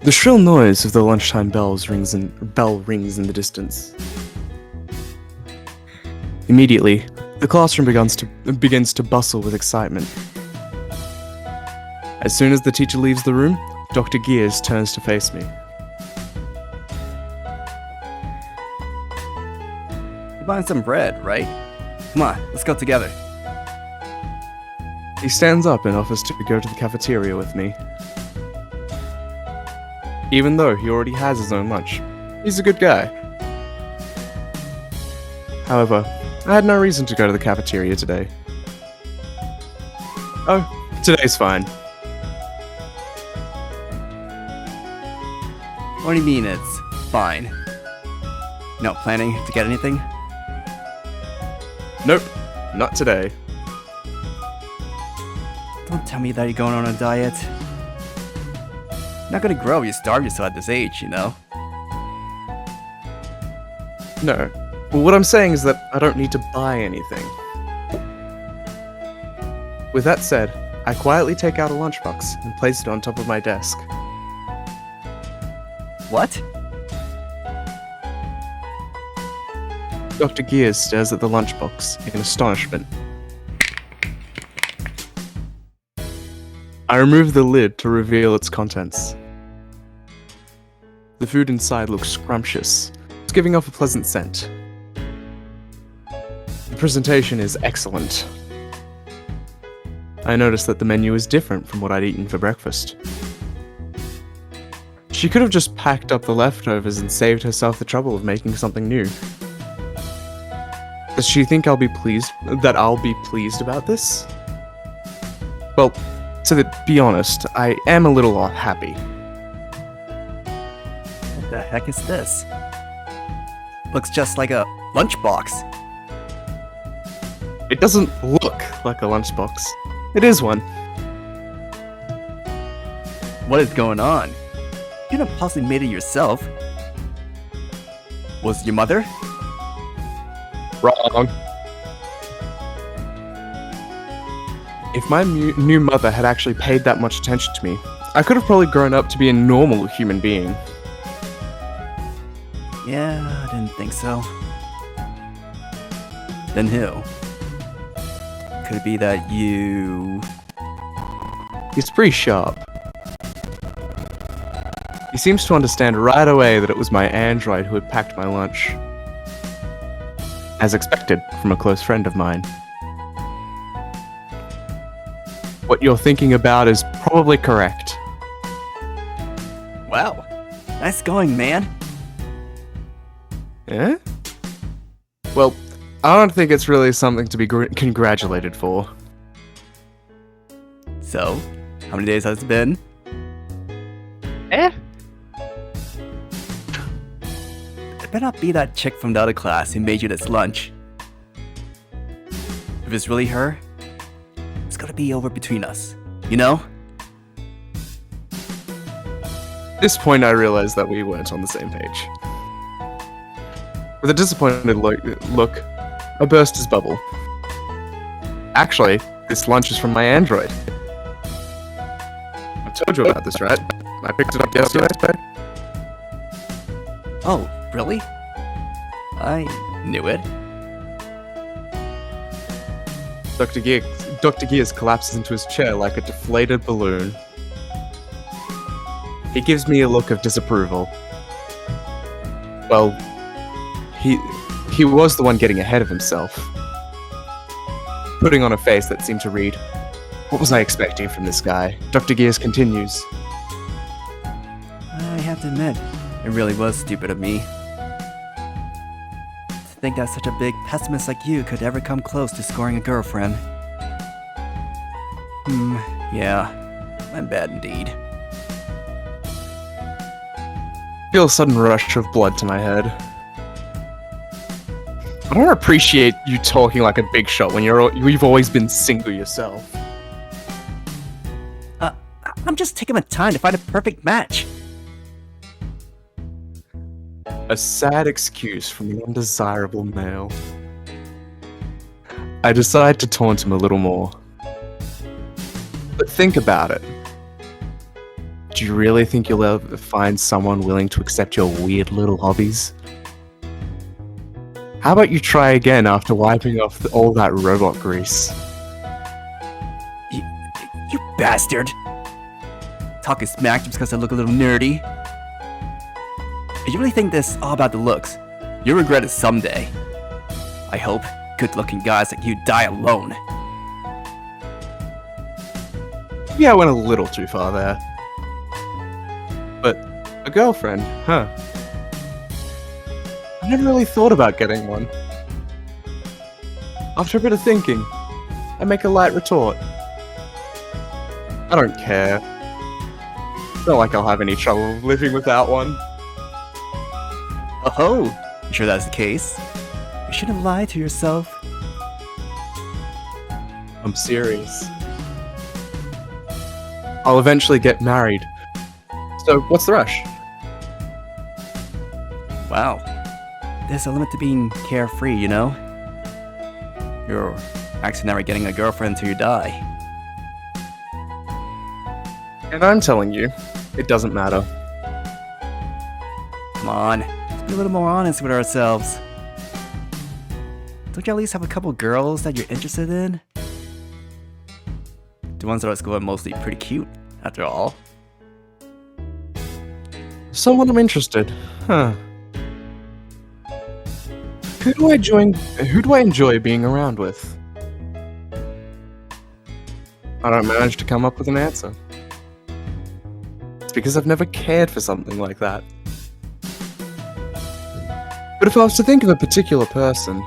The shrill noise of the lunchtime bell rings in the distance. Immediately, the classroom begins to bustle with excitement. As soon as the teacher leaves the room, Dr. Gears turns to face me. You're buying some bread, right? Come on, let's go together. He stands up and offers to go to the cafeteria with me. Even though he already has his own lunch, he's a good guy. However, I had no reason to go to the cafeteria today. Oh, today's fine. What do you mean it's fine? Not planning to get anything? Nope, not today. Don't tell me that you're going on a diet. You're not gonna grow if you starve yourself at this age, you know? No. Well, what I'm saying is that I don't need to buy anything. With that said, I quietly take out a lunchbox and place it on top of my desk. What? Dr. Gears stares at the lunchbox in astonishment. I remove the lid to reveal its contents. The food inside looks scrumptious. It's giving off a pleasant scent. The presentation is excellent. I notice that the menu is different from what I'd eaten for breakfast. She could have just packed up the leftovers and saved herself the trouble of making something new. Does she think I'll be pleased about this? Well, to be honest, I am a little happy. What the heck is this? Looks just like a lunchbox. It doesn't look like a lunchbox. It is one. What is going on? You couldn't have possibly made it yourself. Was it your mother? Wrong. If my new mother had actually paid that much attention to me, I could have probably grown up to be a normal human being. Yeah, I didn't think so. Then who? Could it be that you... He's pretty sharp. He seems to understand right away that it was my android who had packed my lunch. As expected from a close friend of mine. What you're thinking about is probably correct. Wow, nice going, man. Eh? Well, I don't think it's really something to be congratulated for. So, how many days has it been? Eh? It better not be that chick from the other class who made you this lunch. If it's really her, it's gotta be over between us, you know? At this point, I realized that we weren't on the same page. With a disappointed look, I burst his bubble. Actually, this lunch is from my android. I told you about this, right? I picked it up yesterday. Oh, really? I knew it. Dr. Gears collapses into his chair like a deflated balloon. He gives me a look of disapproval. Well, he was the one getting ahead of himself. Putting on a face that seemed to read, "What was I expecting from this guy?" Dr. Gears continues. I have to admit, it really was stupid of me. To think that such a big pessimist like you could ever come close to scoring a girlfriend. Yeah, I'm bad indeed. Feel a sudden rush of blood to my head. I don't appreciate you talking like a big shot when you've always been single yourself. I'm just taking my time to find a perfect match. A sad excuse from the undesirable male. I decide to taunt him a little more. But think about it. Do you really think you'll ever find someone willing to accept your weird little hobbies? How about you try again after wiping off all that robot grease? You bastard! Talking smack just because I look a little nerdy. If you really think this is all about the looks, you'll regret it someday. I hope good-looking guys like you die alone. Yeah, I went a little too far there. But a girlfriend, huh? I never really thought about getting one. After a bit of thinking, I make a light retort. I don't care. It's not like I'll have any trouble living without one. Oh, you sure that's the case? You shouldn't lie to yourself. I'm serious. I'll eventually get married. So, what's the rush? Wow. There's a limit to being carefree, you know? You're actually never getting a girlfriend until you die. And I'm telling you, it doesn't matter. Come on, let's be a little more honest with ourselves. Don't you at least have a couple girls that you're interested in? The ones that are school are mostly pretty cute, after all. Someone I'm interested, huh? Who do I enjoy being around with? I don't manage to come up with an answer. It's because I've never cared for something like that. But if I was to think of a particular person,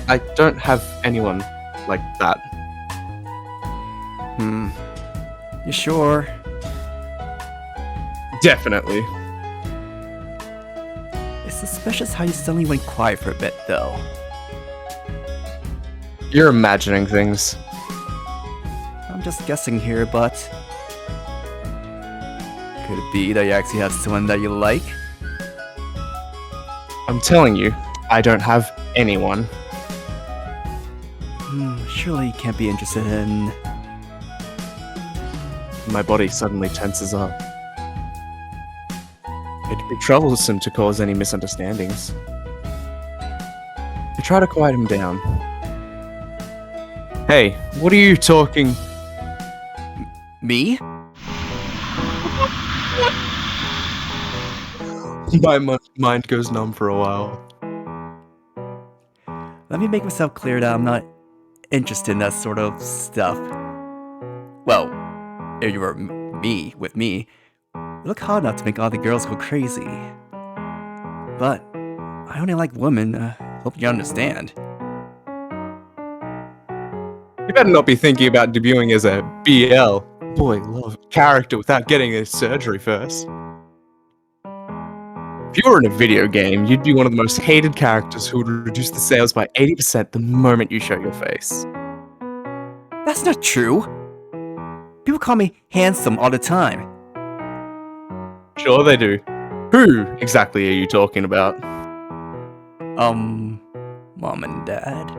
I don't have anyone like that. You sure? Definitely. It's suspicious how you suddenly went quiet for a bit, though. You're imagining things. I'm just guessing here, but... could it be that you actually have someone that you like? I'm telling you, I don't have anyone. Surely you can't be interested in... My body suddenly tenses up. It'd be troublesome to cause any misunderstandings. I try to quiet him down. Hey, what are you talking? Me? My mind goes numb for a while. Let me make myself clear that I'm not interested in that sort of stuff. Well, if you were with me, you look hot enough to make all the girls go crazy. But I only like women. Hope you understand. You better not be thinking about debuting as a BL, boy love, character without getting a surgery first. If you were in a video game, you'd be one of the most hated characters who would reduce the sales by 80% the moment you show your face. That's not true. People call me handsome all the time. Sure they do. Who exactly are you talking about? Mom and Dad.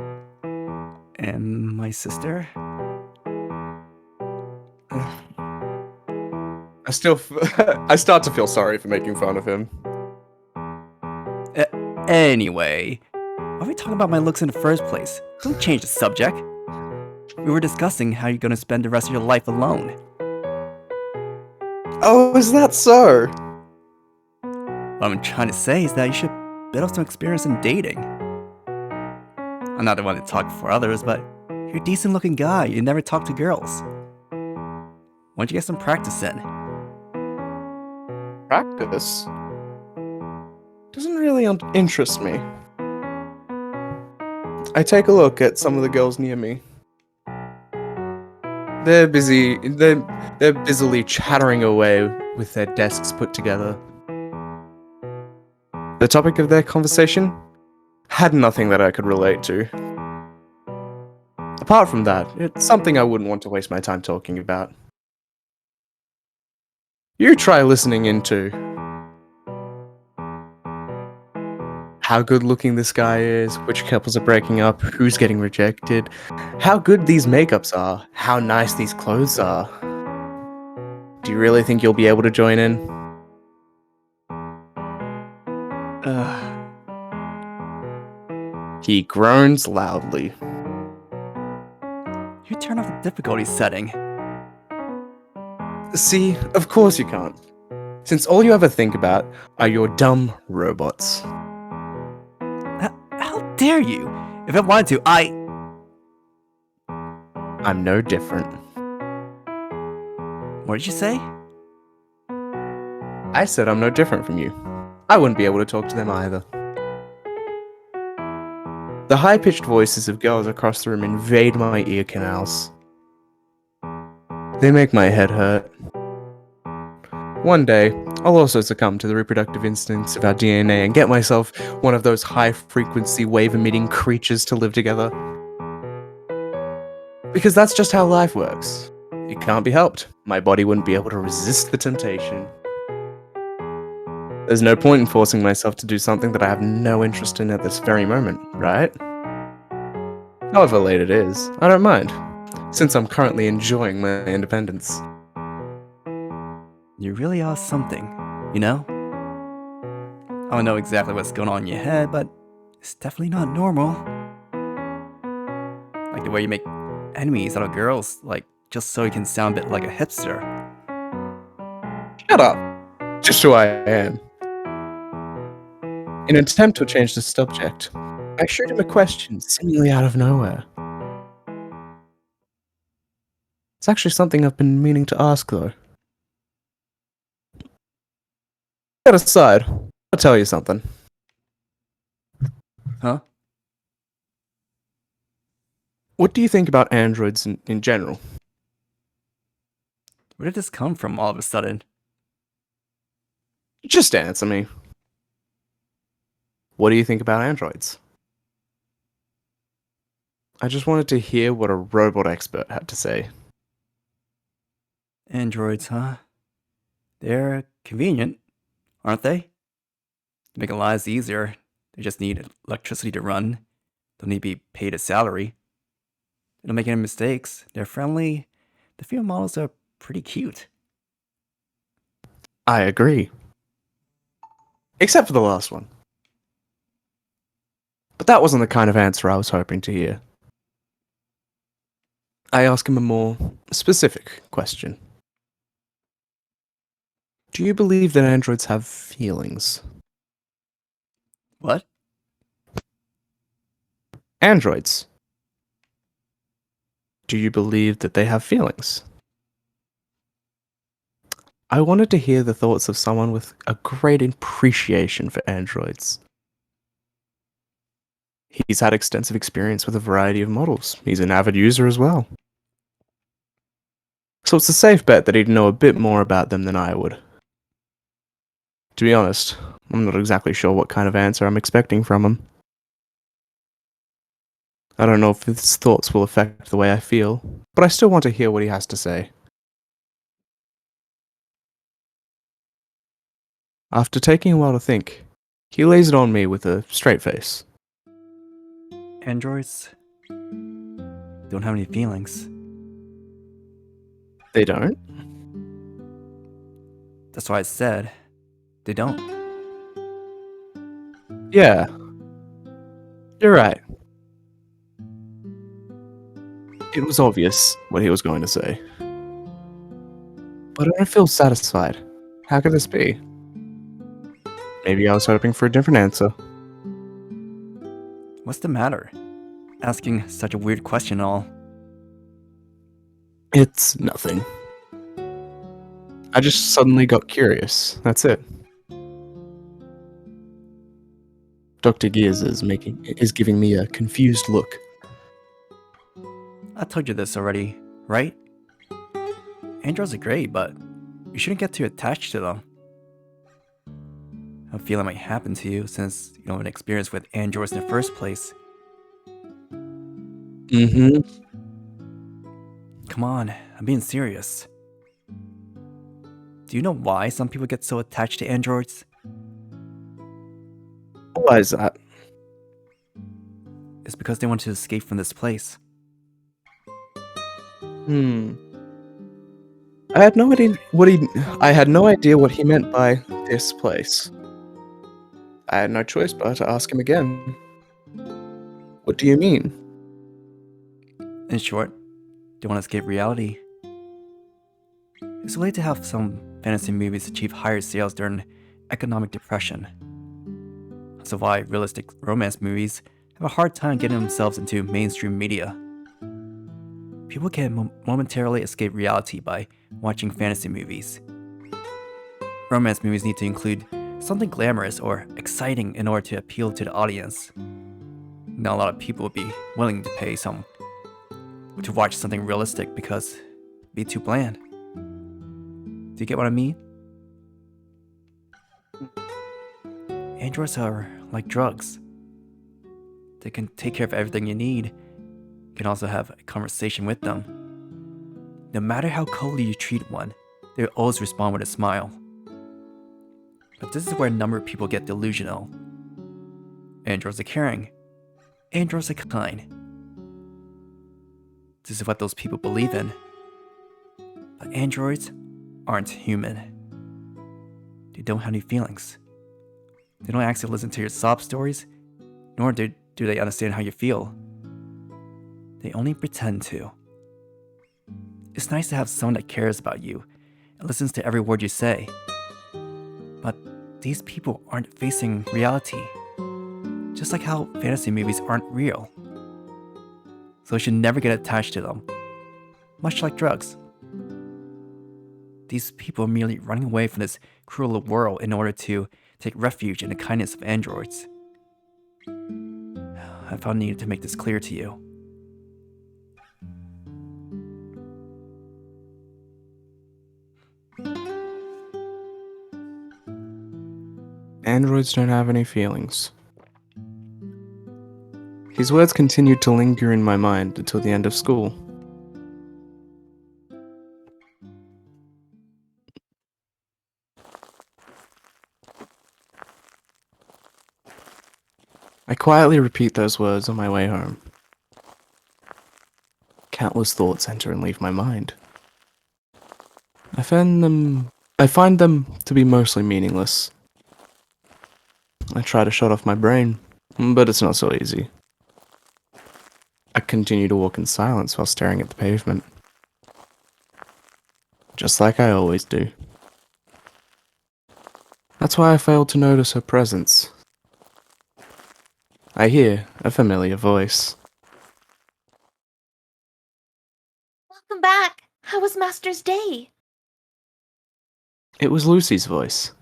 And my sister. I start to feel sorry for making fun of him. Anyway, why are we talking about my looks in the first place? Don't change the subject. We were discussing how you're gonna spend the rest of your life alone. Oh, is that so? What I'm trying to say is that you should build up some experience in dating. I'm not the one to talk for others, but you're a decent looking guy. You never talk to girls. Why don't you get some practice in? Practice? Doesn't really interest me. I take a look at some of the girls near me. They're busily chattering away with their desks put together. The topic of their conversation had nothing that I could relate to. Apart from that, it's something I wouldn't want to waste my time talking about. You try listening in too. how good looking this guy is, which couples are breaking up, who's getting rejected, how good these makeups are, how nice these clothes are. Do you really think you'll be able to join in? Ugh. He groans loudly. You turn off the difficulty setting. See, of course you can't. Since all you ever think about are your dumb robots. How dare you? If I wanted to, I'm no different. What did you say? I said I'm no different from you. I wouldn't be able to talk to them either. The high-pitched voices of girls across the room invade my ear canals. They make my head hurt. One day, I'll also succumb to the reproductive instincts of our DNA and get myself one of those high-frequency wave-emitting creatures to live together. Because that's just how life works. It can't be helped. My body wouldn't be able to resist the temptation. There's no point in forcing myself to do something that I have no interest in at this very moment, right? However late it is, I don't mind, since I'm currently enjoying my independence. You really are something, you know? I don't know exactly what's going on in your head, but it's definitely not normal. Like the way you make enemies out of girls, like just so you can sound a bit like a hipster. Shut up! Just who I am. In an attempt to change the subject, I shoot him a question seemingly out of nowhere. It's actually something I've been meaning to ask, though. That aside, I'll tell you something. Huh? What do you think about androids in general? Where did this come from all of a sudden? Just answer me. What do you think about androids? I just wanted to hear what a robot expert had to say. Androids, huh? They're convenient, aren't they? They make our lives easier. They just need electricity to run. Don't need to be paid a salary. They don't make any mistakes. They're friendly. The female models are pretty cute. I agree. Except for the last one. But that wasn't the kind of answer I was hoping to hear. I ask him a more specific question. Do you believe that androids have feelings? What? Androids. Do you believe that they have feelings? I wanted to hear the thoughts of someone with a great appreciation for androids. He's had extensive experience with a variety of models. He's an avid user as well. So it's a safe bet that he'd know a bit more about them than I would. To be honest, I'm not exactly sure what kind of answer I'm expecting from him. I don't know if his thoughts will affect the way I feel, but I still want to hear what he has to say. After taking a while to think, he lays it on me with a straight face. Androids don't have any feelings. They don't? That's why I said they don't. Yeah. You're right. It was obvious what he was going to say. But I don't feel satisfied. How could this be? Maybe I was hoping for a different answer. What's the matter? Asking such a weird question and all. It's nothing. I just suddenly got curious. That's it. Dr. Gears is giving me a confused look. I told you this already, right? Androids are great, but you shouldn't get too attached to them. I feel it might happen to you since you don't have an experience with androids in the first place. Mm-hmm. Come on, I'm being serious. Do you know why some people get so attached to androids? Why is that? It's because they want to escape from this place. I had no idea what he meant by this place. I had no choice but to ask him again. What do you mean? In short, they want to escape reality. It's related to how some fantasy movies achieve higher sales during economic depression. That's why realistic romance movies have a hard time getting themselves into mainstream media. People can momentarily escape reality by watching fantasy movies. Romance movies need to include something glamorous or exciting in order to appeal to the audience. Not a lot of people would be willing to pay to watch something realistic because it'd be too bland. Do you get what I mean? Androids are like drugs. They can take care of everything you need. You can also have a conversation with them. No matter how coldly you treat one, they will always respond with a smile. But this is where a number of people get delusional. Androids are caring. Androids are kind. This is what those people believe in. But androids aren't human. They don't have any feelings. They don't actually listen to your sob stories, nor do they understand how you feel. They only pretend to. It's nice to have someone that cares about you and listens to every word you say. But these people aren't facing reality, just like how fantasy movies aren't real. So you should never get attached to them, much like drugs. These people are merely running away from this cruel world in order to take refuge in the kindness of androids. I felt I needed to make this clear to you. Androids don't have any feelings. His words continued to linger in my mind until the end of school. I quietly repeat those words on my way home. Countless thoughts enter and leave my mind. I find them to be mostly meaningless. I try to shut off my brain, but it's not so easy. I continue to walk in silence while staring at the pavement. Just like I always do. That's why I failed to notice her presence. I hear a familiar voice. Welcome back. How was Master's day? It was Lucy's voice.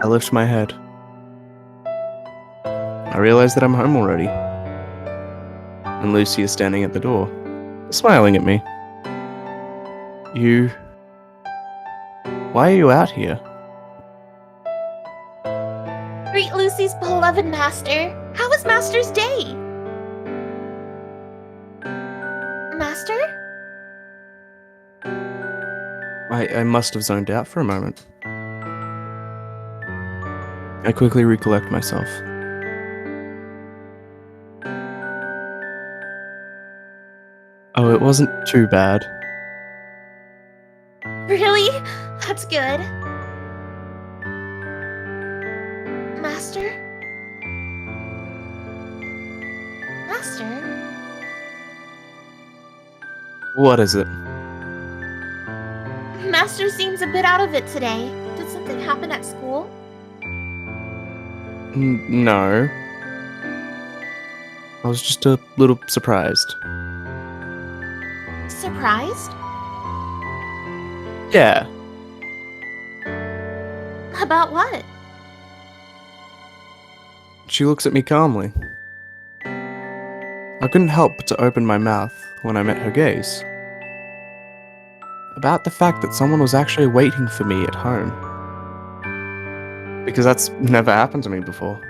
I lift my head. I realize that I'm home already. And Lucy is standing at the door, smiling at me. Why are you out here? Greet Lucy's beloved Master. How was Master's day? Master? I must have zoned out for a moment. I quickly recollect myself. Oh, it wasn't too bad. Really? That's good. Master? Master? What is it? Master seems a bit out of it today. Did something happen at school? No. I was just a little surprised. Surprised? Yeah. About what? She looks at me calmly. I couldn't help but to open my mouth when I met her gaze. About the fact that someone was actually waiting for me at home. Because that's never happened to me before.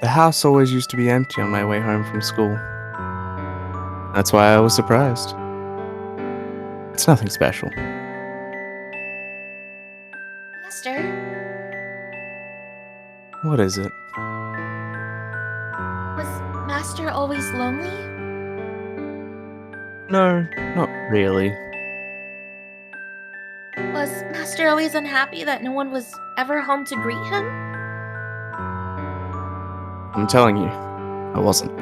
The house always used to be empty on my way home from school. That's why I was surprised. It's nothing special. Master, What is it? was Master always lonely? No, not really. Was Master always unhappy that no one was ever home to greet him? I'm telling you, I wasn't.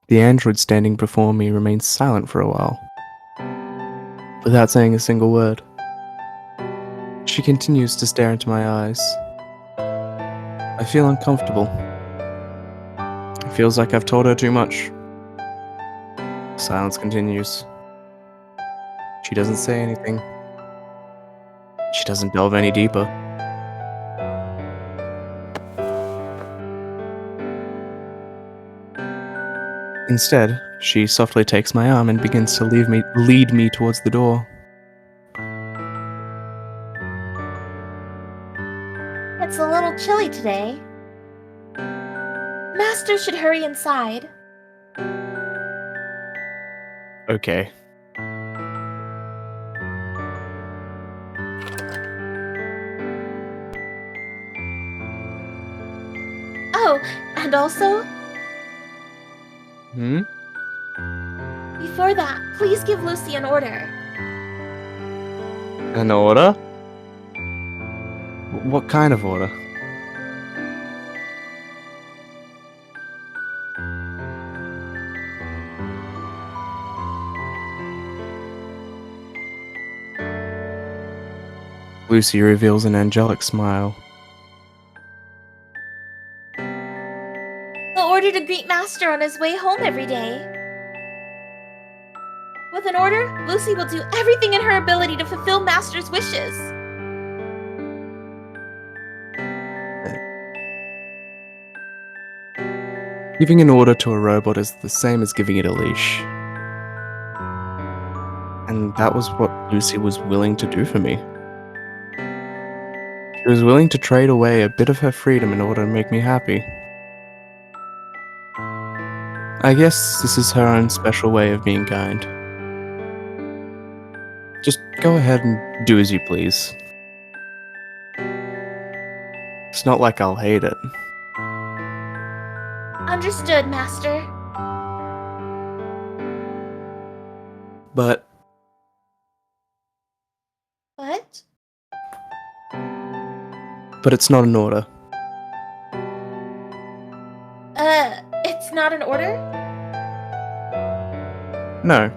The android standing before me remained silent for a while, without saying a single word. She continues to stare into my eyes. I feel uncomfortable. It feels like I've told her too much. Silence continues. She doesn't say anything. She doesn't delve any deeper. Instead, she softly takes my arm and begins to lead me towards the door. It's a little chilly today. Master should hurry inside. Okay. Oh, and also, Hmm? before that, please give Lucy an order. An order? What kind of order? Lucy reveals an angelic smile. The order to greet Master on his way home every day. With an order, Lucy will do everything in her ability to fulfill Master's wishes. Giving an order to a robot is the same as giving it a leash. And that was what Lucy was willing to do for me. She was willing to trade away a bit of her freedom in order to make me happy. I guess this is her own special way of being kind. Just go ahead and do as you please. It's not like I'll hate it. Understood, Master. But But? it's not an order. It's not an order? No.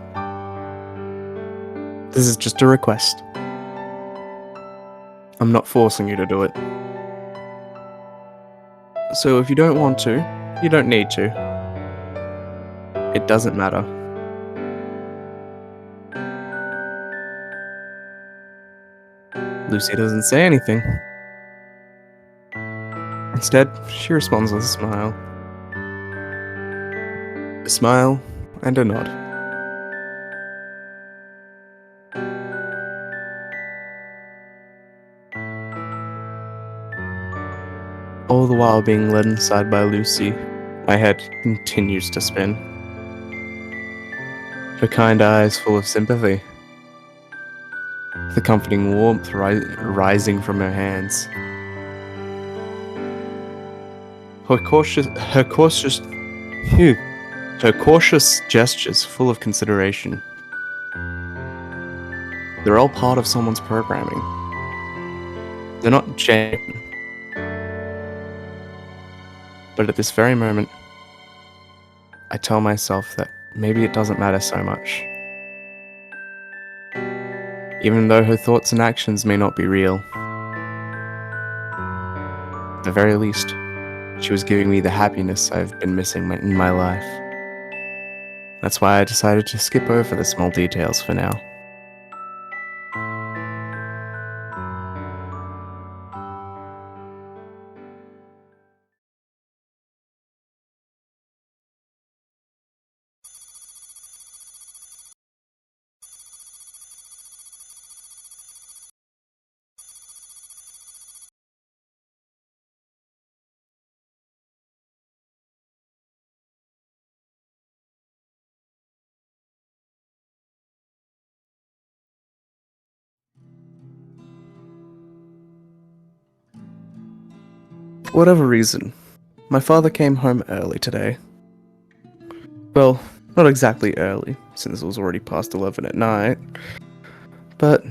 This is just a request. I'm not forcing you to do it. So if you don't want to, you don't need to. It doesn't matter. Lucy doesn't say anything. Instead, she responds with a smile. A smile and a nod. All the while being led inside by Lucy, my head continues to spin. Her kind eyes full of sympathy. The comforting warmth rising from her hands. Her cautious gestures full of consideration. They're all part of someone's programming. They're not genuine. But at this very moment, I tell myself that maybe it doesn't matter so much. Even though her thoughts and actions may not be real. At the very least, she was giving me the happiness I've been missing in my life. That's why I decided to skip over the small details for now. For whatever reason, my father came home early today. Well, not exactly early, since it was already past 11 at night. But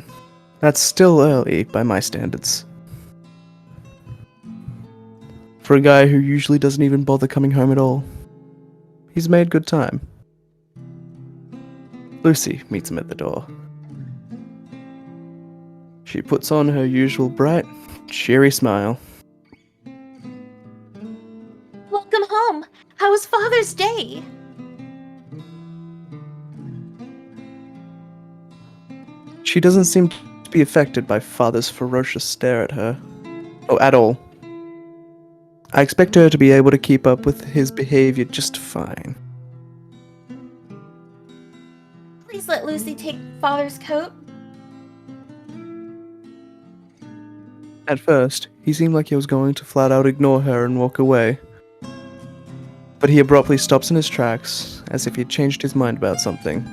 that's still early by my standards. For a guy who usually doesn't even bother coming home at all. He's made good time. Lucy meets him at the door. She puts on her usual bright, cheery smile. Welcome home. How was Father's Day? She doesn't seem to be affected by Father's ferocious stare at her. Oh, at all. I expect her to be able to keep up with his behavior just fine. Please let Lucy take Father's coat. At first, he seemed like he was going to flat out ignore her and walk away. But he abruptly stops in his tracks, as if he had changed his mind about something.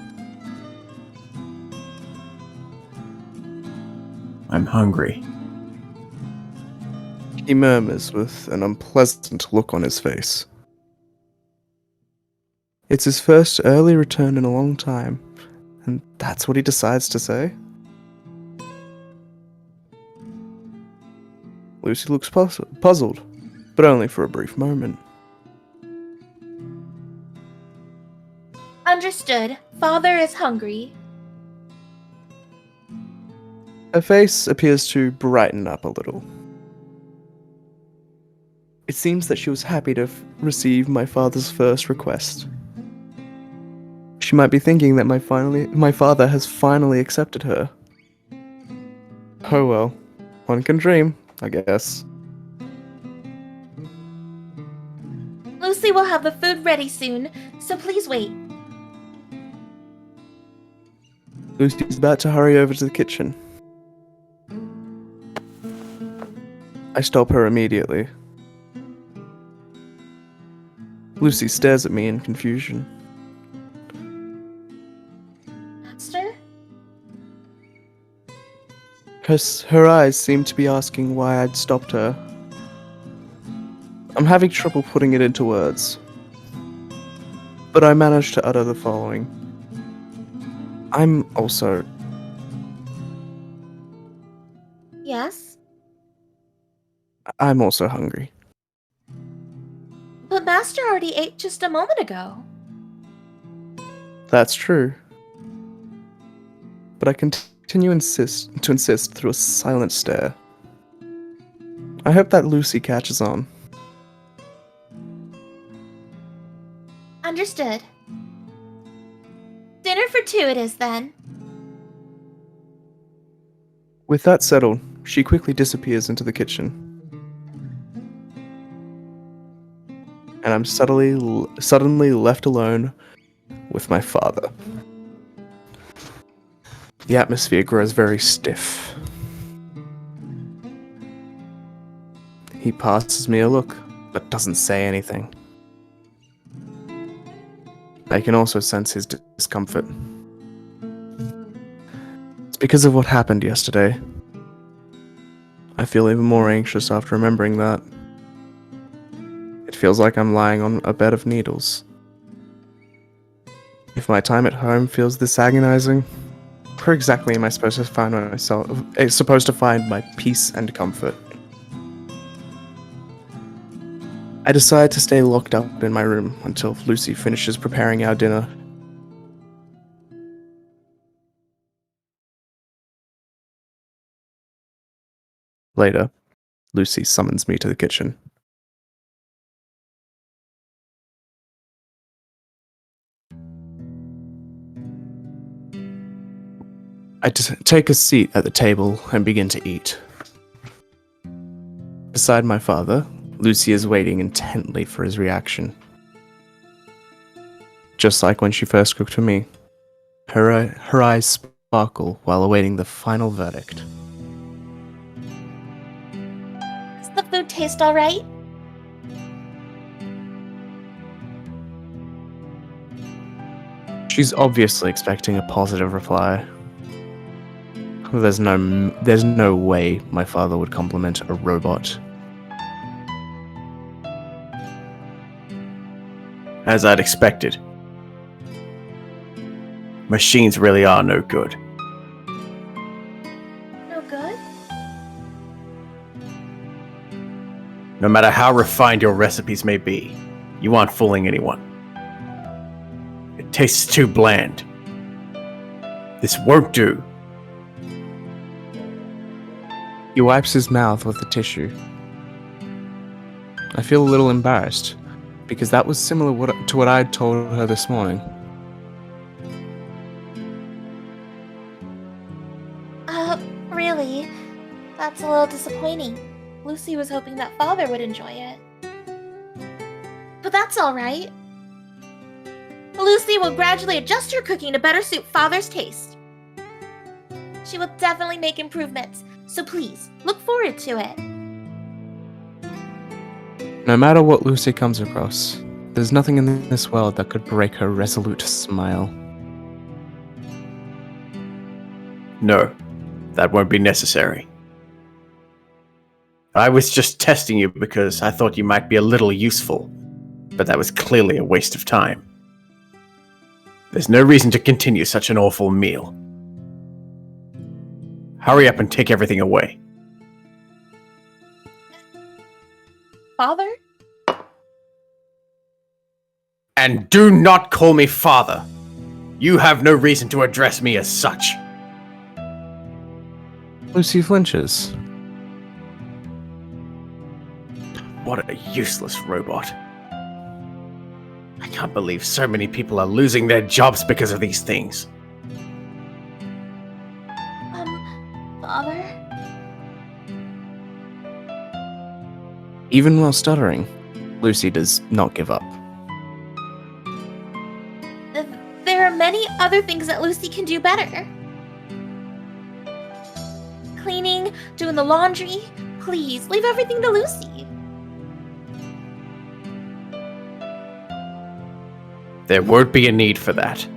I'm hungry. He murmurs with an unpleasant look on his face. It's his first early return in a long time, and that's what he decides to say? Lucy looks puzzled, but only for a brief moment. Understood. Father is hungry. Her face appears to brighten up a little. It seems that she was happy to receive my father's first request. She might be thinking that my father has finally accepted her. Oh well, one can dream, I guess. Lucy will have the food ready soon, so please wait. Lucy's about to hurry over to the kitchen. I stop her immediately. Lucy stares at me in confusion. Master? Her eyes seem to be asking why I'd stopped her. I'm having trouble putting it into words. But I managed to utter the following. I'm also... Yes? I'm also hungry. But Master already ate just a moment ago. That's true. But I continue to insist through a silent stare. I hope that Lucy catches on. Understood. Dinner for two it is then. With that settled, she quickly disappears into the kitchen. And I'm suddenly left alone with my father. The atmosphere grows very stiff. He passes me a look, but doesn't say anything. I can also sense his discomfort. It's because of what happened yesterday. I feel even more anxious after remembering that. It feels like I'm lying on a bed of needles. If my time at home feels this agonizing, where exactly am I supposed to find my peace and comfort? I decide to stay locked up in my room until Lucy finishes preparing our dinner. Later, Lucy summons me to the kitchen. I take a seat at the table and begin to eat. Beside my father, Lucy is waiting intently for his reaction. Just like when she first cooked for me, her eyes sparkle while awaiting the final verdict. Does the food taste alright? She's obviously expecting a positive reply. There's no way my father would compliment a robot. As I'd expected. Machines really are no good. No good? No matter how refined your recipes may be, you aren't fooling anyone. It tastes too bland. This won't do. He wipes his mouth with a tissue. I feel a little embarrassed, because that was similar to what I'd told her this morning. Really? That's a little disappointing. Lucy was hoping that Father would enjoy it. But that's alright. Lucy will gradually adjust her cooking to better suit Father's taste. She will definitely make improvements, so please, look forward to it. No matter what Lucy comes across, there's nothing in this world that could break her resolute smile. No, that won't be necessary. I was just testing you because I thought you might be a little useful, but that was clearly a waste of time. There's no reason to continue such an awful meal. Hurry up and take everything away. Father? And do not call me father. You have no reason to address me as such. Lucy flinches. What a useless robot. I can't believe so many people are losing their jobs because of these things. Father? Even while stuttering, Lucy does not give up. There are many other things that Lucy can do better. Cleaning, doing the laundry. Please, leave everything to Lucy. There won't be a need for that.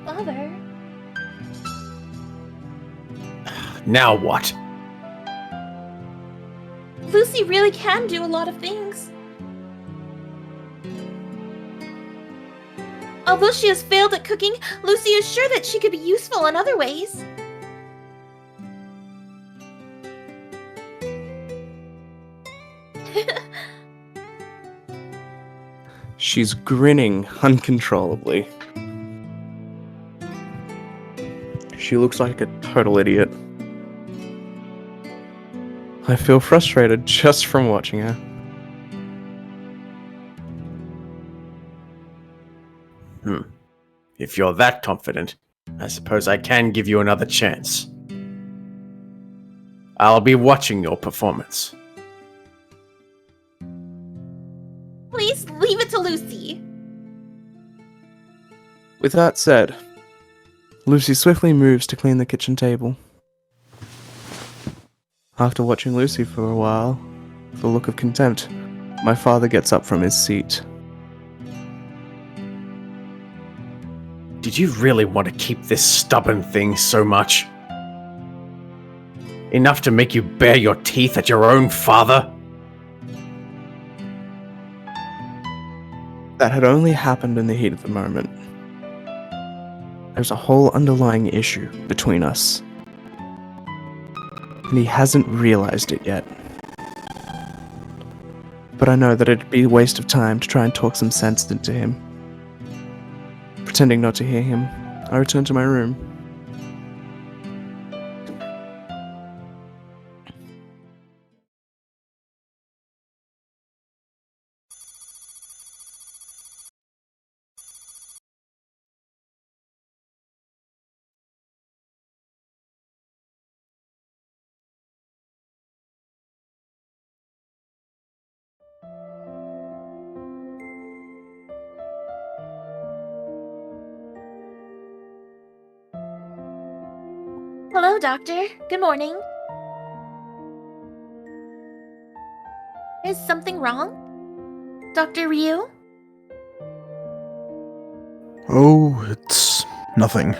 Father? Now what? Lucy really can do a lot of things. Although she has failed at cooking, Lucy is sure that she could be useful in other ways. She's grinning uncontrollably. She looks like a total idiot. I feel frustrated just from watching her. If you're that confident, I suppose I can give you another chance. I'll be watching your performance. Please leave it to Lucy. With that said, Lucy swiftly moves to clean the kitchen table. After watching Lucy for a while, with a look of contempt, my father gets up from his seat. Did you really want to keep this stubborn thing so much? Enough to make you bare your teeth at your own father? That had only happened in the heat of the moment. There's a whole underlying issue between us. And he hasn't realized it yet. But I know that it'd be a waste of time to try and talk some sense into him. Pretending not to hear him, I return to my room. Hello, Doctor. Good morning. Is something wrong? Dr. Ryu? Oh, it's nothing.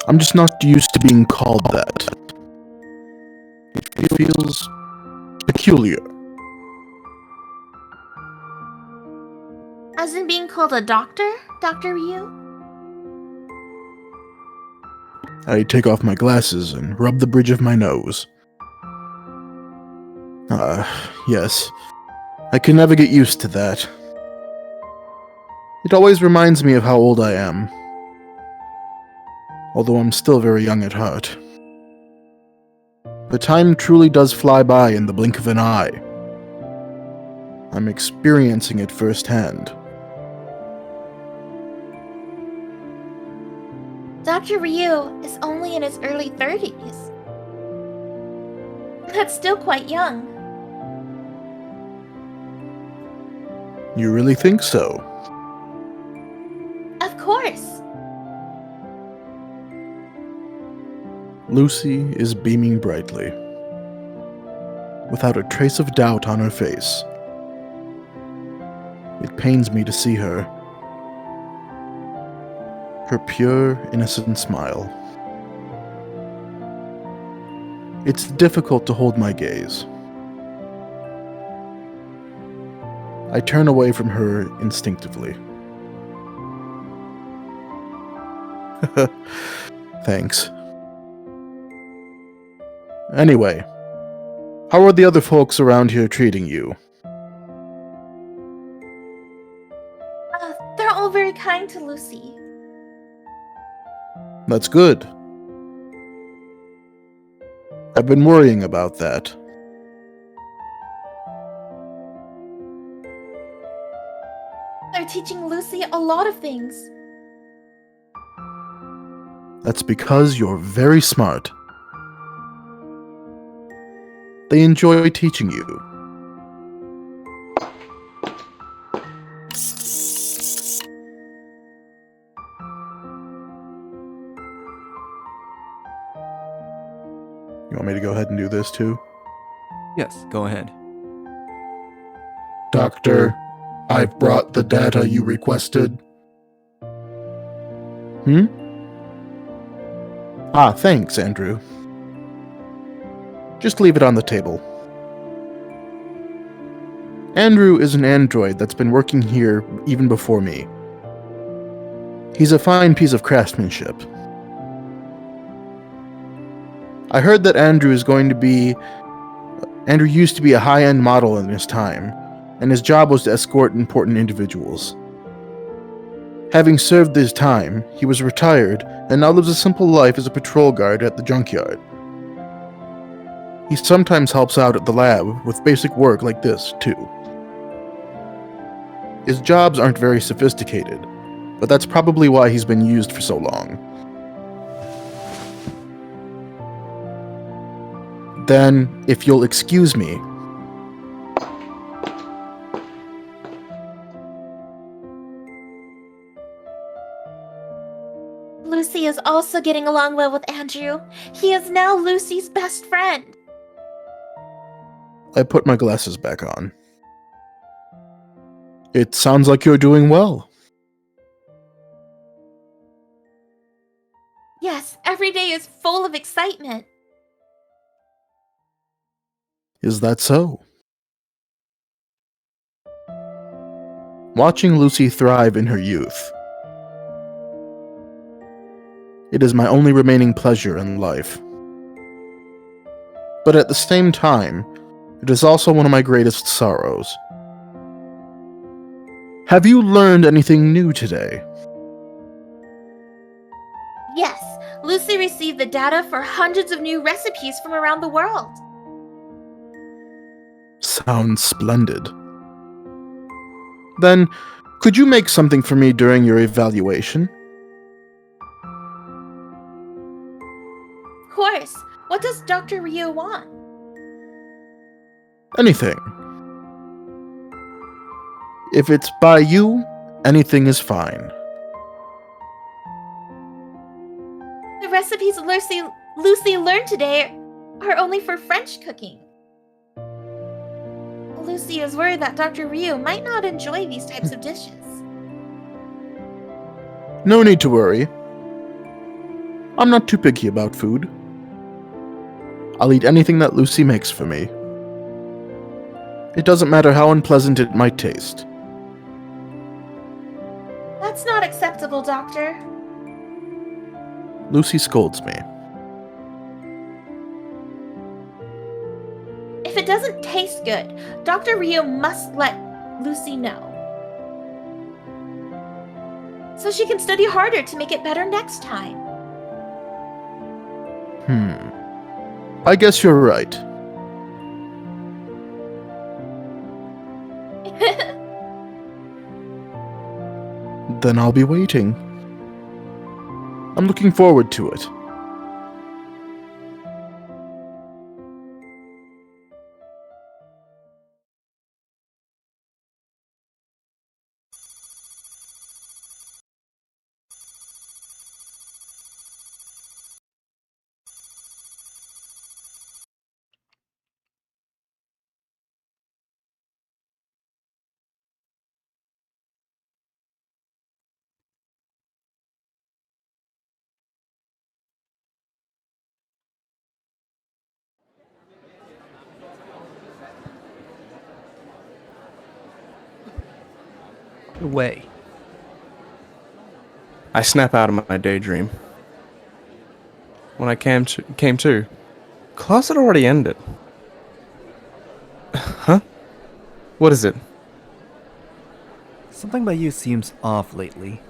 I'm just not used to being called that. It feels peculiar. Isn't being called a doctor, Dr. Ryu? I take off my glasses and rub the bridge of my nose. Yes. I can never get used to that. It always reminds me of how old I am. Although I'm still very young at heart. But time truly does fly by in the blink of an eye. I'm experiencing it firsthand. Dr. Ryu is only in his early 30s. That's still quite young. You really think so? Of course. Lucy is beaming brightly, without a trace of doubt on her face. It pains me to see her. Her pure, innocent smile. It's difficult to hold my gaze. I turn away from her instinctively. Thanks. Anyway, how are the other folks around here treating you? They're all very kind to Lucy. That's good. I've been worrying about that. They're teaching Lucy a lot of things. That's because you're very smart. They enjoy teaching you. You want me to go ahead and do this too? Yes, go ahead. Doctor, I've brought the data you requested. Ah, thanks, Andrew. Just leave it on the table. Andrew is an android that's been working here even before me. He's a fine piece of craftsmanship. I heard that Andrew used to be a high-end model in his time, and his job was to escort important individuals. Having served his time, he was retired and now lives a simple life as a patrol guard at the junkyard. He sometimes helps out at the lab with basic work like this, too. His jobs aren't very sophisticated, but that's probably why he's been used for so long. Then, if you'll excuse me, Lucy is also getting along well with Andrew. He is now Lucy's best friend. I put my glasses back on. It sounds like you're doing well. Yes, every day is full of excitement. Is that so? Watching Lucy thrive in her youth. It is my only remaining pleasure in life. But at the same time, it is also one of my greatest sorrows. Have you learned anything new today? Yes, Lucy received the data for hundreds of new recipes from around the world. Sounds splendid. Then, could you make something for me during your evaluation? Of course. What does Dr. Ryu want? Anything. If it's by you, anything is fine. The recipes Lucy learned today are only for French cooking. Lucy is worried that Dr. Ryu might not enjoy these types of dishes. No need to worry. I'm not too picky about food. I'll eat anything that Lucy makes for me. It doesn't matter how unpleasant it might taste. That's not acceptable, Doctor. Lucy scolds me. If it doesn't taste good, Dr. Rio must let Lucy know. So she can study harder to make it better next time. I guess you're right. Then I'll be waiting. I'm looking forward to it. Way. I snap out of my daydream. When I came to, class had already ended. Huh? What is it? Something about you seems off lately.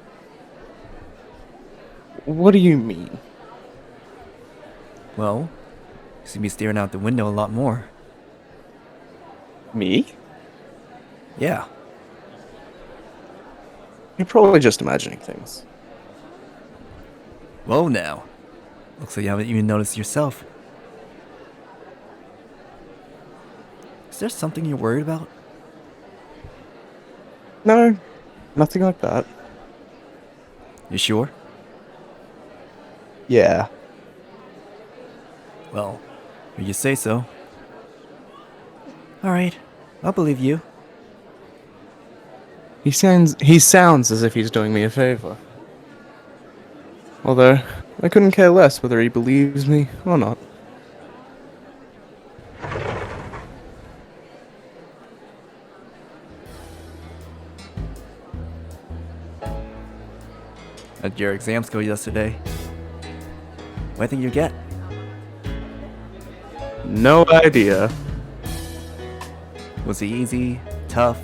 What do you mean? Well, you see me staring out the window a lot more. Me? Yeah. You're probably just imagining things. Whoa now. Looks like you haven't even noticed yourself. Is there something you're worried about? No, nothing like that. You sure? Yeah. Well, if you say so. Alright, I'll believe you. He sounds as if he's doing me a favor. Although, I couldn't care less whether he believes me or not. How'd your exams go yesterday? What do you think you get? No idea. Was it easy? Tough?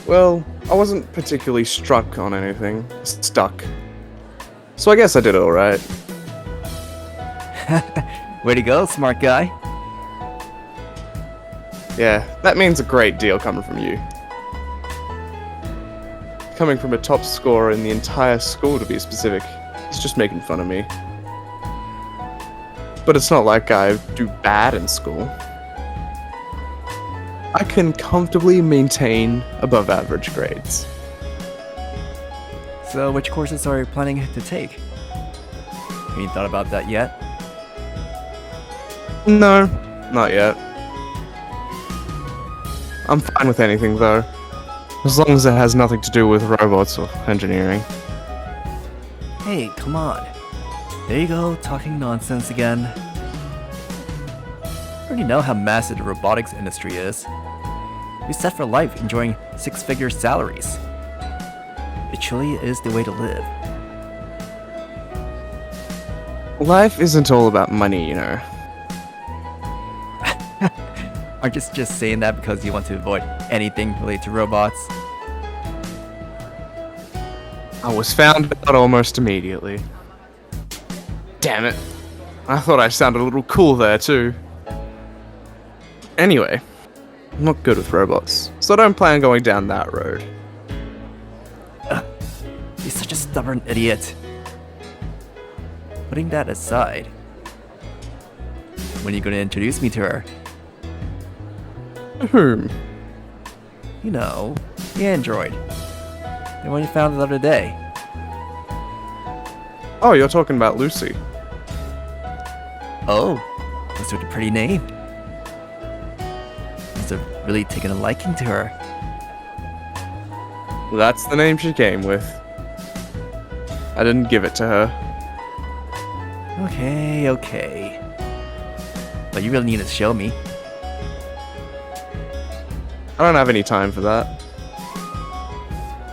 Well, I wasn't particularly stuck on anything. So I guess I did alright. Way to go, smart guy. Yeah, that means a great deal coming from you. Coming from a top scorer in the entire school, to be specific. He's just making fun of me. But it's not like I do bad in school. I can comfortably maintain above average grades. So, which courses are you planning to take? Have you thought about that yet? No, not yet. I'm fine with anything though. As long as it has nothing to do with robots or engineering. Hey, come on. There you go, talking nonsense again. I already know how massive the robotics industry is. You're set for life enjoying six-figure salaries. It truly is the way to live. Life isn't all about money, you know. Aren't you just saying that because you want to avoid anything related to robots? I was found out almost immediately. Damn it. I thought I sounded a little cool there too. Anyway, I'm not good with robots, so I don't plan on going down that road. You're such a stubborn idiot. Putting that aside, when are you going to introduce me to her? Whom? You know, the android. The one you found the other day. Oh, you're talking about Lucy. Oh, that's such a pretty name. Must have really taken a liking to her. That's the name she came with. I didn't give it to her. Okay. But you really need to show me. I don't have any time for that.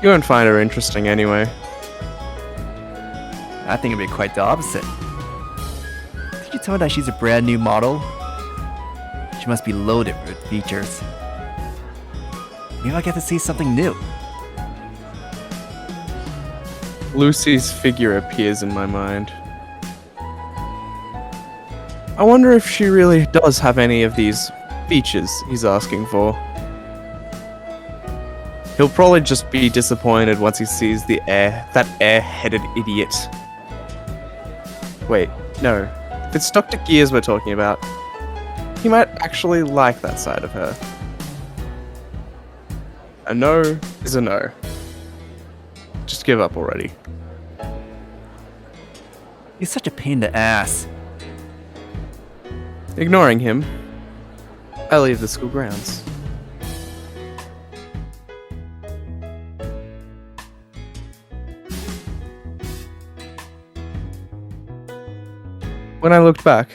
You won't find her interesting anyway. I think it'd be quite the opposite. Did you tell her that she's a brand new model? She must be loaded with features. Maybe I get to see something new. Lucy's figure appears in my mind. I wonder if she really does have any of these features he's asking for. He'll probably just be disappointed once he sees that air-headed idiot. Wait, no. If it's Dr. Gears we're talking about, he might actually like that side of her. A no is a no. Just give up already. He's such a pain in the ass. Ignoring him, I leave the school grounds. When I looked back,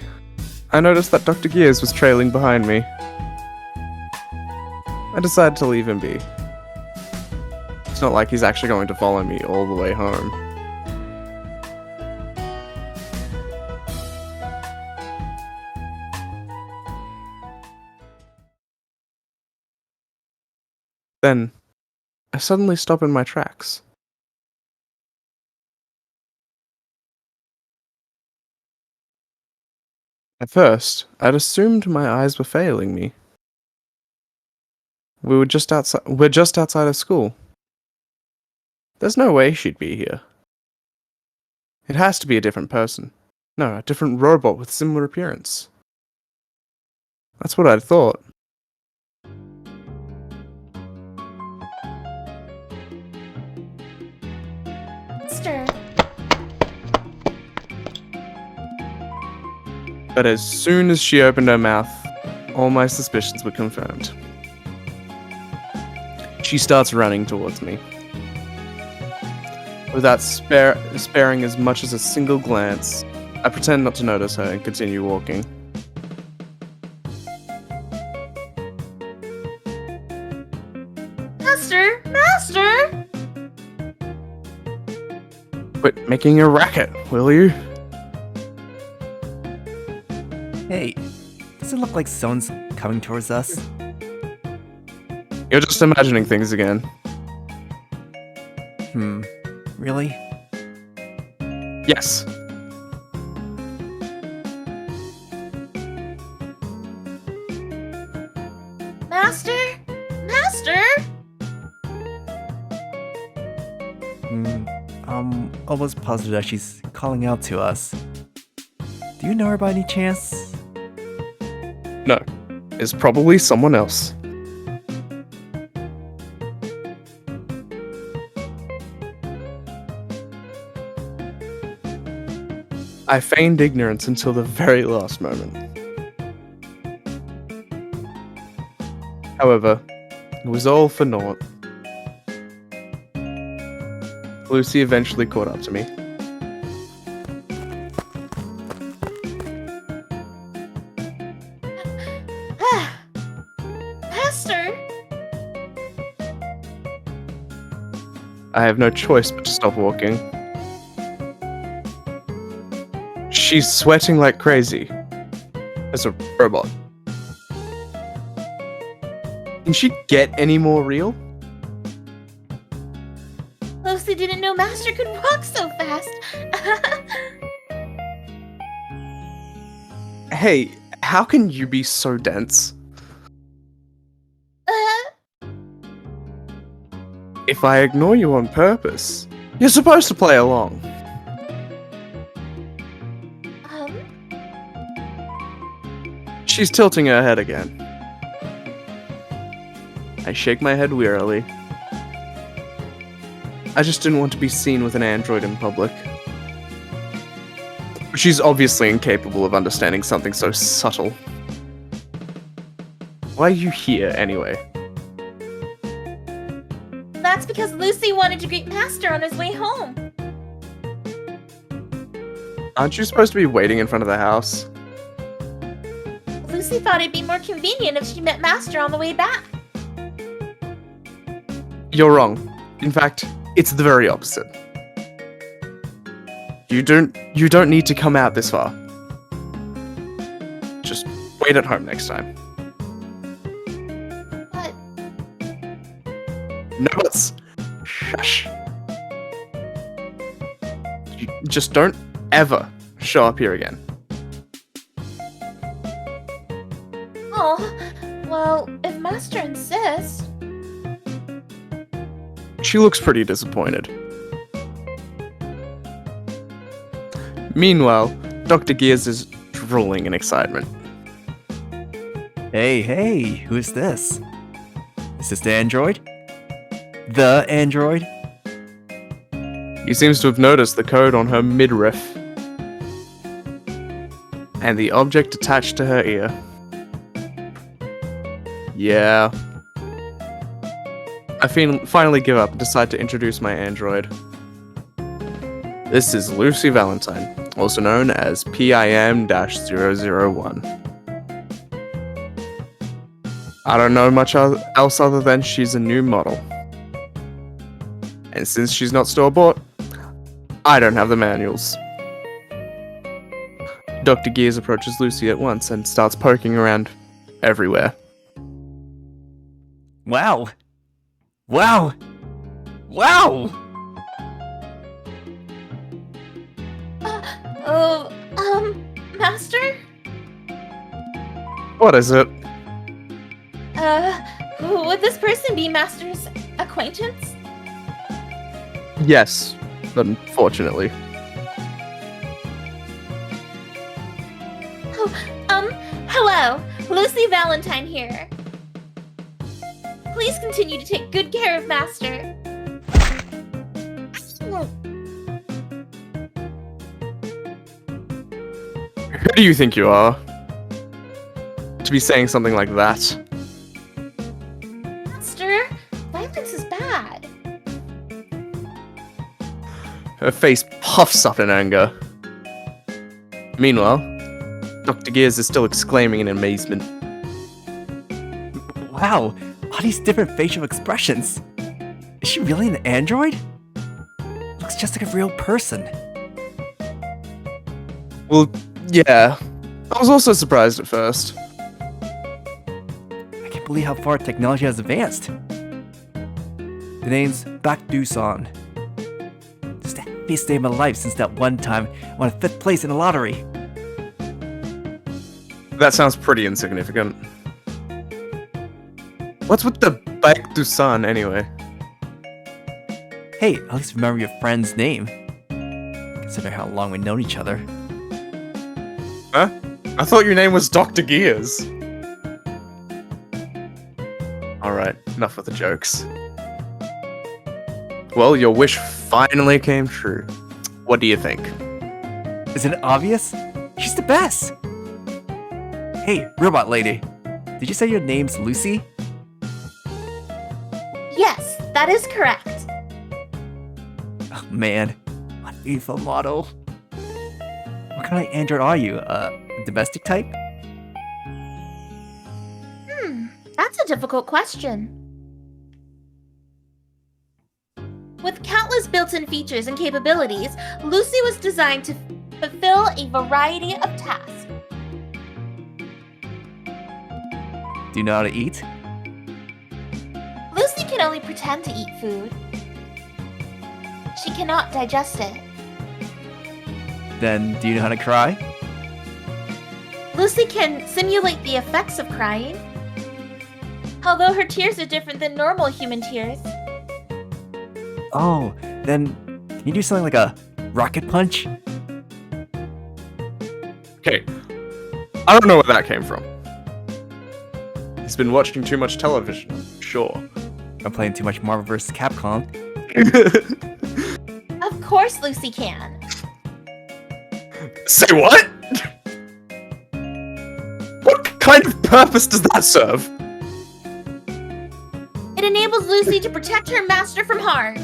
I noticed that Dr. Gears was trailing behind me. I decided to leave him be. It's not like he's actually going to follow me all the way home. Then, I suddenly stop in my tracks. At first, I'd assumed my eyes were failing me. We're just outside of school. There's no way she'd be here. It has to be a different person. No, a different robot with similar appearance. That's what I'd thought. Master. But as soon as she opened her mouth, all my suspicions were confirmed. She starts running towards me. Without sparing as much as a single glance, I pretend not to notice her and continue walking. Master! Master! Quit making a racket, will you? Hey, does it look like someone's coming towards us? You're just imagining things again. Really? Yes. Master? Master? I'm almost positive that she's calling out to us. Do you know her by any chance? No. It's probably someone else. I feigned ignorance until the very last moment. However, it was all for naught. Lucy eventually caught up to me. Master! I have no choice but to stop walking. She's sweating like crazy. As a robot. Can she get any more real? Lucy didn't know Master could walk so fast. Hey, how can you be so dense? If I ignore you on purpose, you're supposed to play along. She's tilting her head again. I shake my head wearily. I just didn't want to be seen with an android in public. She's obviously incapable of understanding something so subtle. Why are you here, anyway? That's because Lucy wanted to greet Master on his way home. Aren't you supposed to be waiting in front of the house? Lucy thought it'd be more convenient if she met Master on the way back. You're wrong. In fact, it's the very opposite. You don't need to come out this far. Just wait at home next time. But No buts. Shush. You just don't ever show up here again. oh, well, if Master insists. She looks pretty disappointed. Meanwhile, Dr. Gears is drooling in excitement. Hey, who's this? Is this the android? The android? He seems to have noticed the code on her midriff and the object attached to her ear. Yeah. I finally give up and decide to introduce my android. This is Lucy Valentine, also known as PIM-001. I don't know much else other than she's a new model. And since she's not store-bought, I don't have the manuals. Dr. Gears approaches Lucy at once and starts poking around everywhere. Wow! Master? What is it? Would this person be Master's acquaintance? Yes, unfortunately. Hello, Lucy Valentine here. Please continue to take good care of Master. Who do you think you are? To be saying something like that? Master, violence is bad. Her face puffs up in anger. Meanwhile, Dr. Gears is still exclaiming in amazement. Wow! All these different facial expressions! Is she really an android? Looks just like a real person. Well, yeah. I was also surprised at first. I can't believe how far technology has advanced. The name's Bakdu-san. It's the happiest day of my life since that one time I won 5th place in a lottery. That sounds pretty insignificant. What's with the Baek Du-san anyway? Hey, at least remember your friend's name. Consider how long we've known each other. Huh? I thought your name was Dr. Gears. Alright, enough with the jokes. Well, your wish finally came true. What do you think? Isn't it obvious? She's the best! Hey, robot lady. Did you say your name's Lucy? Yes, that is correct. Oh man, what a beautiful model. What kind of android are you? Domestic type? That's a difficult question. With countless built-in features and capabilities, Lucy was designed to fulfill a variety of tasks. Do you know how to eat? Lucy can only pretend to eat food. She cannot digest it. Then, do you know how to cry? Lucy can simulate the effects of crying. Although her tears are different than normal human tears. Oh, then can you do something like a rocket punch? Okay, I don't know where that came from. He's been watching too much television, sure. I'm playing too much Marvel vs. Capcom. Of course Lucy can. Say what? What kind of purpose does that serve? It enables Lucy to protect her master from harm.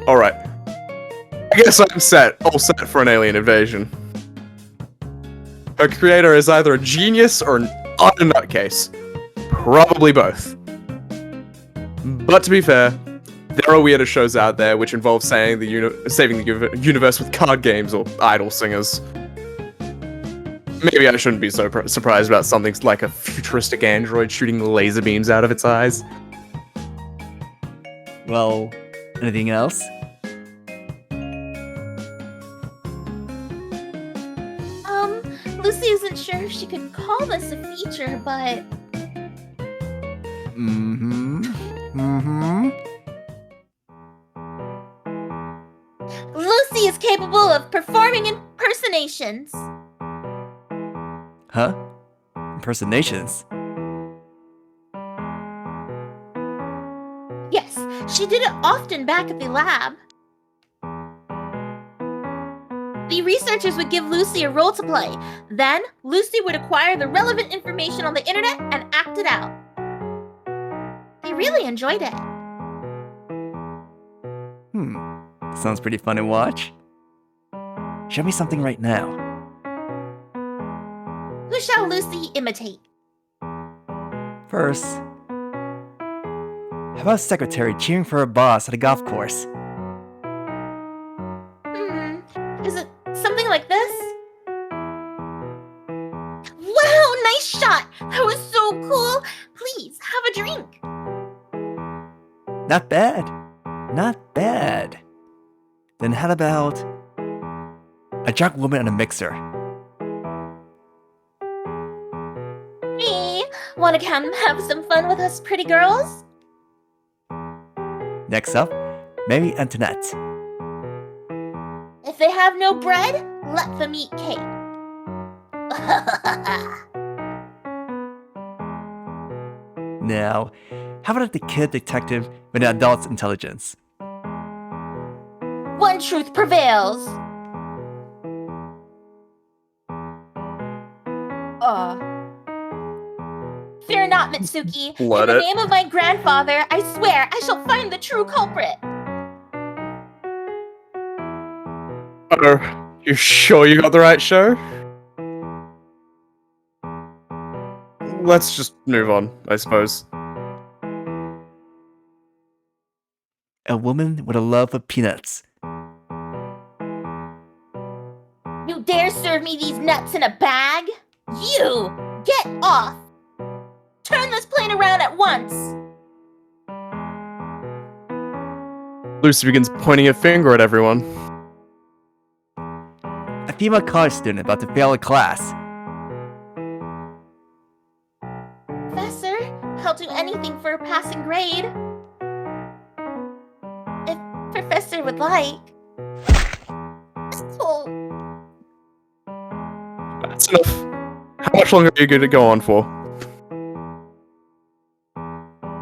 Alright. I guess I'm all set for an alien invasion. Her creator is either a genius or an utter nutcase. Probably both. But to be fair, there are weirder shows out there which involve saving the universe with card games or idol singers. Maybe I shouldn't be so surprised about something like a futuristic android shooting laser beams out of its eyes. Well, anything else? Lucy isn't sure if she could call this a feature, but Lucy is capable of performing impersonations. Huh? Impersonations? Yes, she did it often back at the lab. The researchers would give Lucy a role to play. Then, Lucy would acquire the relevant information on the internet and act it out. They really enjoyed it. Sounds pretty fun to watch. Show me something right now. Who shall Lucy imitate? First, how about a secretary cheering for her boss at a golf course? Is it something like this? Wow, nice shot! That was so cool! Please, have a drink. Not bad. Not bad. Then how about a drunk woman and a mixer? Hey, wanna come have some fun with us pretty girls? Next up, Mary Antoinette. If they have no bread, let them eat cake. Now, how about the kid detective with an adult's intelligence? One truth prevails. Fear not, Mitsuki. Let In the it. name of my grandfather, I swear I shall find the true culprit. You sure you got the right show? Let's just move on, I suppose. A woman with a love of peanuts. You dare serve me these nuts in a bag? You! Get off! Turn this plane around at once! Lucy begins pointing a finger at everyone. A female college student about to fail a class. Professor, I'll do anything for a passing grade. If Professor would like. Oh, That's enough. How much longer are you going to go on for?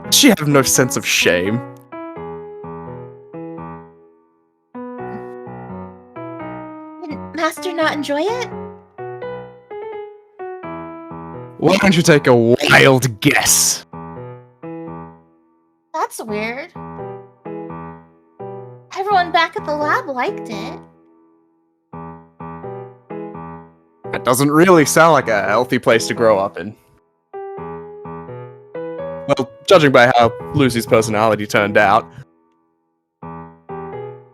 Does she have no sense of shame? didn't Master not enjoy it? Why don't you take a wild guess? That's weird. Everyone back at the lab liked it. That doesn't really sound like a healthy place to grow up in. Well, judging by how Lucy's personality turned out,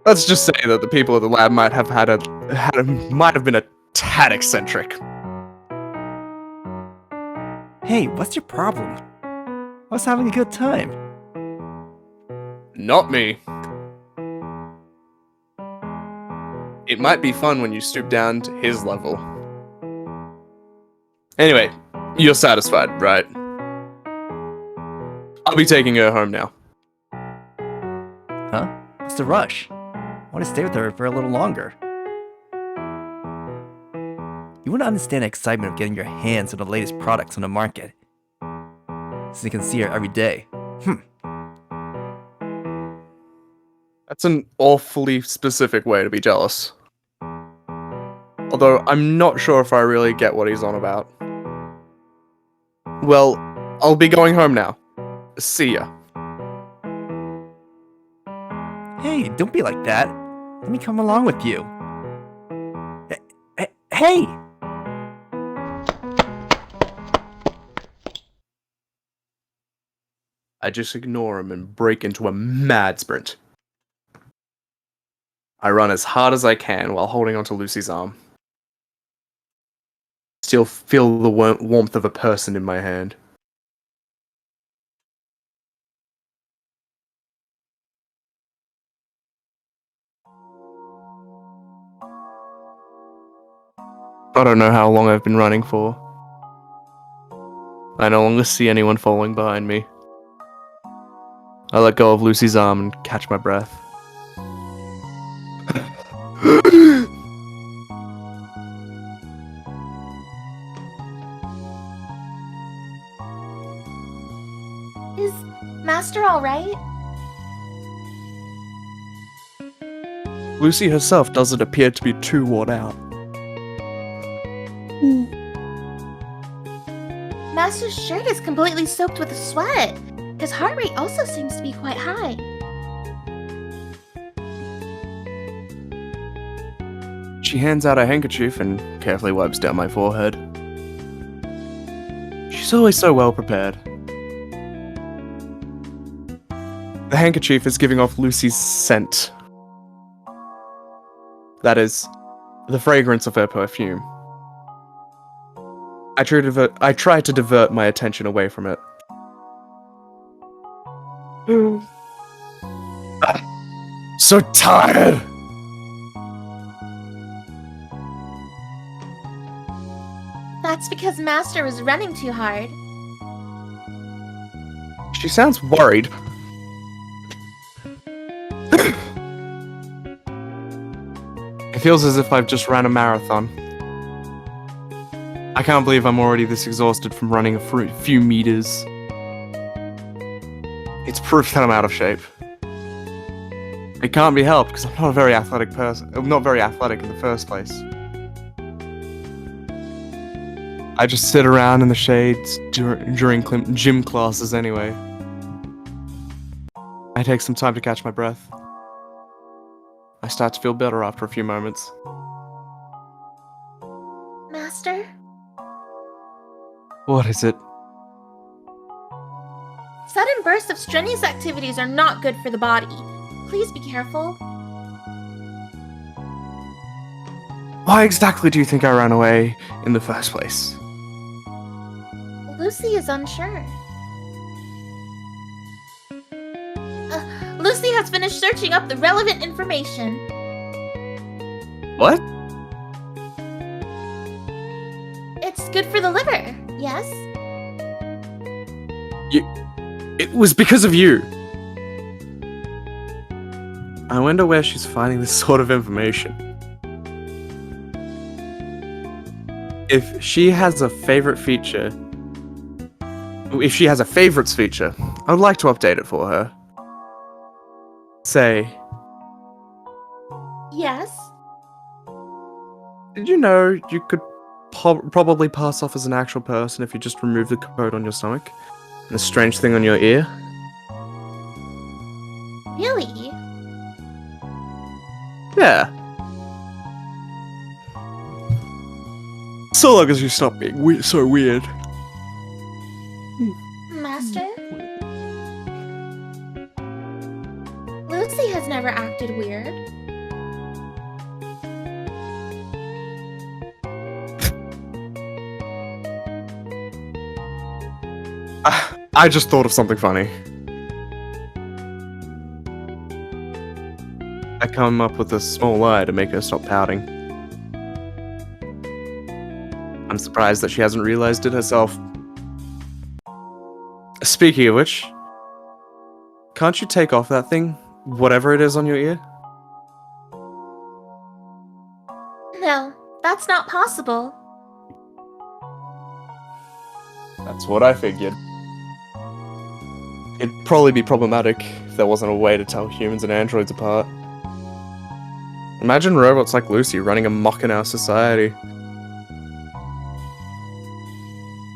let's just say that the people at the lab might have been a tad eccentric. Hey, what's your problem? I was having a good time. Not me. It might be fun when you stoop down to his level. Anyway, you're satisfied, right? I'll be taking her home now. Huh? What's the rush? I want to stay with her for a little longer. You wouldn't understand the excitement of getting your hands on the latest products on the market. So you can see her every day. That's an awfully specific way to be jealous. Although I'm not sure if I really get what he's on about. Well, I'll be going home now. See ya. Hey, don't be like that. Let me come along with you. Hey! I just ignore him and break into a mad sprint. I run as hard as I can while holding onto Lucy's arm. Still feel the warmth of a person in my hand. I don't know how long I've been running for. I no longer see anyone following behind me. I let go of Lucy's arm and catch my breath. Is Master alright? Lucy herself doesn't appear to be too worn out. Master's shirt is completely soaked with sweat. His heart rate also seems to be quite high. She hands out a handkerchief and carefully wipes down my forehead. She's always so well prepared. The handkerchief is giving off Lucy's scent. That is, the fragrance of her perfume. I try to divert my attention away from it. So tired! That's because Master was running too hard. She sounds worried. It feels as if I've just ran a marathon. I can't believe I'm already this exhausted from running a few meters. It's proof that I'm out of shape. It can't be helped because I'm not a very athletic person. I'm not very athletic in the first place. I just sit around in the shades during gym classes anyway. I take some time to catch my breath. I start to feel better after a few moments. Master? What is it? Sudden bursts of strenuous activities are not good for the body. Please be careful. Why exactly do you think I ran away in the first place? Lucy is unsure. Lucy has finished searching up the relevant information. What? It's good for the liver, yes? It was because of you. I wonder where she's finding this sort of information. If she has a favorite feature... If she has a favorites feature, I would like to update it for her. Say, Yes? did you know you could probably pass off as an actual person if you just remove the coat on your stomach? And the strange thing on your ear? Really? Yeah. So long as you stop being so weird. Master? Lucy has never acted weird. I just thought of something funny. I come up with a small lie to make her stop pouting. I'm surprised that she hasn't realized it herself. Speaking of which, can't you take off that thing? Whatever it is on your ear? No, that's not possible. That's what I figured. It'd probably be problematic if there wasn't a way to tell humans and androids apart. Imagine robots like Lucy running amok in our society.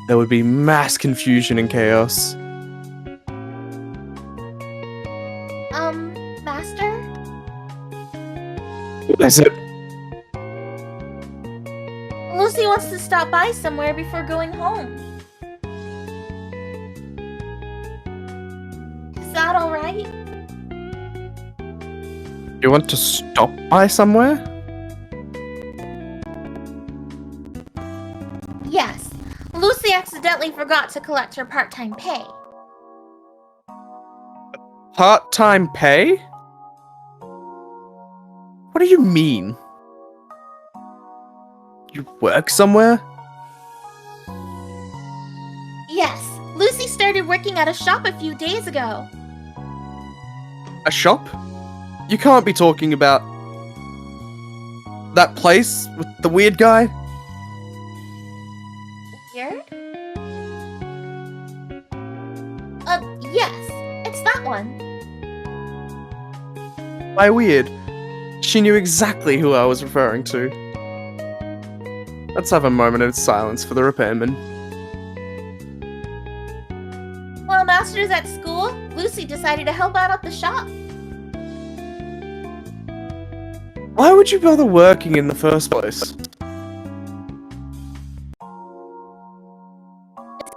There would be mass confusion and chaos. Master? What is it? Lucy wants to stop by somewhere before going home. right? You want to stop by somewhere? Yes. Lucy accidentally forgot to collect her part-time pay. Part-time pay? What do you mean? You work somewhere? Yes. Lucy started working at a shop a few days ago. A shop? You can't be talking about that place with the weird guy? Weird? Yes. It's that one. Why weird? She knew exactly who I was referring to. Let's have a moment of silence for the repairman. While Master's at school, Lucy decided to help out at the shop. Why would you bother working in the first place? Isn't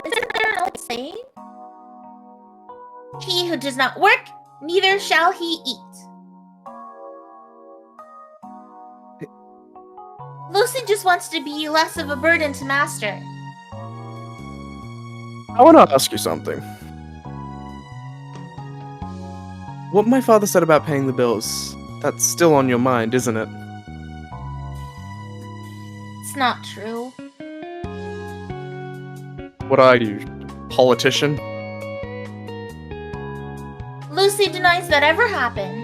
there an old saying? He who does not work, neither shall he eat. Lucy just wants to be less of a burden to Master. I want to ask you something. What my father said about paying the bills, that's still on your mind, isn't it? It's not true. What are you, politician? Lucy denies that ever happened.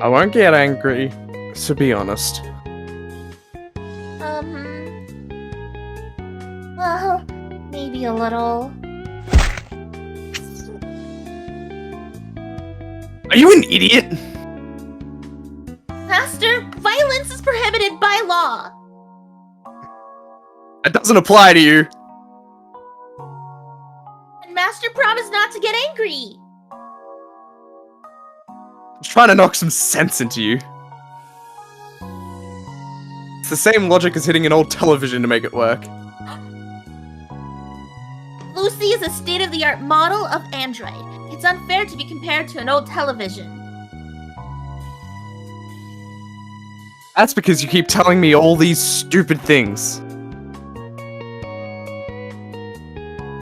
I won't get angry, so be honest. Well, maybe a little. Are you an idiot? Master, violence is prohibited by law. That doesn't apply to you. And Master promised not to get angry. I'm trying to knock some sense into you. It's the same logic as hitting an old television to make it work. Lucy is a state-of-the-art model of android. It's unfair to be compared to an old television. That's because you keep telling me all these stupid things.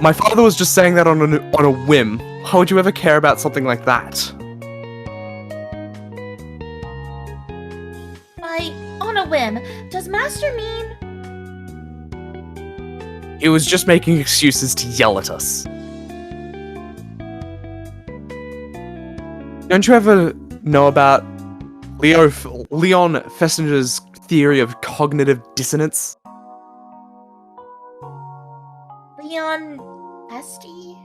My father was just saying that on a whim. How would you ever care about something like that? By on a whim, does Master mean? He was just making excuses to yell at us. Don't you ever know about Leon Festinger's theory of cognitive dissonance? Leon Festi?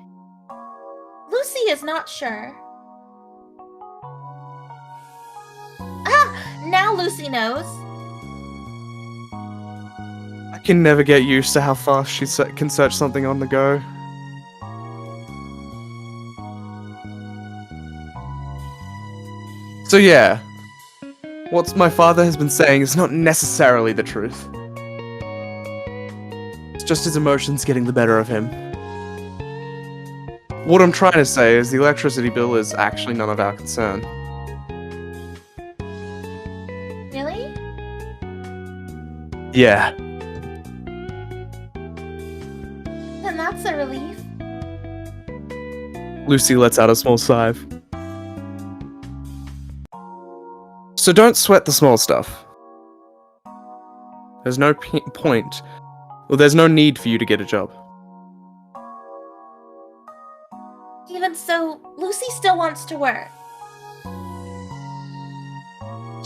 Lucy is not sure. Ah! Now Lucy knows. I can never get used to how fast she can search something on the go. So yeah, what my father has been saying is not necessarily the truth. It's just his emotions getting the better of him. What I'm trying to say is the electricity bill is actually none of our concern. Really? Yeah. Then that's a relief. Lucy lets out a small sigh. So don't sweat the small stuff. There's no point. Well, there's no need for you to get a job. Even so, Lucy still wants to work.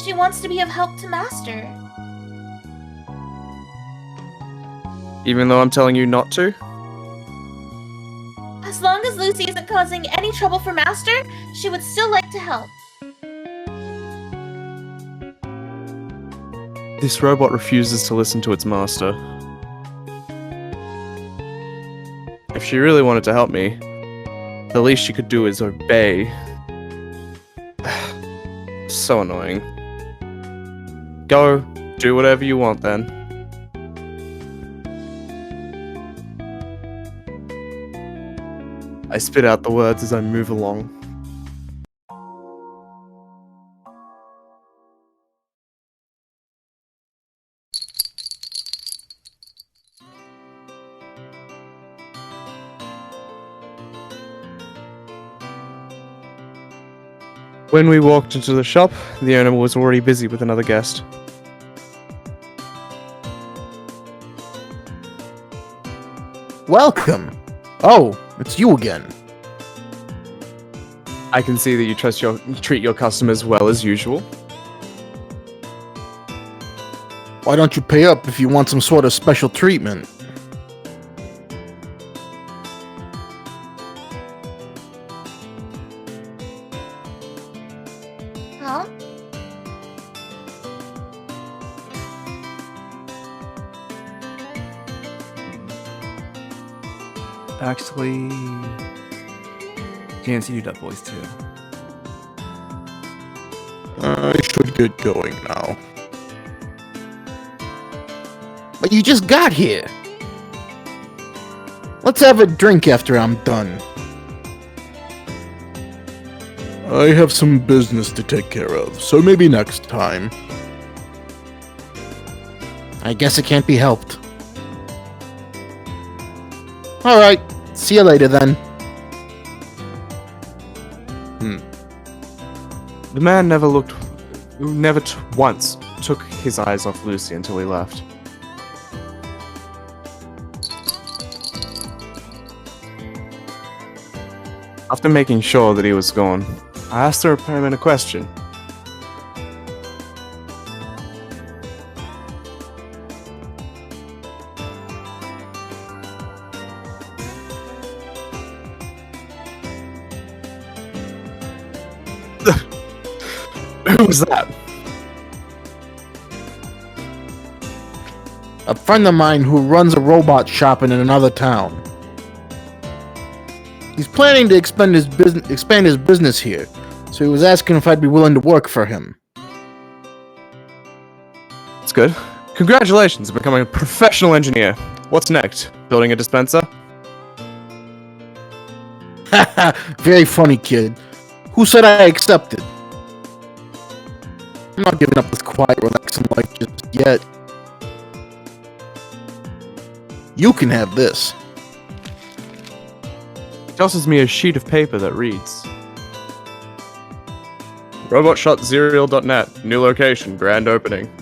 She wants to be of help to Master. Even though I'm telling you not to? As long as Lucy isn't causing any trouble for Master, she would still like to help. This robot refuses to listen to its master. If she really wanted to help me, the least she could do is obey. So annoying. Go, do whatever you want then. I spit out the words as I move along. When we walked into the shop, the owner was already busy with another guest. Welcome. Oh, it's you again. I can see that you treat your customers well as usual. Why don't you pay up if you want some sort of special treatment? Huh? Actually, James, you do that voice too. I should get going now. But you just got here. Let's have a drink after I'm done. I have some business to take care of, so maybe next time. I guess it can't be helped. Alright, see you later then. The man never once took his eyes off Lucy until he left. After making sure that he was gone, I asked the repairman a question. Who was that? A friend of mine who runs a robot shop in another town. He's planning to expand his business here, so he was asking if I'd be willing to work for him. That's good. Congratulations on becoming a professional engineer. What's next? Building a dispenser? Haha, very funny, kid. Who said I accepted? I'm not giving up this quiet, relaxing life just yet. You can have this. He tosses me a sheet of paper that reads: RobotShotZerial.net, new location, grand opening.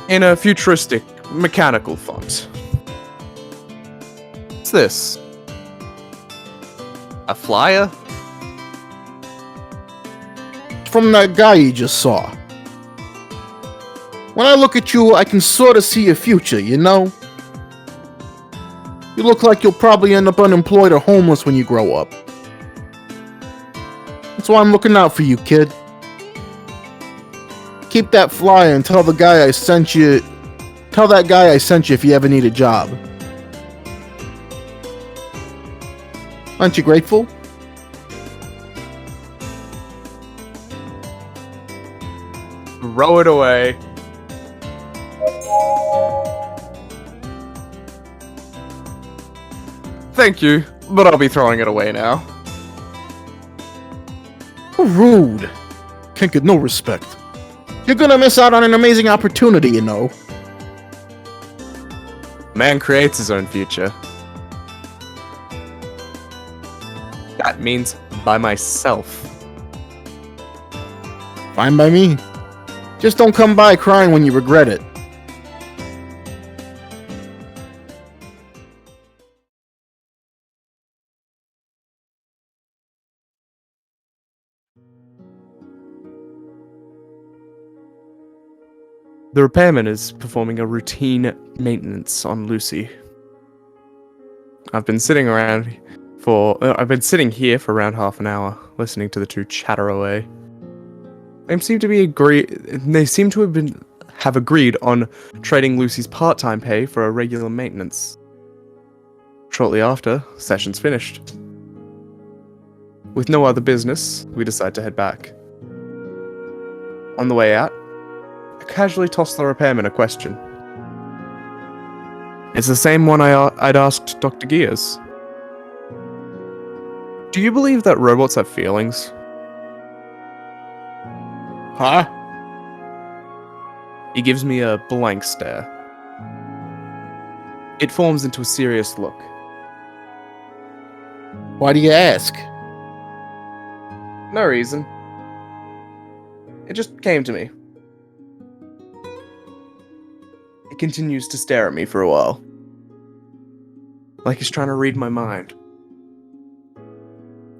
In a futuristic, mechanical font. What's this? A flyer? From that guy you just saw. When I look at you, I can sort of see a future, you know? You look like you'll probably end up unemployed or homeless when you grow up. That's why I'm looking out for you, kid. Keep that flyer and tell the guy I sent you. Tell that guy I sent you if you ever need a job. Aren't you grateful? Throw it away. Thank you, but I'll be throwing it away now. Rude. Can't get no respect. You're gonna miss out on an amazing opportunity, you know. Man creates his own future. That means by myself. Fine by me. Just don't come by crying when you regret it. The repairman is performing a routine maintenance on Lucy. I've been sitting here for around half an hour, listening to the two chatter away. They seem to have agreed on trading Lucy's part-time pay for a regular maintenance. Shortly after, session's finished. With no other business, we decide to head back. On the way out, I casually toss the repairman a question. It's the same one I'd asked Dr. Gears. Do you believe that robots have feelings? Huh? He gives me a blank stare. It forms into a serious look. Why do you ask? No reason. It just came to me. He continues to stare at me for a while. Like he's trying to read my mind.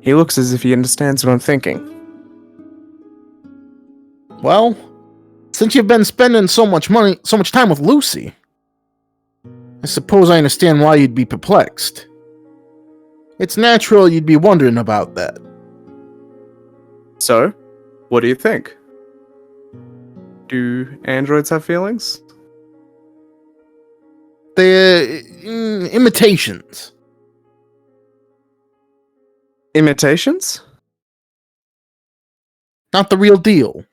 He looks as if he understands what I'm thinking. Well, since you've been spending so much time with Lucy, I suppose I understand why you'd be perplexed. It's natural you'd be wondering about that. So, what do you think? Do androids have feelings? They're imitations. Imitations? Not the real deal.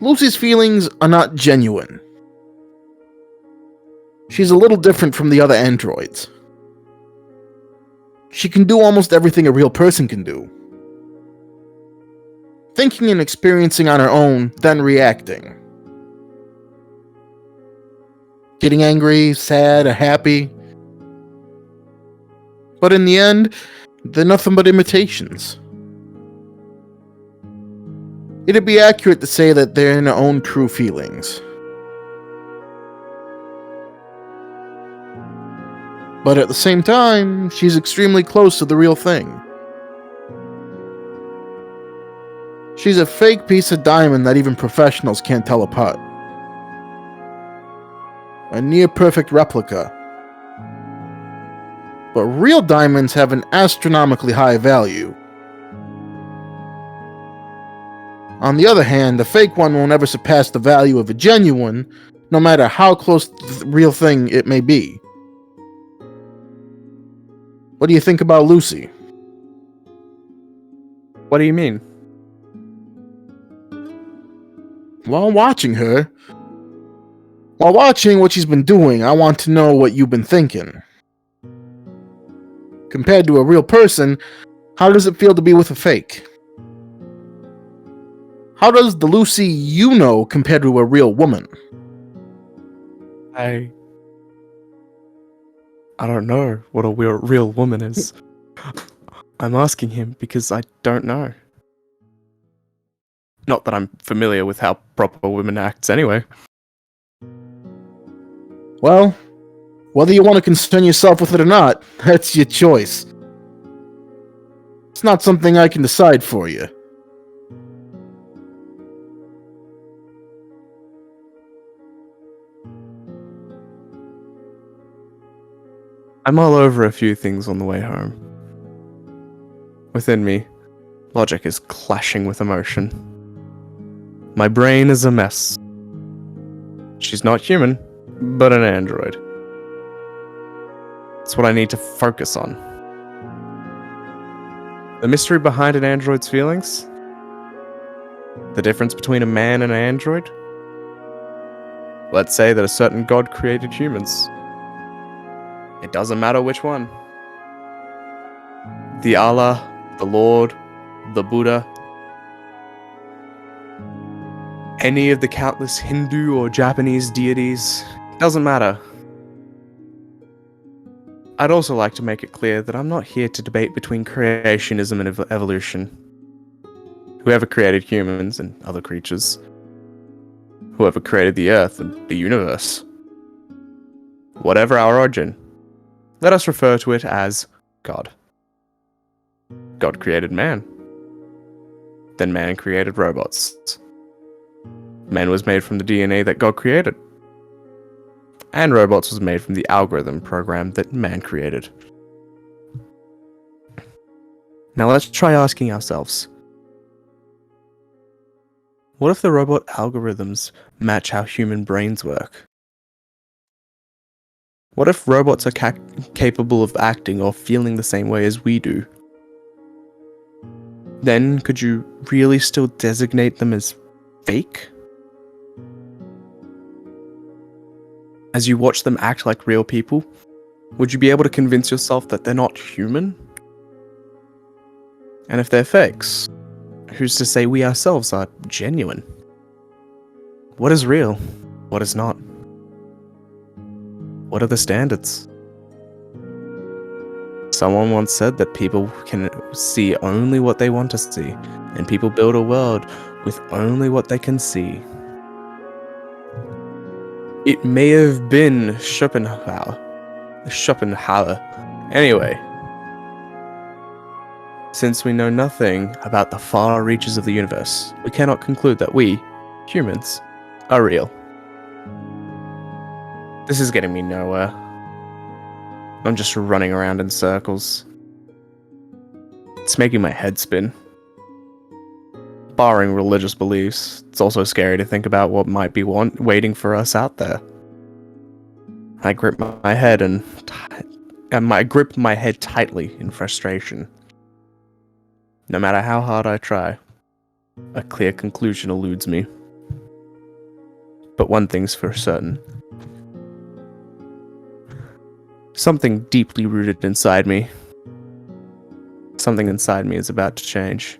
Lucy's feelings are not genuine. She's a little different from the other androids. She can do almost everything a real person can do. Thinking and experiencing on her own, then reacting. Getting angry, sad, or happy. But in the end, they're nothing but imitations. It'd be accurate to say that they're in their own true feelings. But at the same time, she's extremely close to the real thing. She's a fake piece of diamond that even professionals can't tell apart. A near-perfect replica. But real diamonds have an astronomically high value. On the other hand, a fake one will never surpass the value of a genuine, no matter how close to the real thing it may be. What do you think about Lucy? What do you mean? While watching what she's been doing, I want to know what you've been thinking. Compared to a real person, how does it feel to be with a fake? How does the Lucy you know compare to a real woman? I don't know what a real woman is. I'm asking him because I don't know. Not that I'm familiar with how proper women acts anyway. Well, whether you want to concern yourself with it or not, that's your choice. It's not something I can decide for you. I'm all over a few things on the way home. Within me, logic is clashing with emotion. My brain is a mess. She's not human, but an android. It's what I need to focus on. The mystery behind an android's feelings? The difference between a man and an android? Let's say that a certain god created humans. It doesn't matter which one. The Allah, the Lord, the Buddha, any of the countless Hindu or Japanese deities, doesn't matter. I'd also like to make it clear that I'm not here to debate between creationism and evolution. Whoever created humans and other creatures, whoever created the earth and the universe, whatever our origin, let us refer to it as God. God created man. Then man created robots. Man was made from the DNA that God created. And robots was made from the algorithm program that man created. Now let's try asking ourselves, what if the robot algorithms match how human brains work? What if robots are capable of acting or feeling the same way as we do? Then could you really still designate them as fake? As you watch them act like real people, would you be able to convince yourself that they're not human? And if they're fakes, who's to say we ourselves are genuine? What is real? What is not? What are the standards? Someone once said that people can see only what they want to see, and people build a world with only what they can see. It may have been Schopenhauer. Anyway, since we know nothing about the far reaches of the universe, we cannot conclude that we, humans, are real. This is getting me nowhere. I'm just running around in circles. It's making my head spin. Barring religious beliefs, it's also scary to think about what might be waiting for us out there. I grip my head I grip my head tightly in frustration. No matter how hard I try, a clear conclusion eludes me. But one thing's for certain. Something deeply rooted inside me. Something inside me is about to change.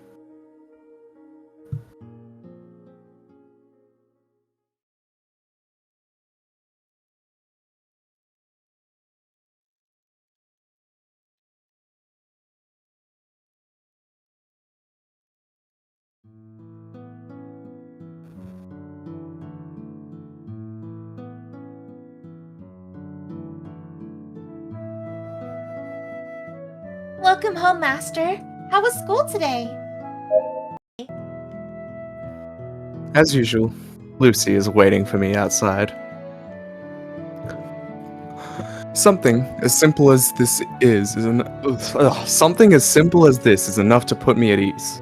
Welcome home, Master. How was school today? As usual, Lucy is waiting for me outside. Something as simple as this is something as simple as this is enough to put me at ease.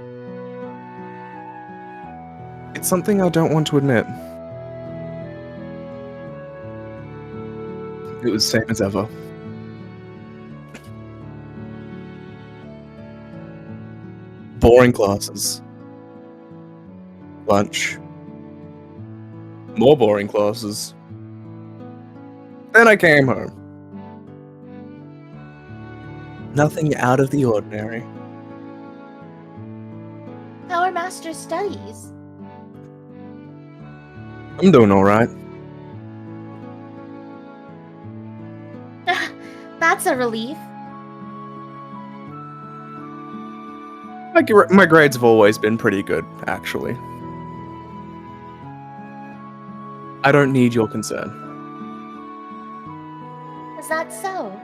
It's something I don't want to admit. It was same as ever. Boring classes. Lunch. More boring classes. Then I came home. Nothing out of the ordinary. How are Master's studies? I'm doing alright. That's a relief. My grades have always been pretty good, actually. I don't need your concern. Is that so?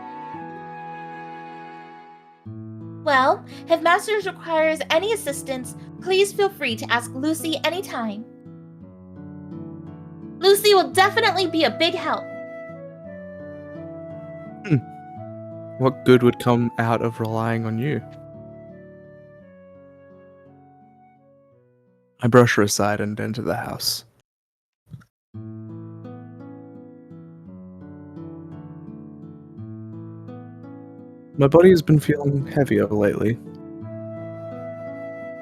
Well, if Masters requires any assistance, please feel free to ask Lucy anytime. Lucy will definitely be a big help. What good would come out of relying on you? I brush her aside and enter the house. My body has been feeling heavier lately.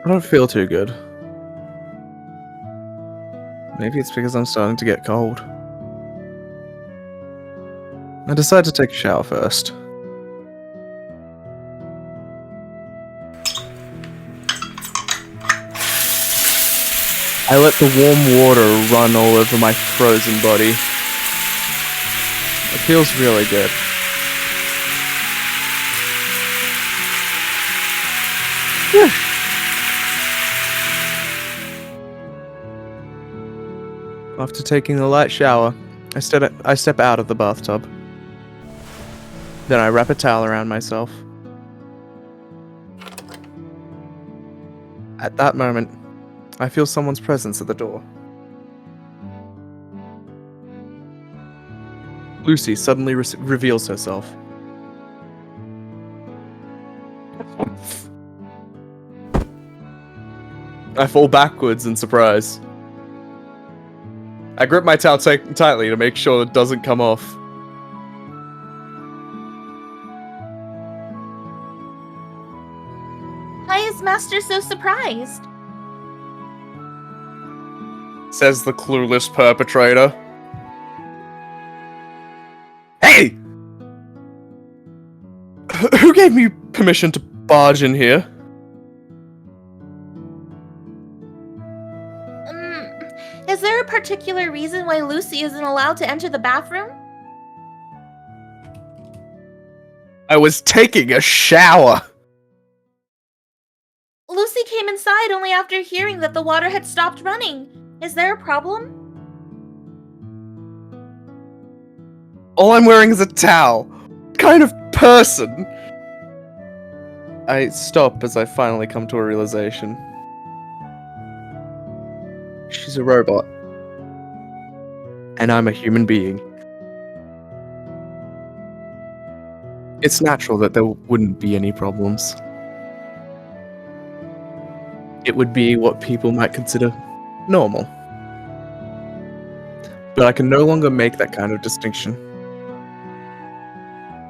I don't feel too good. Maybe it's because I'm starting to get cold. I decide to take a shower first. I let the warm water run all over my frozen body. It feels really good. Whew. After taking a light shower, I step out of the bathtub. Then I wrap a towel around myself. At that moment, I feel someone's presence at the door. Lucy suddenly reveals herself. I fall backwards in surprise. I grip my towel tightly to make sure it doesn't come off. Why is Master so surprised? Says the clueless perpetrator. Hey! Who gave me permission to barge in here? particular reason why Lucy isn't allowed to enter the bathroom? I was taking a shower! Lucy came inside only after hearing that the water had stopped running. Is there a problem? All I'm wearing is a towel. What kind of person? I stop as I finally come to a realization. She's a robot. And I'm a human being. It's natural that there wouldn't be any problems. It would be what people might consider normal. But I can no longer make that kind of distinction.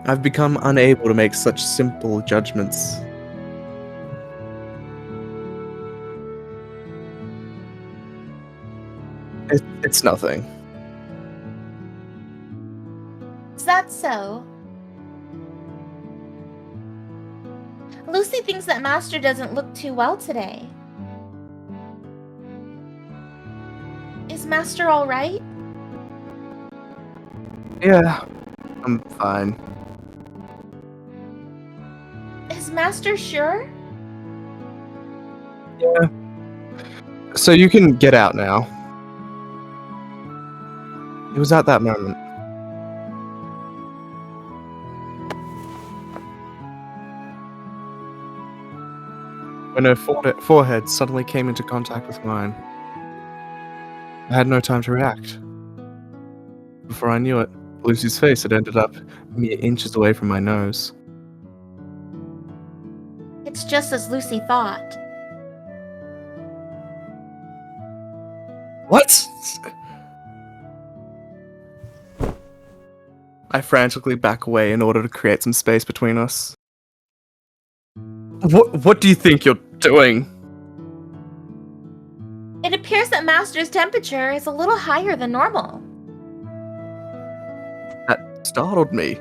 I've become unable to make such simple judgments. It's nothing. Is that so? Lucy thinks that Master doesn't look too well today. Is Master alright? Yeah, I'm fine. Is Master sure? Yeah. So you can get out now. It was at that moment. When her forehead suddenly came into contact with mine. I had no time to react. Before I knew it, Lucy's face had ended up mere inches away from my nose. It's just as Lucy thought. What? I frantically back away in order to create some space between us. What do you think you're doing? It appears that Master's temperature is a little higher than normal. That startled me.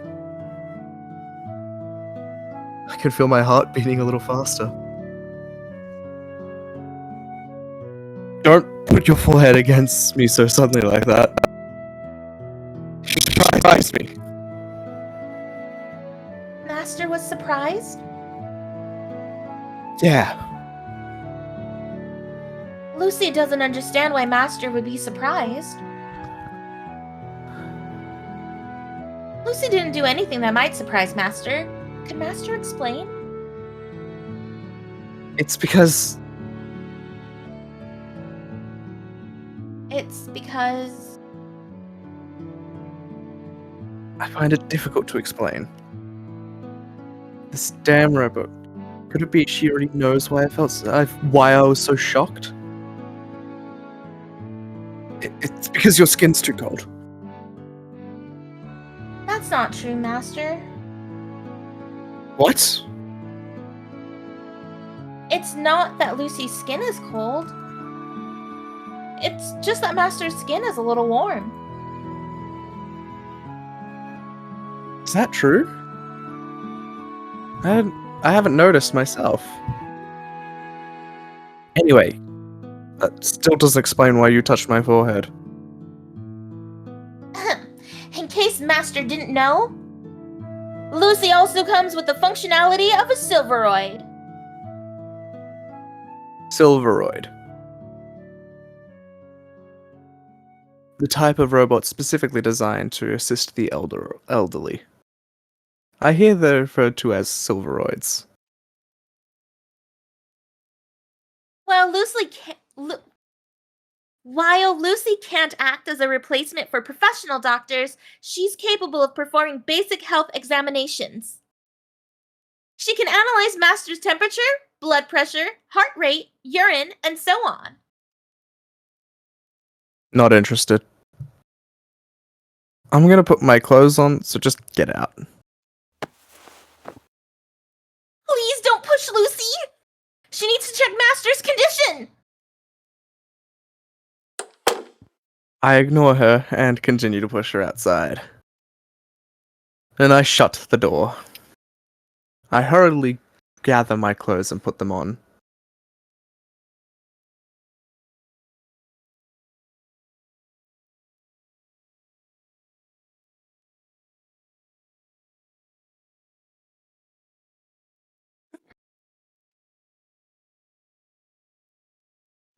I could feel my heart beating a little faster. Don't put your forehead against me so suddenly like that. You surprised me. Master was surprised? Yeah. Lucy doesn't understand why Master would be surprised. Lucy didn't do anything that might surprise Master. Could Master explain? It's because It's because... I find it difficult to explain. This damn robot. Could it be she already knows why why I was so shocked? It's because your skin's too cold. That's not true, Master. What? It's not that Lucy's skin is cold. It's just that Master's skin is a little warm. Is that true? I haven't noticed myself. Anyway, that still doesn't explain why you touched my forehead. In case Master didn't know, Lucy also comes with the functionality of a Silveroid. Silveroid. The type of robot specifically designed to assist the elderly. I hear they're referred to as Silveroids. While Lucy can't act as a replacement for professional doctors, she's capable of performing basic health examinations. She can analyze Master's temperature, blood pressure, heart rate, urine, and so on. Not interested. I'm gonna put my clothes on, so just get out. Please don't push Lucy! She needs to check Master's condition! I ignore her and continue to push her outside. Then I shut the door. I hurriedly gather my clothes and put them on.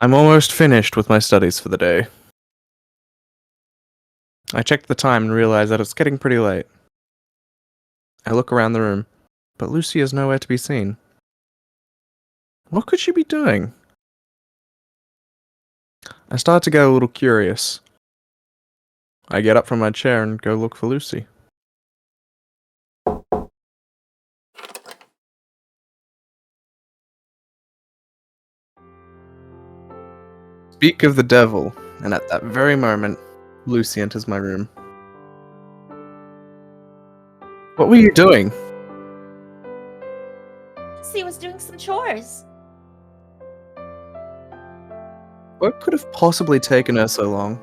I'm almost finished with my studies for the day. I checked the time and realized that it's getting pretty late. I look around the room, but Lucy is nowhere to be seen. What could she be doing? I start to get a little curious. I get up from my chair and go look for Lucy. Speak of the devil, and at that very moment, Lucy enters my room. What were you doing? Lucy was doing some chores. What could have possibly taken her so long?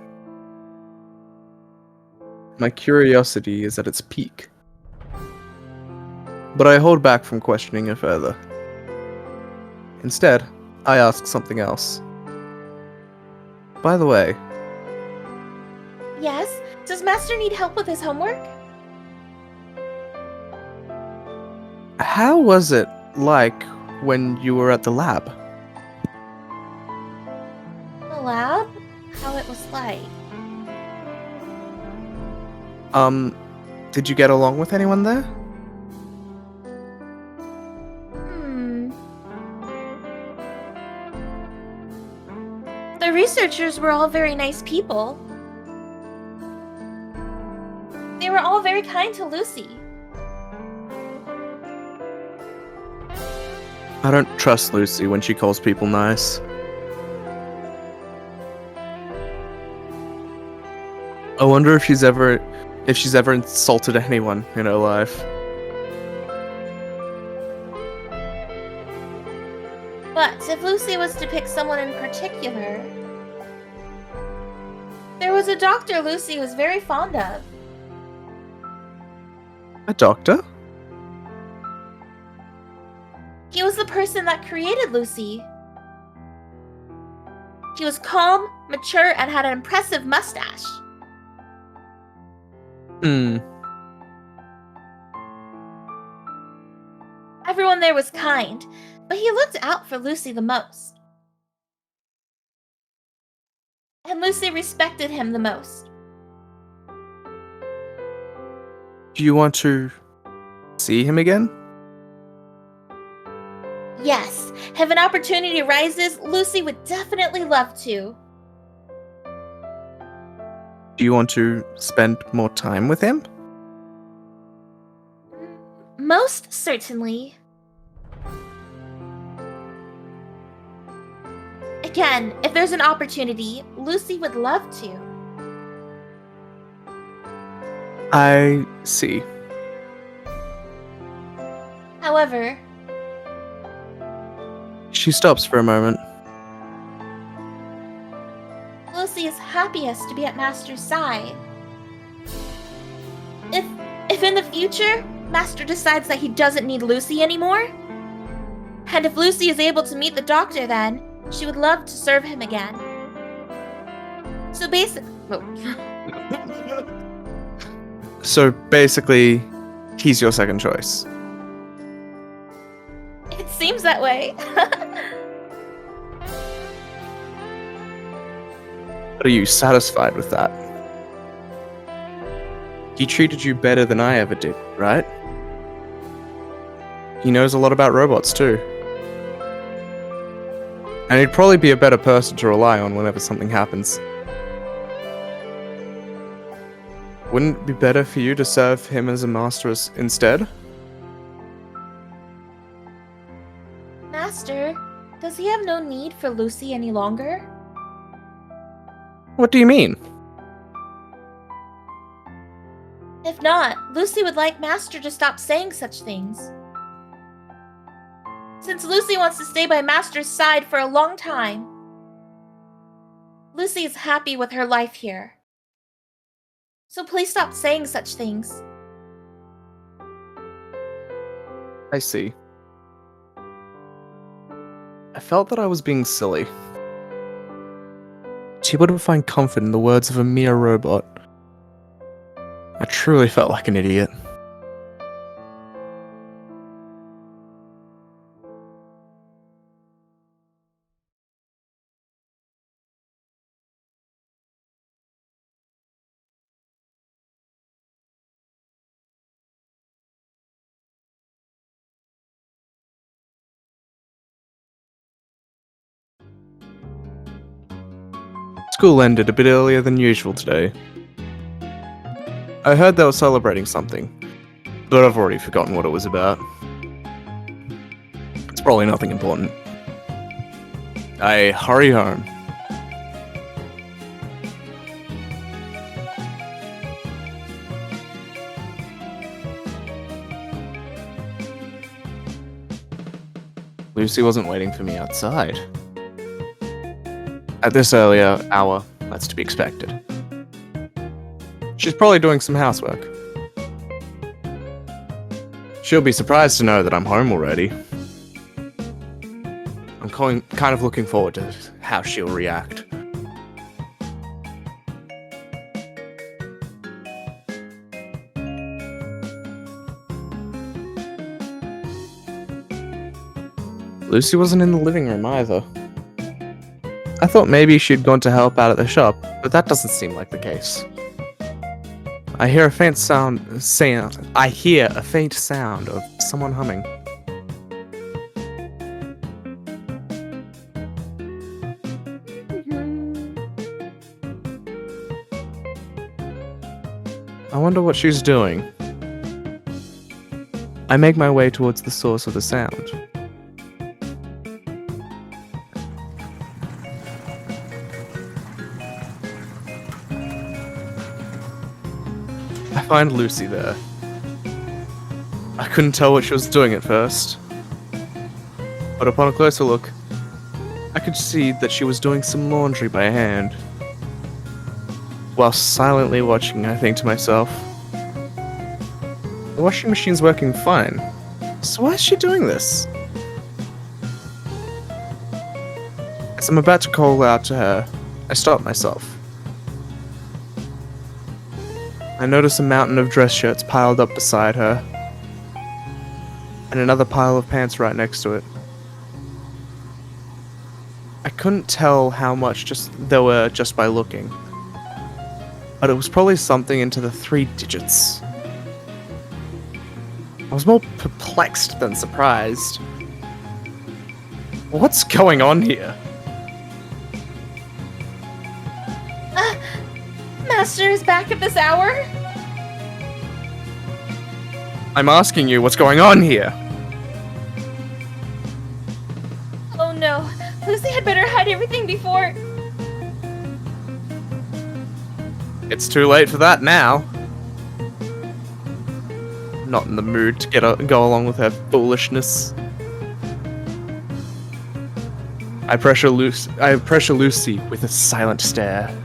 My curiosity is at its peak. But I hold back from questioning her further. Instead, I ask something else. By the way, Yes? Does Master need help with his homework? how was it like when you were at the lab? The lab? How it was like. Did you get along with anyone there? The researchers were all very nice people. They were all very kind to Lucy. I don't trust Lucy when she calls people nice. I wonder if she's ever insulted anyone in her life. But if Lucy was to pick someone in particular, there was a doctor Lucy was very fond of. A doctor? He was the person that created Lucy. He was calm, mature, and had an impressive mustache. Everyone there was kind, but he looked out for Lucy the most. And Lucy respected him the most. Do you want to see him again? Yes, if an opportunity arises, Lucy would definitely love to. Do you want to spend more time with him? Most certainly. Again, if there's an opportunity, Lucy would love to. I see. However, She stops for a moment. Lucy is happiest to be at Master's side. If in the future, Master decides that he doesn't need Lucy anymore, and if Lucy is able to meet the doctor then, she would love to serve him again. So basically, he's your second choice. it seems that way. But are you satisfied with that? He treated you better than I ever did, right? He knows a lot about robots too. And he'd probably be a better person to rely on whenever something happens. Wouldn't it be better for you to serve him as a master instead? Master, does he have no need for Lucy any longer? What do you mean? If not, Lucy would like Master to stop saying such things. Since Lucy wants to stay by Master's side for a long time, Lucy is happy with her life here. So please stop saying such things. I see. I felt that I was being silly. She wouldn't find comfort in the words of a mere robot. I truly felt like an idiot. school ended a bit earlier than usual today. I heard they were celebrating something, but I've already forgotten what it was about. It's probably nothing important. I hurry home. Lucy wasn't waiting for me outside. At this earlier hour, that's to be expected. She's probably doing some housework. She'll be surprised to know that I'm home already. I'm kind of looking forward to how she'll react. Lucy wasn't in the living room either. I thought maybe she'd gone to help out at the shop, but that doesn't seem like the case. I hear a faint sound of someone humming. I wonder what she's doing. I make my way towards the source of the sound. I find Lucy there. I couldn't tell what she was doing at first, but upon a closer look, I could see that she was doing some laundry by hand. While silently watching, I think to myself, the washing machine's working fine, so why is she doing this? As I'm about to call out to her, I stop myself. I notice a mountain of dress shirts piled up beside her, and another pile of pants right next to it. I couldn't tell how much there were just by looking, but it was probably something into the 3 digits. I was more perplexed than surprised. What's going on here? Master is back at this hour? I'm asking you what's going on here. Oh no, Lucy had better hide everything before... It's too late for that now. Not in the mood to go along with her foolishness. I pressure Lucy with a silent stare.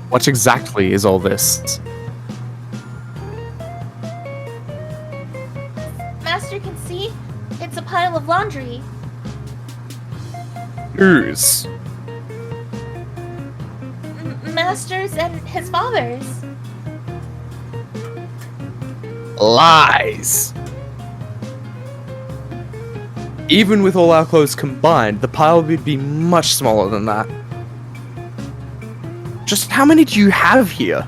What exactly is all this? Master can see it's a pile of laundry. Whose? Master's and his father's. Lies! Even with all our clothes combined, the pile would be much smaller than that. Just how many do you have here?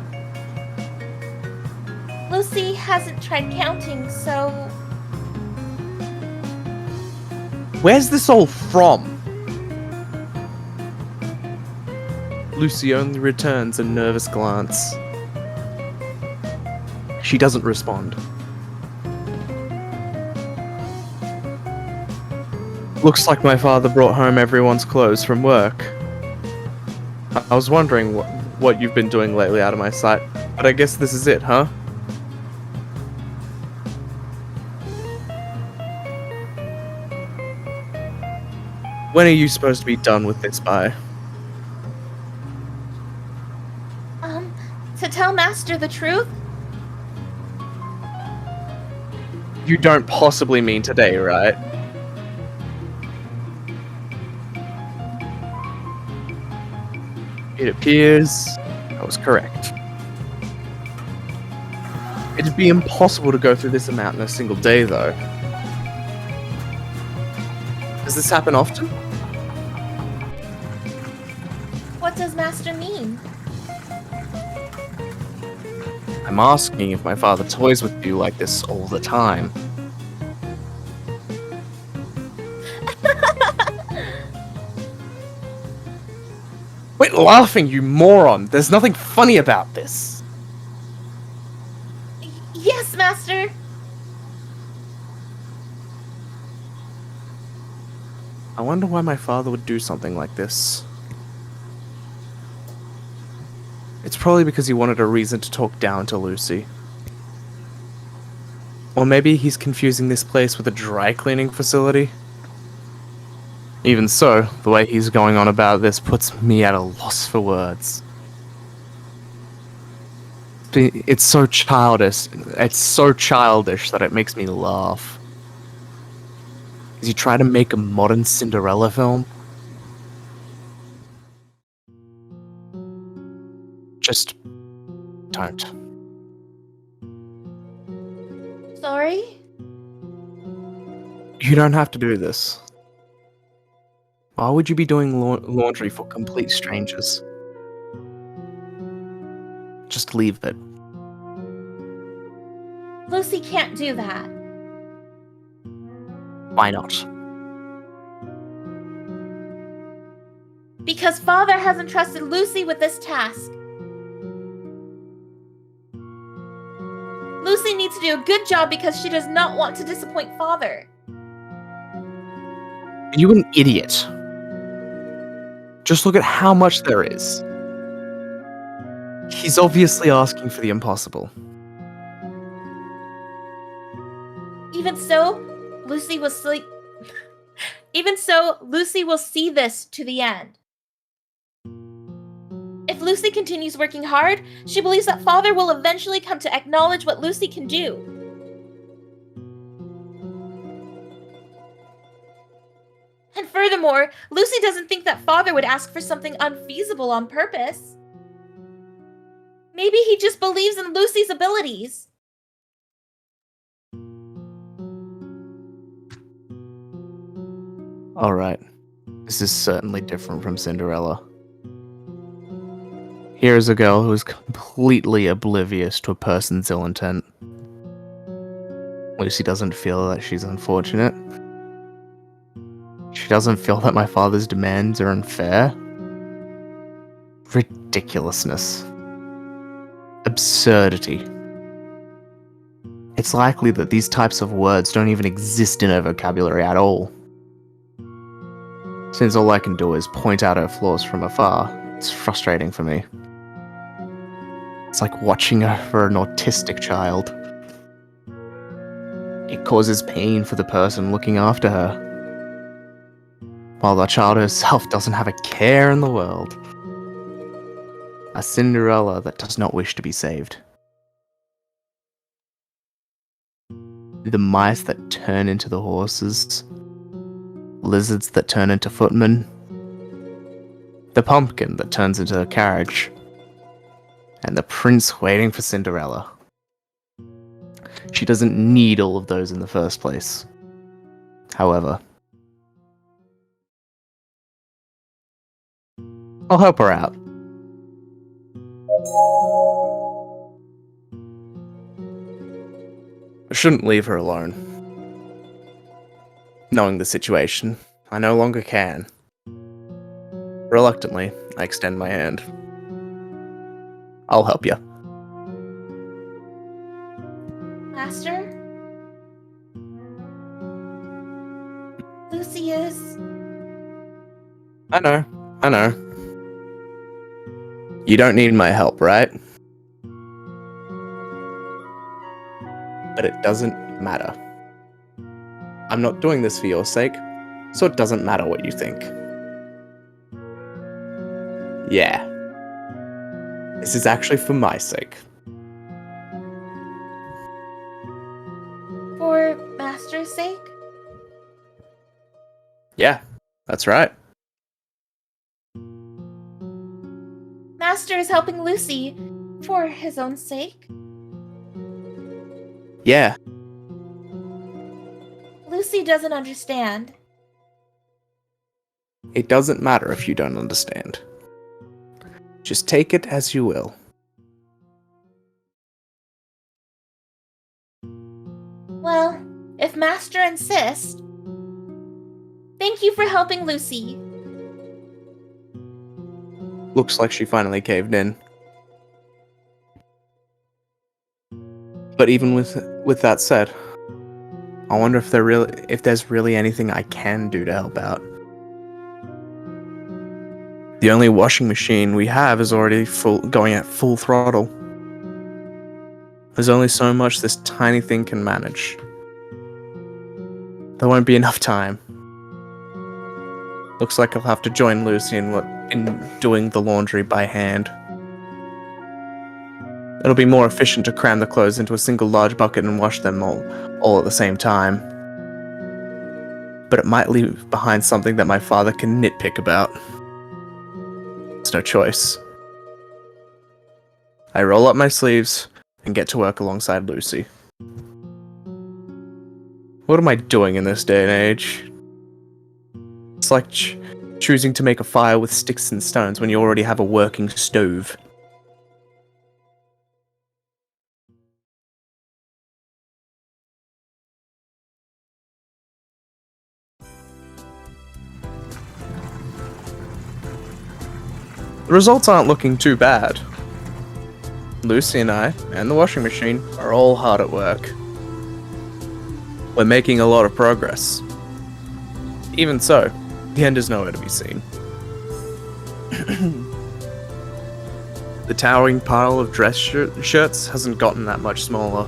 Lucy hasn't tried counting, so... Where's this all from? Lucy only returns a nervous glance. She doesn't respond. Looks like my father brought home everyone's clothes from work. I was wondering what you've been doing lately out of my sight, but I guess this is it, huh? When are you supposed to be done with this by? To tell Master the truth? You don't possibly mean today, right? It appears I was correct. It'd be impossible to go through this amount in a single day, though. Does this happen often? What does Master mean? I'm asking if my father toys with you like this all the time. Quit laughing, you moron! There's nothing funny about this! Yes, Master. I wonder why my father would do something like this. It's probably because he wanted a reason to talk down to Lucy. Or maybe he's confusing this place with a dry cleaning facility. Even so, the way he's going on about this puts me at a loss for words. It's so childish. It's so childish that it makes me laugh. Is he trying to make a modern Cinderella film? Just don't. Sorry? You don't have to do this. Why would you be doing laundry for complete strangers? Just leave it. Lucy can't do that. Why not? Because Father has entrusted Lucy with this task. Lucy needs to do a good job because she does not want to disappoint Father. Are you an idiot? Just look at how much there is. He's obviously asking for the impossible. Even so, Lucy will see this to the end. If Lucy continues working hard, she believes that Father will eventually come to acknowledge what Lucy can do. And furthermore, Lucy doesn't think that Father would ask for something unfeasible on purpose. Maybe he just believes in Lucy's abilities. Alright, this is certainly different from Cinderella. Here is a girl who is completely oblivious to a person's ill intent. Lucy doesn't feel that she's unfortunate. She doesn't feel that my father's demands are unfair. Ridiculousness. Absurdity. It's likely that these types of words don't even exist in her vocabulary at all. Since all I can do is point out her flaws from afar, it's frustrating for me. It's like watching her for an autistic child. It causes pain for the person looking after her, while the child herself doesn't have a care in the world. A Cinderella that does not wish to be saved. The mice that turn into the horses, lizards that turn into footmen, the pumpkin that turns into a carriage, and the prince waiting for Cinderella. She doesn't need all of those in the first place. However, I'll help her out. I shouldn't leave her alone. Knowing the situation, I no longer can. Reluctantly, I extend my hand. I'll help you. Master? Lucy is... I know. You don't need my help, right? But it doesn't matter. I'm not doing this for your sake, so it doesn't matter what you think. Yeah. This is actually for my sake. For Master's sake? Yeah, that's right. Master is helping Lucy for his own sake. Yeah, Lucy doesn't understand. it doesn't matter if you don't understand. Just take it as you will. Well, if Master insists. Thank you for helping Lucy. Looks like she finally caved in. But even with that said, I wonder if there's really anything I can do to help out. The only washing machine we have is already going at full throttle. There's only so much this tiny thing can manage. There won't be enough time. Looks like I'll have to join Lucy in doing the laundry by hand. It'll be more efficient to cram the clothes into a single large bucket and wash them all at the same time. But it might leave behind something that my father can nitpick about. There's no choice. I roll up my sleeves and get to work alongside Lucy. What am I doing in this day and age? It's like choosing to make a fire with sticks and stones when you already have a working stove. The results aren't looking too bad. Lucy and I, and the washing machine, are all hard at work. We're making a lot of progress. Even so, the end is nowhere to be seen. The towering pile of dress shirts hasn't gotten that much smaller.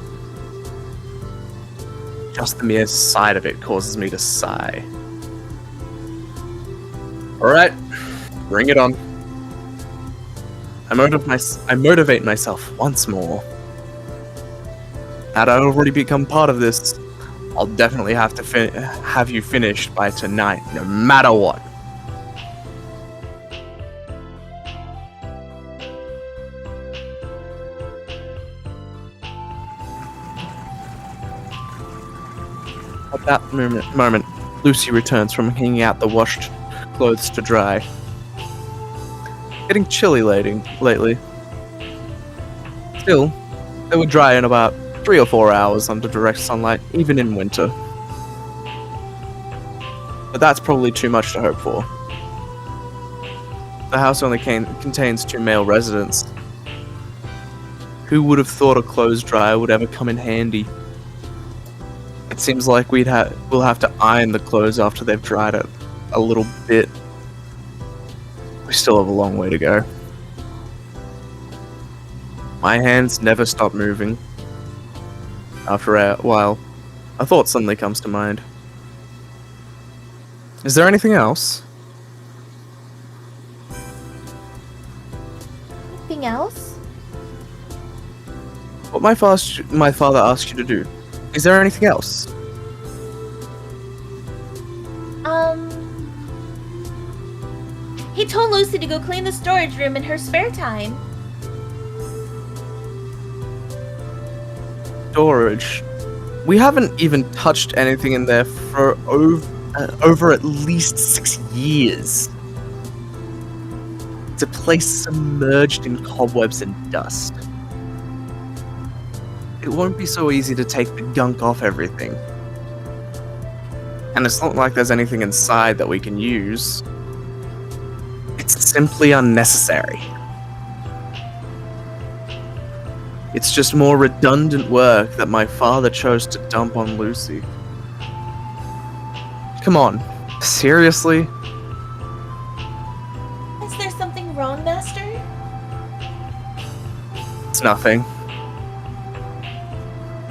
Just the mere sight of it causes me to sigh. Alright, bring it on. I motivate myself once more. Had I already become part of this, I'll definitely have to have you finished by tonight, no matter what. At that moment, Lucy returns from hanging out the washed clothes to dry. Getting chilly lately. Still, they would dry in about 3 or 4 hours under direct sunlight, even in winter. But that's probably too much to hope for. The house only contains 2 male residents. Who would have thought a clothes dryer would ever come in handy? It seems like we'll have to iron the clothes after they've dried a little bit. We still have a long way to go. My hands never stop moving. After a while, a thought suddenly comes to mind. Is there anything else? Anything else? What my father asked you to do. Is there anything else? He told Lucy to go clean the storage room in her spare time. Storage. We haven't even touched anything in there for over at least 6 years. It's a place submerged in cobwebs and dust. It won't be so easy to take the gunk off everything. And it's not like there's anything inside that we can use. It's simply unnecessary. It's just more redundant work that my father chose to dump on Lucy. Come on, seriously? Is there something wrong, Master? It's nothing.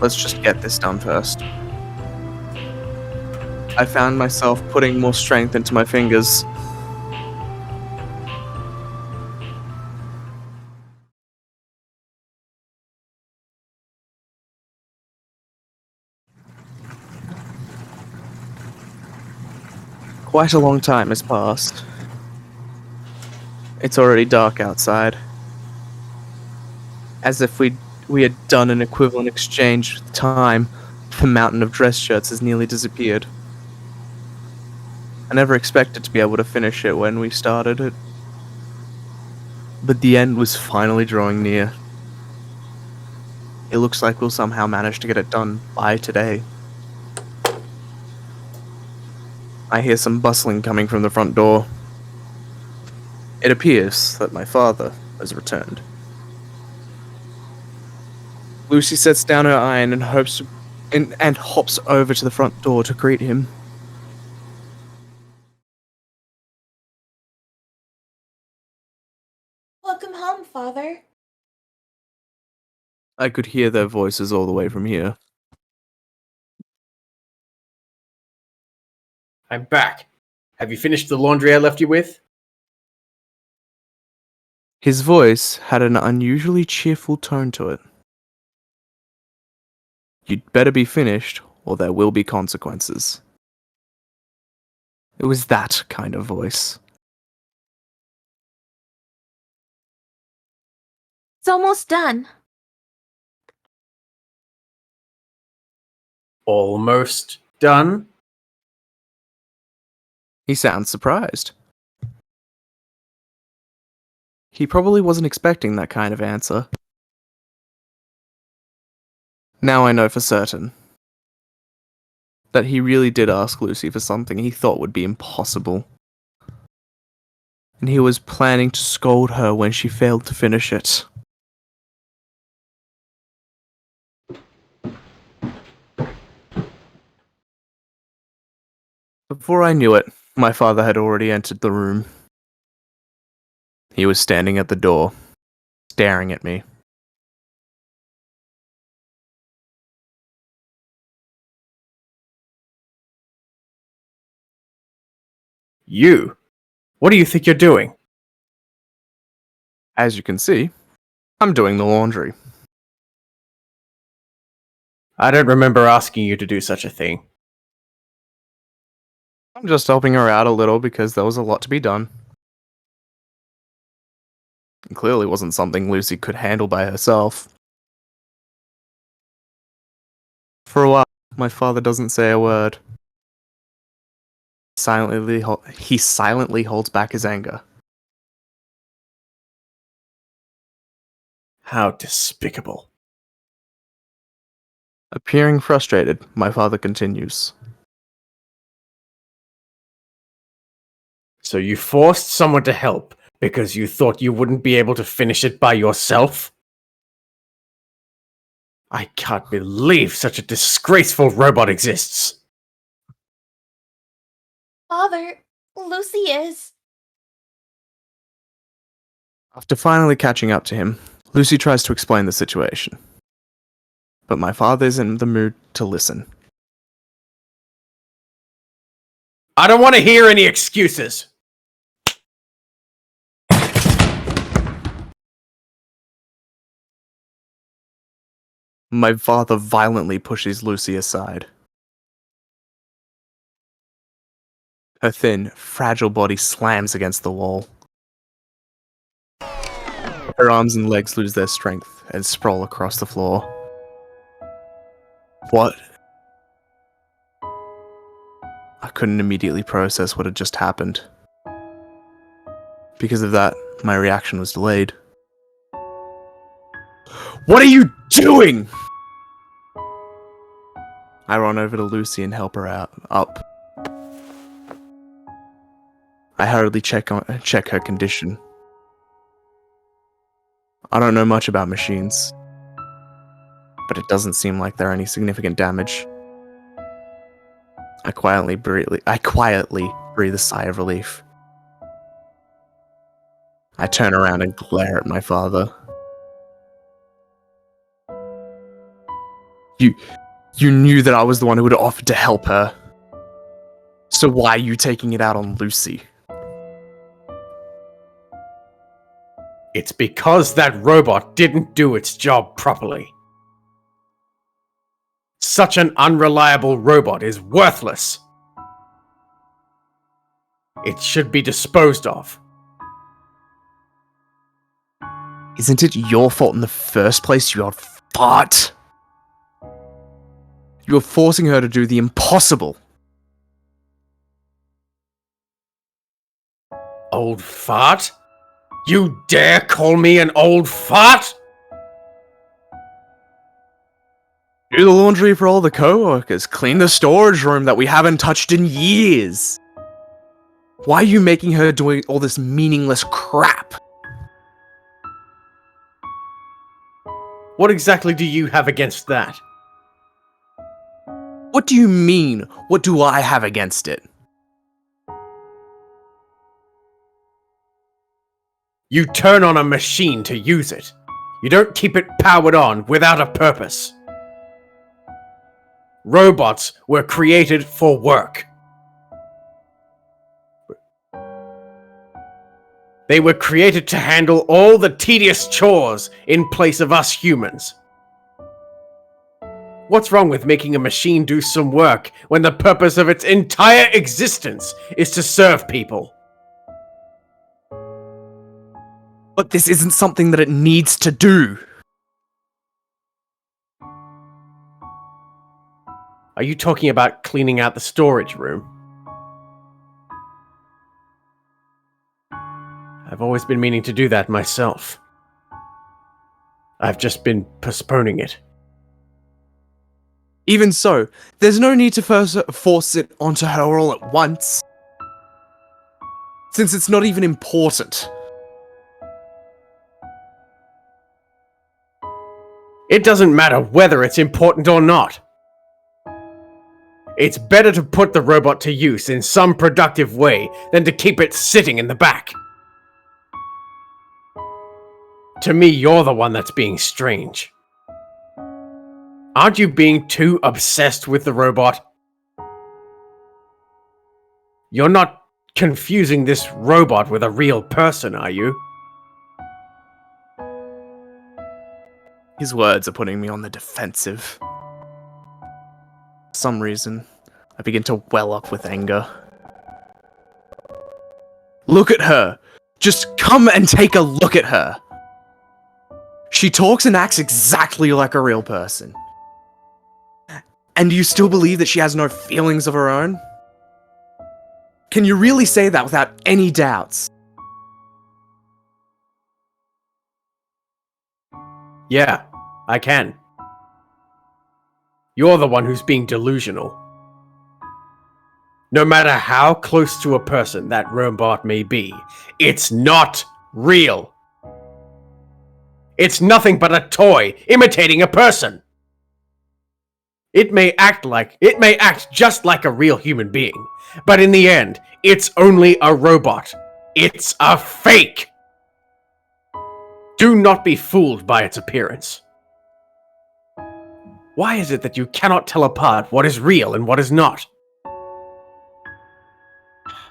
Let's just get this done first. I found myself putting more strength into my fingers. Quite a long time has passed. It's already dark outside. As if we had done an equivalent exchange with time, the mountain of dress shirts has nearly disappeared. I never expected to be able to finish it when we started it. But the end was finally drawing near. It looks like we'll somehow manage to get it done by today. I hear some bustling coming from the front door. It appears that my father has returned. Lucy sets down her iron and hops over to the front door to greet him. Welcome home, Father. I could hear their voices all the way from here. I'm back. Have you finished the laundry I left you with? His voice had an unusually cheerful tone to it. You'd better be finished, or there will be consequences. It was that kind of voice. It's almost done. Almost done? He sounds surprised. He probably wasn't expecting that kind of answer. Now I know for certain that he really did ask Lucy for something he thought would be impossible. And he was planning to scold her when she failed to finish it. Before I knew it, my father had already entered the room. He was standing at the door, staring at me. You? What do you think you're doing? As you can see, I'm doing the laundry. I don't remember asking you to do such a thing. I'm just helping her out a little because there was a lot to be done. It clearly wasn't something Lucy could handle by herself. For a while, my father doesn't say a word. He silently holds back his anger. How despicable. Appearing frustrated, my father continues. So you forced someone to help because you thought you wouldn't be able to finish it by yourself? I can't believe such a disgraceful robot exists. Father, Lucy is. After finally catching up to him, Lucy tries to explain the situation. But my father is in the mood to listen. I don't want to hear any excuses. My father violently pushes Lucy aside. Her thin, fragile body slams against the wall. Her arms and legs lose their strength and sprawl across the floor. What? I couldn't immediately process what had just happened. Because of that, my reaction was delayed. What are you doing? I run over to Lucy and help her up. I hurriedly check her condition. I don't know much about machines, but it doesn't seem like there are any significant damage. I quietly breathe a sigh of relief. I turn around and glare at my father. You knew that I was the one who would have offered to help her. So why are you taking it out on Lucy? It's because that robot didn't do its job properly. Such an unreliable robot is worthless. It should be disposed of. Isn't it your fault in the first place, you old fart? You were forcing her to do the impossible. Old fart? You dare call me an old fart? Do the laundry for all the co-workers. Clean the storage room that we haven't touched in years. Why are you making her doing all this meaningless crap? What exactly do you have against that? What do you mean? What do I have against it? You turn on a machine to use it. You don't keep it powered on without a purpose. Robots were created for work. They were created to handle all the tedious chores in place of us humans. What's wrong with making a machine do some work when the purpose of its entire existence is to serve people? But this isn't something that it needs to do. Are you talking about cleaning out the storage room? I've always been meaning to do that myself. I've just been postponing it. Even so, there's no need to force it onto her all at once. Since it's not even important. It doesn't matter whether it's important or not. It's better to put the robot to use in some productive way than to keep it sitting in the back. To me, you're the one that's being strange. Aren't you being too obsessed with the robot? You're not confusing this robot with a real person, are you? His words are putting me on the defensive. For some reason, I begin to well up with anger. Look at her! Just come and take a look at her! She talks and acts exactly like a real person. And you still believe that she has no feelings of her own? Can you really say that without any doubts? Yeah, I can. You're the one who's being delusional. No matter how close to a person that robot may be, it's not real. It's nothing but a toy imitating a person. It may act just like a real human being, but in the end, it's only a robot. It's a fake. Do not be fooled by its appearance. Why is it that you cannot tell apart what is real and what is not?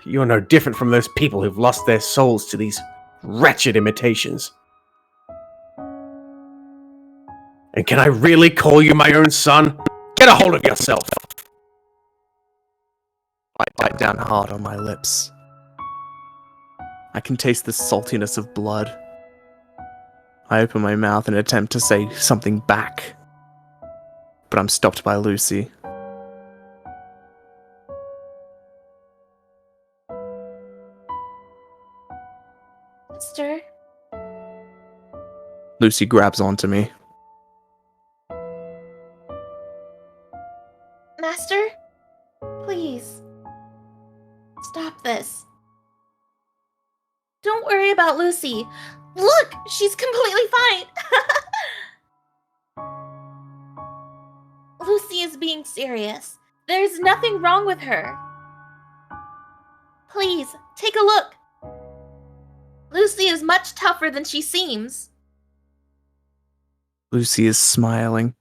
You're no different from those people who've lost their souls to these wretched imitations. And can I really call you my own son? Get a hold of yourself! I bite down hard on my lips. I can taste the saltiness of blood. I open my mouth in an attempt to say something back, but I'm stopped by Lucy. Master? Lucy grabs onto me. Master? Please. Stop this. Don't worry about Lucy. Look, she's completely fine. Lucy is being serious. There's nothing wrong with her. Please, take a look. Lucy is much tougher than she seems. Lucy is smiling.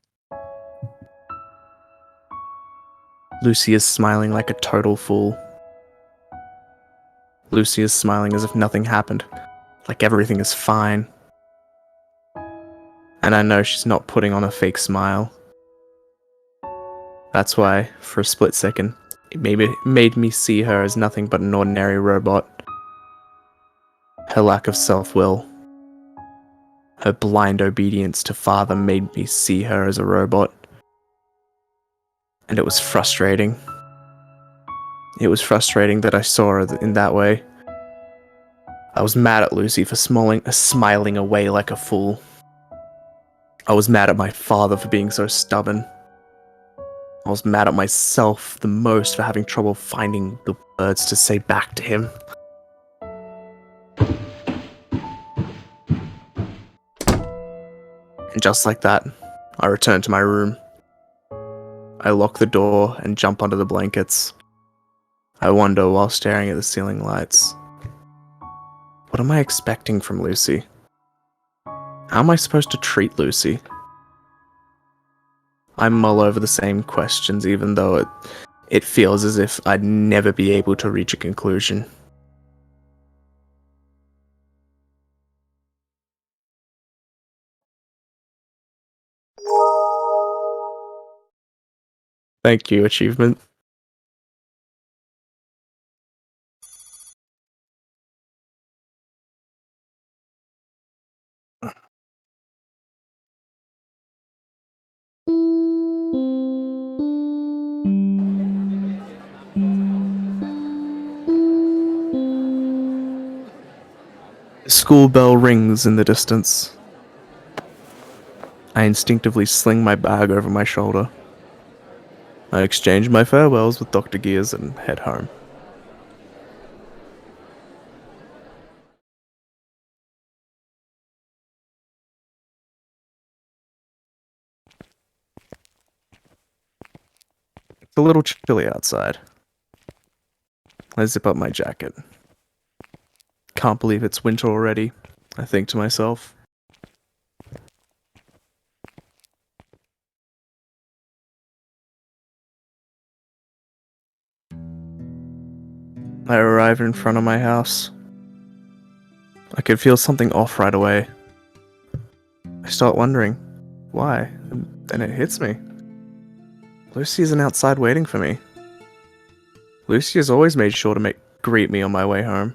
Lucy is smiling like a total fool. Lucy is smiling as if nothing happened, like everything is fine. And I know she's not putting on a fake smile. That's why, for a split second, it made me see her as nothing but an ordinary robot. Her lack of self-will, her blind obedience to father made me see her as a robot. And it was frustrating. It was frustrating that I saw her in that way. I was mad at Lucy for smiling away like a fool. I was mad at my father for being so stubborn. I was mad at myself the most for having trouble finding the words to say back to him. And just like that, I returned to my room. I lock the door and jump under the blankets. I wonder while staring at the ceiling lights. What am I expecting from Lucy? How am I supposed to treat Lucy? I mull over the same questions even though it feels as if I'd never be able to reach a conclusion. Thank you, achievement. The school bell rings in the distance. I instinctively sling my bag over my shoulder. I exchange my farewells with Dr. Gears and head home. It's a little chilly outside. I zip up my jacket. Can't believe it's winter already, I think to myself. I arrive in front of my house. I could feel something off right away. I start wondering, why? And then it hits me. Lucy isn't outside waiting for me. Lucy has always made sure to greet me on my way home.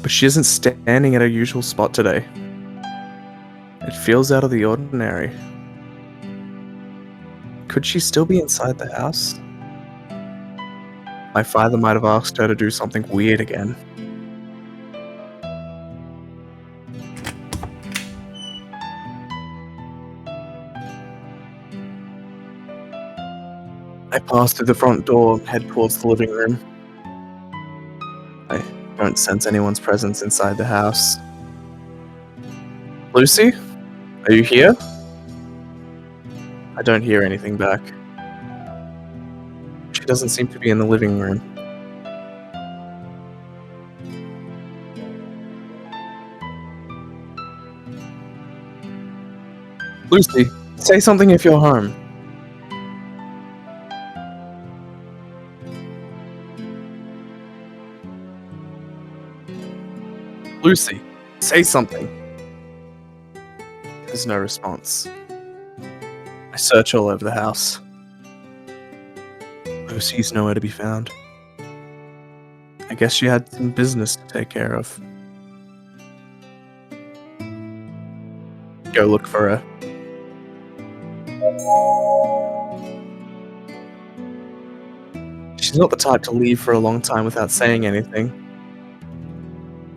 But she isn't standing at her usual spot today. It feels out of the ordinary. Could she still be inside the house? My father might have asked her to do something weird again. I pass through the front door and head towards the living room. I don't sense anyone's presence inside the house. Lucy? Are you here? I don't hear anything back. She doesn't seem to be in the living room. Lucy, say something if you're home. Lucy, say something. There's no response. I search all over the house. Lucy's nowhere to be found. I guess she had some business to take care of. Go look for her. She's not the type to leave for a long time without saying anything.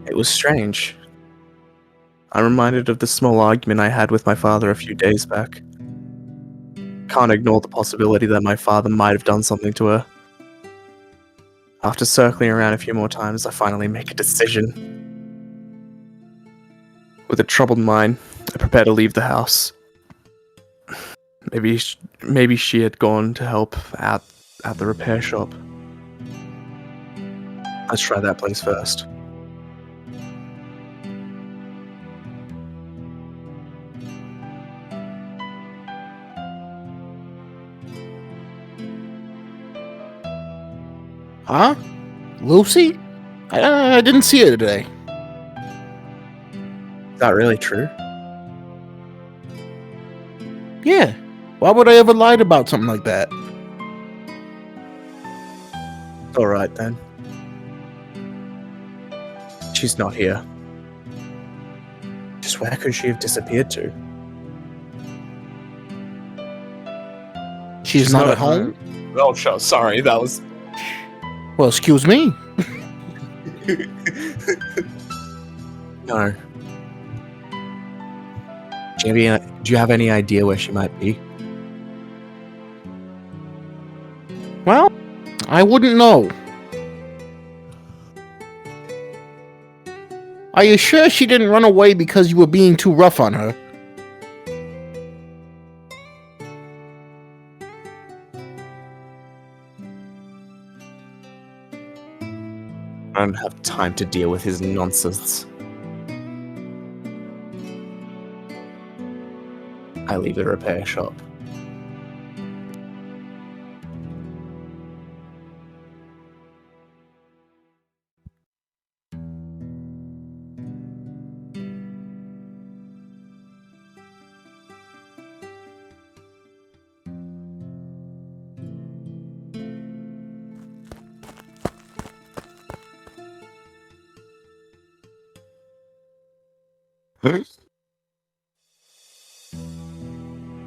It was strange. I'm reminded of the small argument I had with my father a few days back. Can't ignore the possibility that my father might have done something to her. After circling around a few more times, I finally make a decision. With a troubled mind, I prepare to leave the house. Maybe she had gone to help out at the repair shop. Let's try that place first. Huh? Lucy? I didn't see her today. Is that really true? Yeah. Why would I ever lie about something like that? Alright then. She's not here. Just where could she have disappeared to? She's not at home? Oh, sure. Sorry, that was... Well, excuse me. No. Do you have any idea where she might be? Well, I wouldn't know. Are you sure she didn't run away because you were being too rough on her? I don't have time to deal with his nonsense. I leave the repair shop.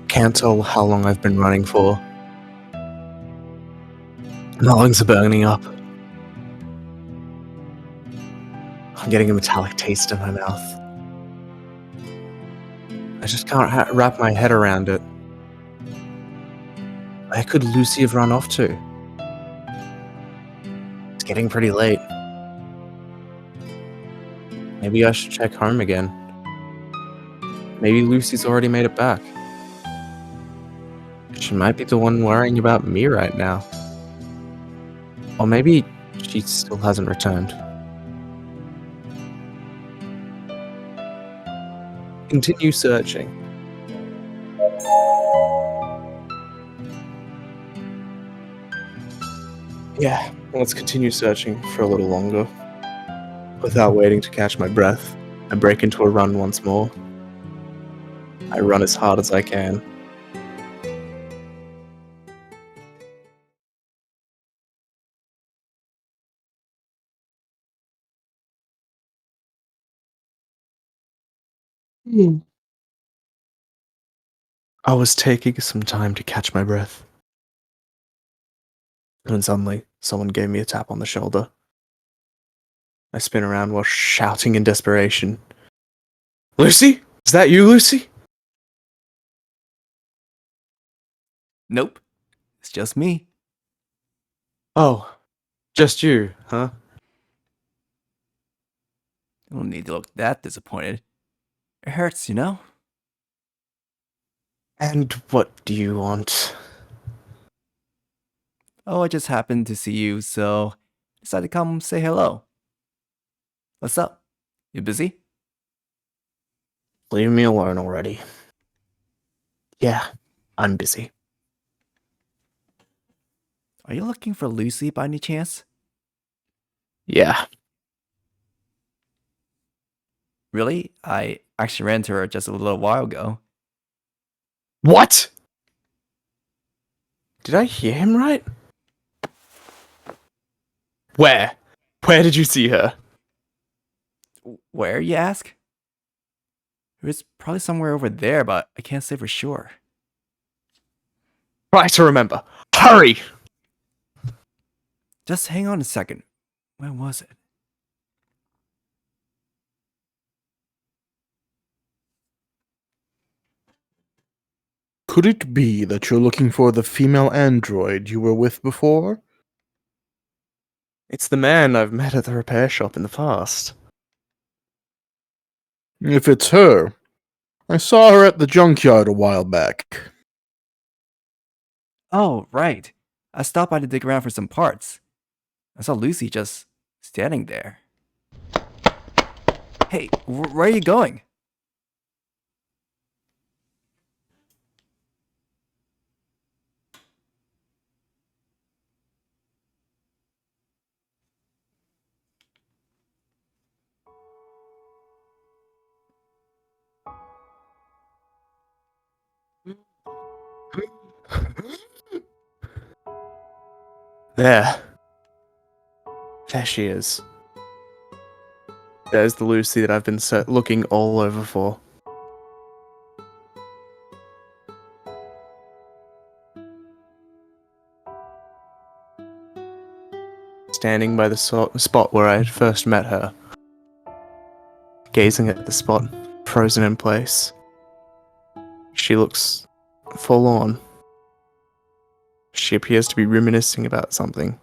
Can't tell how long I've been running for. My lungs are burning up. I'm getting a metallic taste in my mouth. I just can't wrap my head around it. Where could Lucy have run off to? It's getting pretty late. Maybe I should check home again. Maybe Lucy's already made it back. She might be the one worrying about me right now. Or maybe she still hasn't returned. Continue searching. Yeah, let's continue searching for a little longer. Without waiting to catch my breath, I break into a run once more. I run as hard as I can. I was taking some time to catch my breath. When suddenly, someone gave me a tap on the shoulder. I spin around while shouting in desperation. Lucy? Is that you, Lucy? Nope. It's just me. Oh, just you, huh? You don't need to look that disappointed. It hurts, you know? And what do you want? Oh, I just happened to see you, so decided to come say hello. What's up? You busy? Leave me alone already. Yeah, I'm busy. Are you looking for Lucy by any chance? Yeah. Really? I actually ran to her just a little while ago. What? Did I hear him right? Where? Where did you see her? Where, you ask? It was probably somewhere over there, but I can't say for sure. Try to remember. Hurry! Just hang on a second. When was it? Could it be that you're looking for the female android you were with before? It's the man I've met at the repair shop in the past. If it's her, I saw her at the junkyard a while back. Oh, right. I stopped by to dig around for some parts. I saw Lucy just standing there. Hey, where are you going? There. There she is. There's the Lucy that I've been looking all over for. Standing by the spot where I had first met her. Gazing at the spot, frozen in place. She looks forlorn. She appears to be reminiscing about something.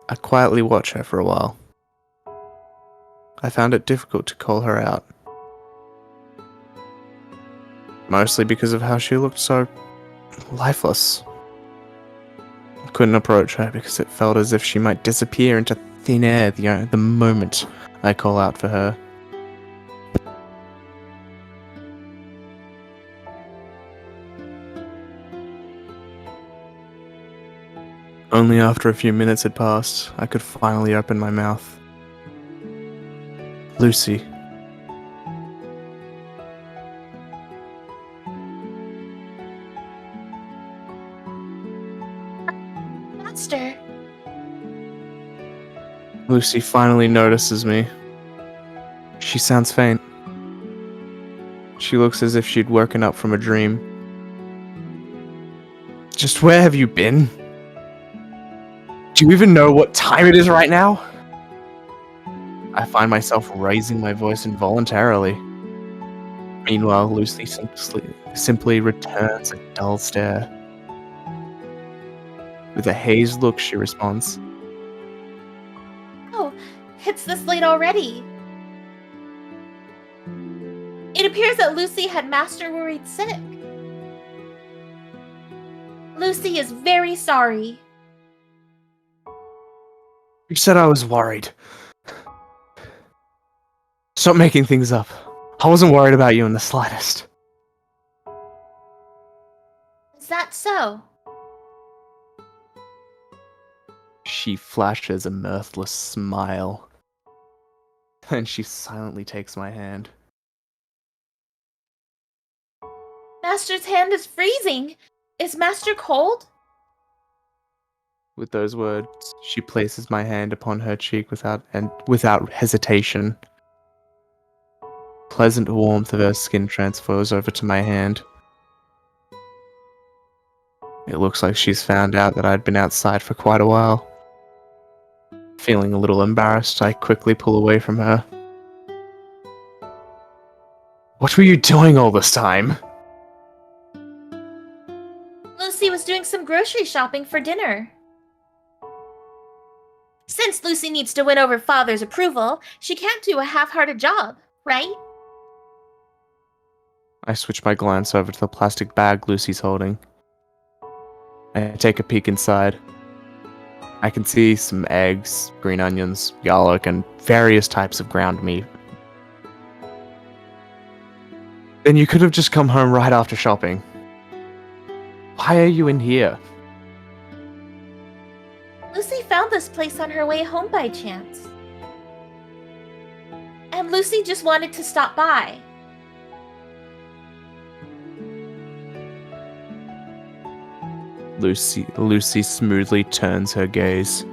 I quietly watch her for a while. I found it difficult to call her out. Mostly because of how she looked so lifeless. I couldn't approach her because it felt as if she might disappear into thin air the moment I call out for her. Only after a few minutes had passed, I could finally open my mouth. Lucy. Master. Lucy finally notices me. She sounds faint. She looks as if she'd woken up from a dream. Just where have you been? Do you even know what time it is right now? I find myself raising my voice involuntarily. Meanwhile, Lucy simply returns a dull stare. With a hazed look, she responds, Oh, it's this late already. It appears that Lucy had Master worried sick. Lucy is very sorry. You said I was worried. Stop making things up. I wasn't worried about you in the slightest. Is that so? She flashes a mirthless smile. Then she silently takes my hand. Master's hand is freezing. Is Master cold? With those words, she places my hand upon her cheek without hesitation. Pleasant warmth of her skin transfers over to my hand. It looks like she's found out that I'd been outside for quite a while. Feeling a little embarrassed, I quickly pull away from her. What were you doing all this time? Lucy was doing some grocery shopping for dinner. Since Lucy needs to win over Father's approval, she can't do a half-hearted job, right? I switch my glance over to the plastic bag Lucy's holding. I take a peek inside. I can see some eggs, green onions, garlic, and various types of ground meat. Then you could have just come home right after shopping. Why are you in here? Lucy found this place on her way home by chance. And Lucy just wanted to stop by. Lucy smoothly turns her gaze.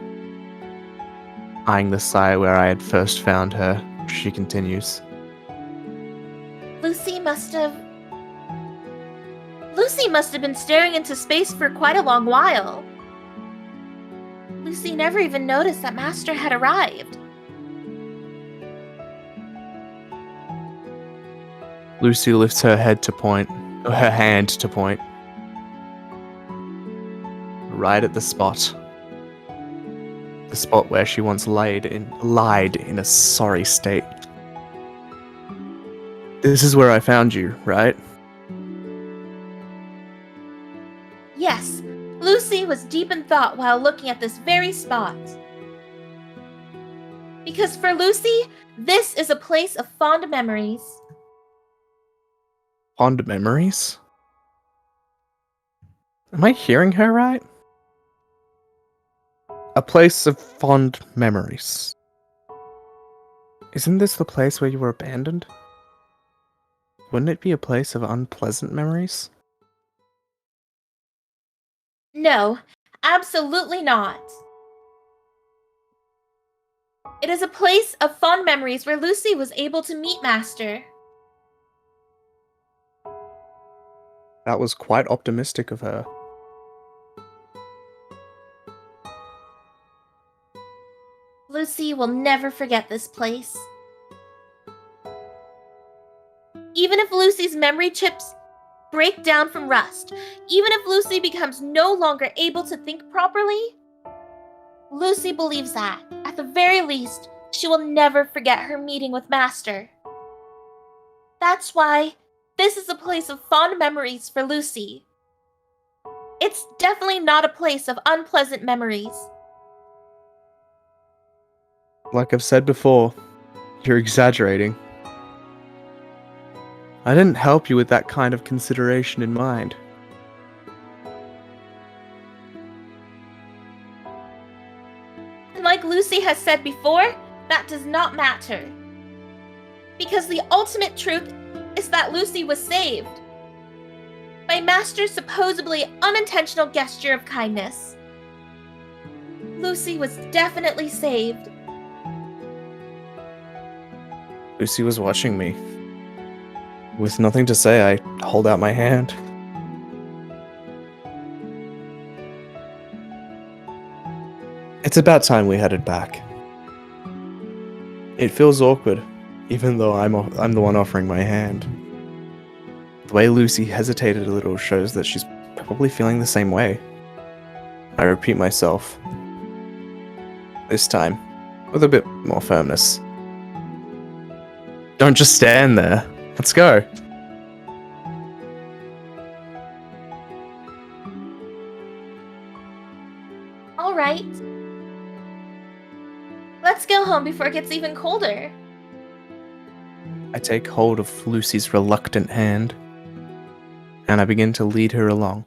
Eyeing the side where I had first found her, she continues. Lucy must have been staring into space for quite a long while. Lucy never even noticed that Master had arrived. Lucy lifts her hand to point. Right at the spot. The spot where she once lied in a sorry state. This is where I found you, right? Yes, Lucy was deep in thought while looking at this very spot. Because for Lucy, this is a place of fond memories. Fond memories? Am I hearing her right? A place of fond memories. Isn't this the place where you were abandoned? Wouldn't it be a place of unpleasant memories? No, absolutely not. It is a place of fond memories where Lucy was able to meet Master. That was quite optimistic of her. Lucy will never forget this place. Even if Lucy's memory chips break down from rust, even if Lucy becomes no longer able to think properly. Lucy believes that, at the very least, she will never forget her meeting with Master. That's why this is a place of fond memories for Lucy. It's definitely not a place of unpleasant memories. Like I've said before, you're exaggerating. I didn't help you with that kind of consideration in mind. And like Lucy has said before, that does not matter. Because the ultimate truth is that Lucy was saved by Master's supposedly unintentional gesture of kindness. Lucy was definitely saved. Lucy was watching me. With nothing to say, I hold out my hand. It's about time we headed back. It feels awkward, even though I'm the one offering my hand. The way Lucy hesitated a little shows that she's probably feeling the same way. I repeat myself. This time, with a bit more firmness. Don't just stand there. Let's go. All right. Let's go home before it gets even colder. I take hold of Lucy's reluctant hand, and I begin to lead her along.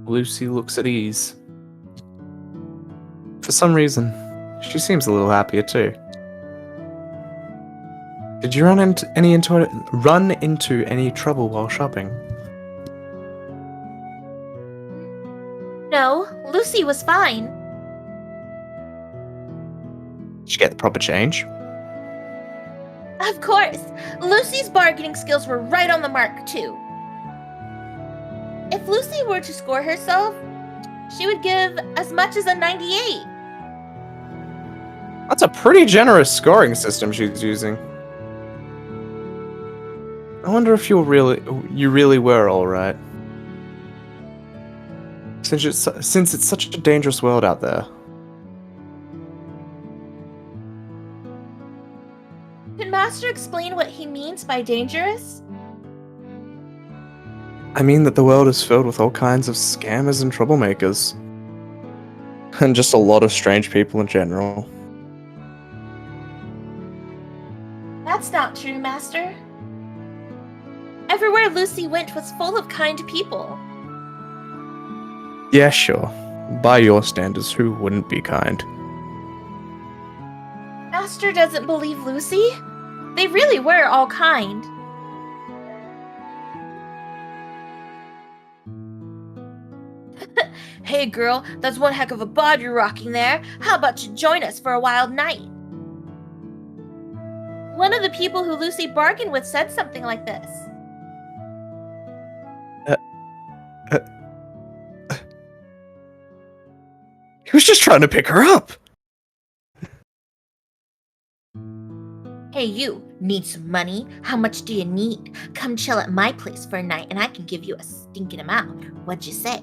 Lucy looks at ease. For some reason, she seems a little happier too. Did you run into any trouble while shopping? No, Lucy was fine. Did you get the proper change? Of course, Lucy's bargaining skills were right on the mark, too. If Lucy were to score herself, she would give as much as a 98. That's a pretty generous scoring system she's using. I wonder if you really were alright. Since it's such a dangerous world out there. Can Master explain what he means by dangerous? I mean that the world is filled with all kinds of scammers and troublemakers. And just a lot of strange people in general. That's not true, Master. Everywhere Lucy went was full of kind people. Yeah, sure. By your standards, who wouldn't be kind? Master doesn't believe Lucy? They really were all kind. Hey girl, that's one heck of a bod you're rocking there. How about you join us for a wild night? One of the people who Lucy bargained with said something like this. He was just trying to pick her up! Hey you, need some money? How much do you need? Come chill at my place for a night and I can give you a stinking amount. What'd you say?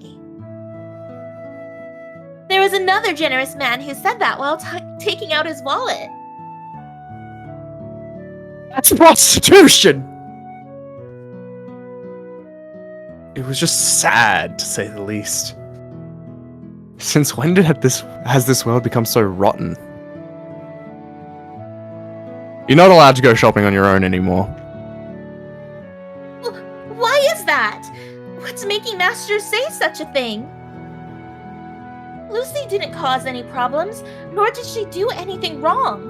There was another generous man who said that while taking out his wallet. That's prostitution! It was just sad, to say the least. Since when has this world become so rotten? You're not allowed to go shopping on your own anymore. Why is that? What's making Master say such a thing? Lucy didn't cause any problems, nor did she do anything wrong.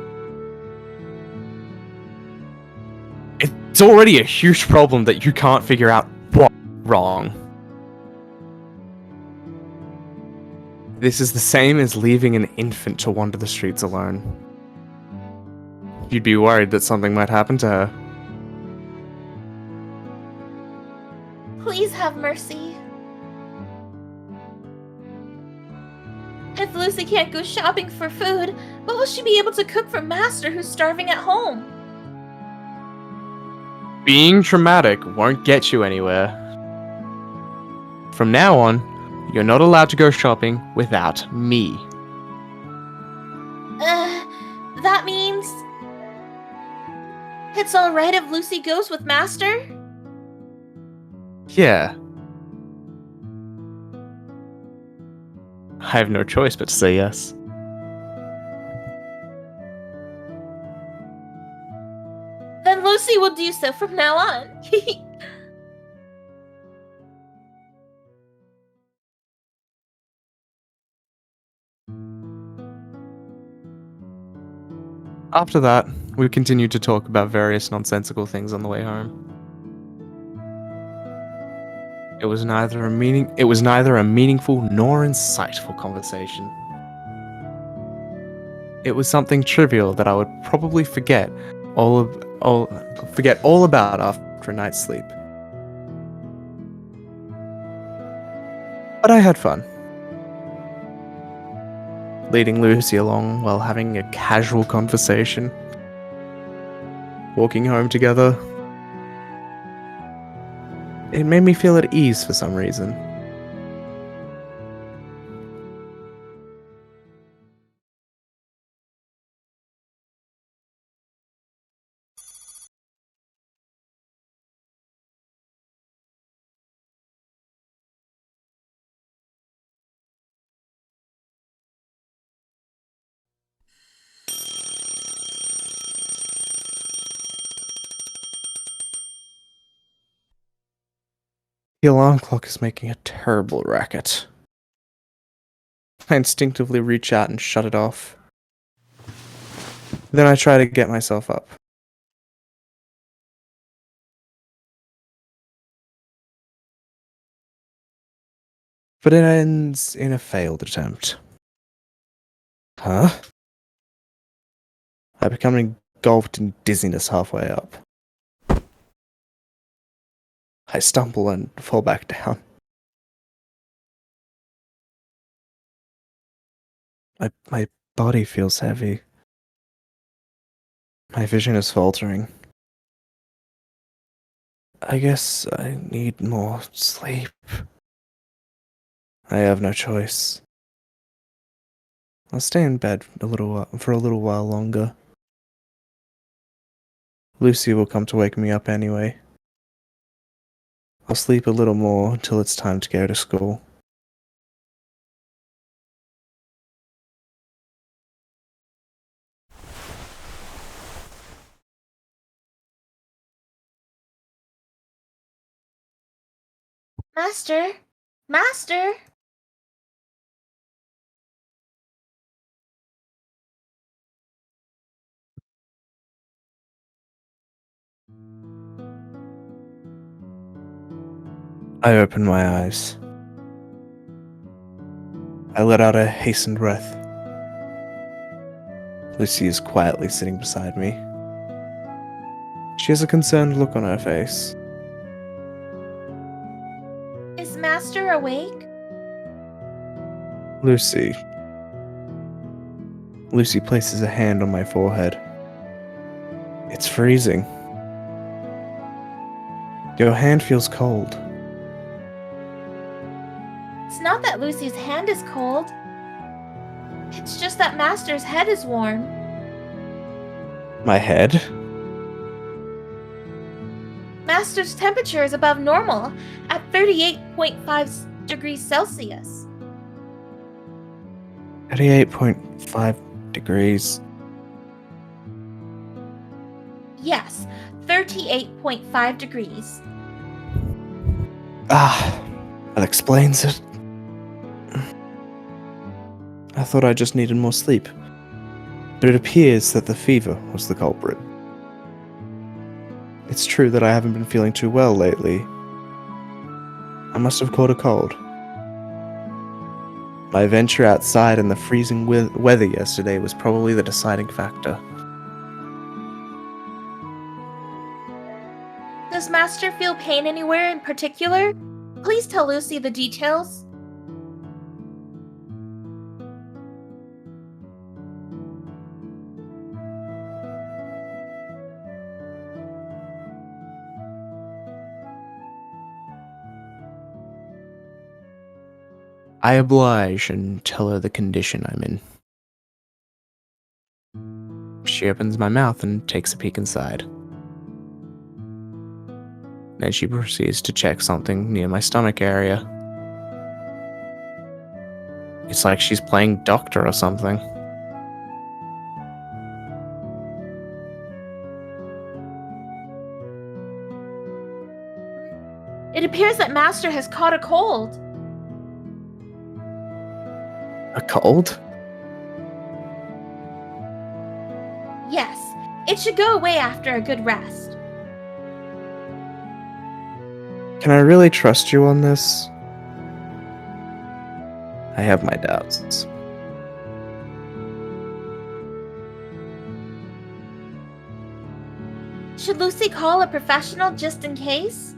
It's already a huge problem that you can't figure out what's wrong. This is the same as leaving an infant to wander the streets alone. You'd be worried that something might happen to her. Please have mercy. If Lucy can't go shopping for food, what will she be able to cook for Master who's starving at home? Being traumatic won't get you anywhere. From now on, you're not allowed to go shopping without me. That means... It's alright if Lucy goes with Master? Yeah. I have no choice but to say yes. Then Lucy will do so from now on. After that, we continued to talk about various nonsensical things on the way home. It was neither a meaningful nor insightful conversation. It was something trivial that I would probably forget all about after a night's sleep. But I had fun. Leading Lucy along while having a casual conversation. Walking home together. It made me feel at ease for some reason. The alarm clock is making a terrible racket. I instinctively reach out and shut it off. Then I try to get myself up. But it ends in a failed attempt. Huh? I become engulfed in dizziness halfway up. I stumble and fall back down. My body feels heavy. My vision is faltering. I guess I need more sleep. I have no choice. I'll stay in bed for a little while longer. Lucy will come to wake me up anyway. I'll sleep a little more until it's time to go to school. Master? Master? I open my eyes. I let out a hastened breath. Lucy is quietly sitting beside me. She has a concerned look on her face. Is Master awake? Lucy. Lucy places a hand on my forehead. It's freezing. Your hand feels cold. It's not that Lucy's hand is cold. It's just that Master's head is warm. My head? Master's temperature is above normal at 38.5 degrees Celsius. 38.5 degrees. Yes, 38.5 degrees. Ah, that explains it. I thought I just needed more sleep. But it appears that the fever was the culprit. It's true that I haven't been feeling too well lately. I must have caught a cold. My venture outside in the freezing weather yesterday was probably the deciding factor. Does Master feel pain anywhere in particular? Please tell Lucy the details. I oblige and tell her the condition I'm in. She opens my mouth and takes a peek inside. Then she proceeds to check something near my stomach area. It's like she's playing doctor or something. It appears that Master has caught a cold. A cold? Yes, it should go away after a good rest. Can I really trust you on this? I have my doubts. Should Lucy call a professional just in case?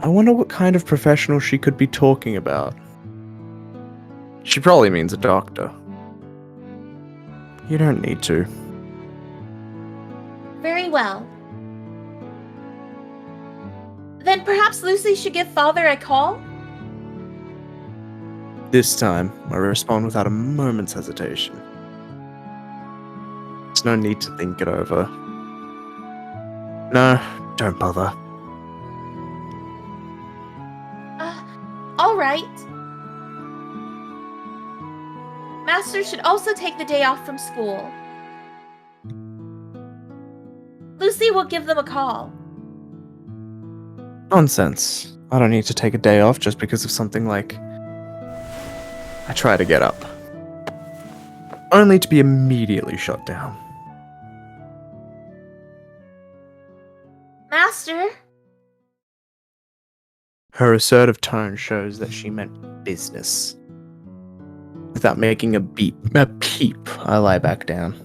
I wonder what kind of professional she could be talking about. She probably means a doctor. You don't need to. Very well. Then perhaps Lucy should give Father a call? This time, I respond without a moment's hesitation. There's no need to think it over. No, don't bother. All right. Master should also take the day off from school. Lucy will give them a call. Nonsense. I don't need to take a day off just because of something like... I try to get up. Only to be immediately shut down. Master? Her assertive tone shows that she meant business. Without making a peep, I lie back down.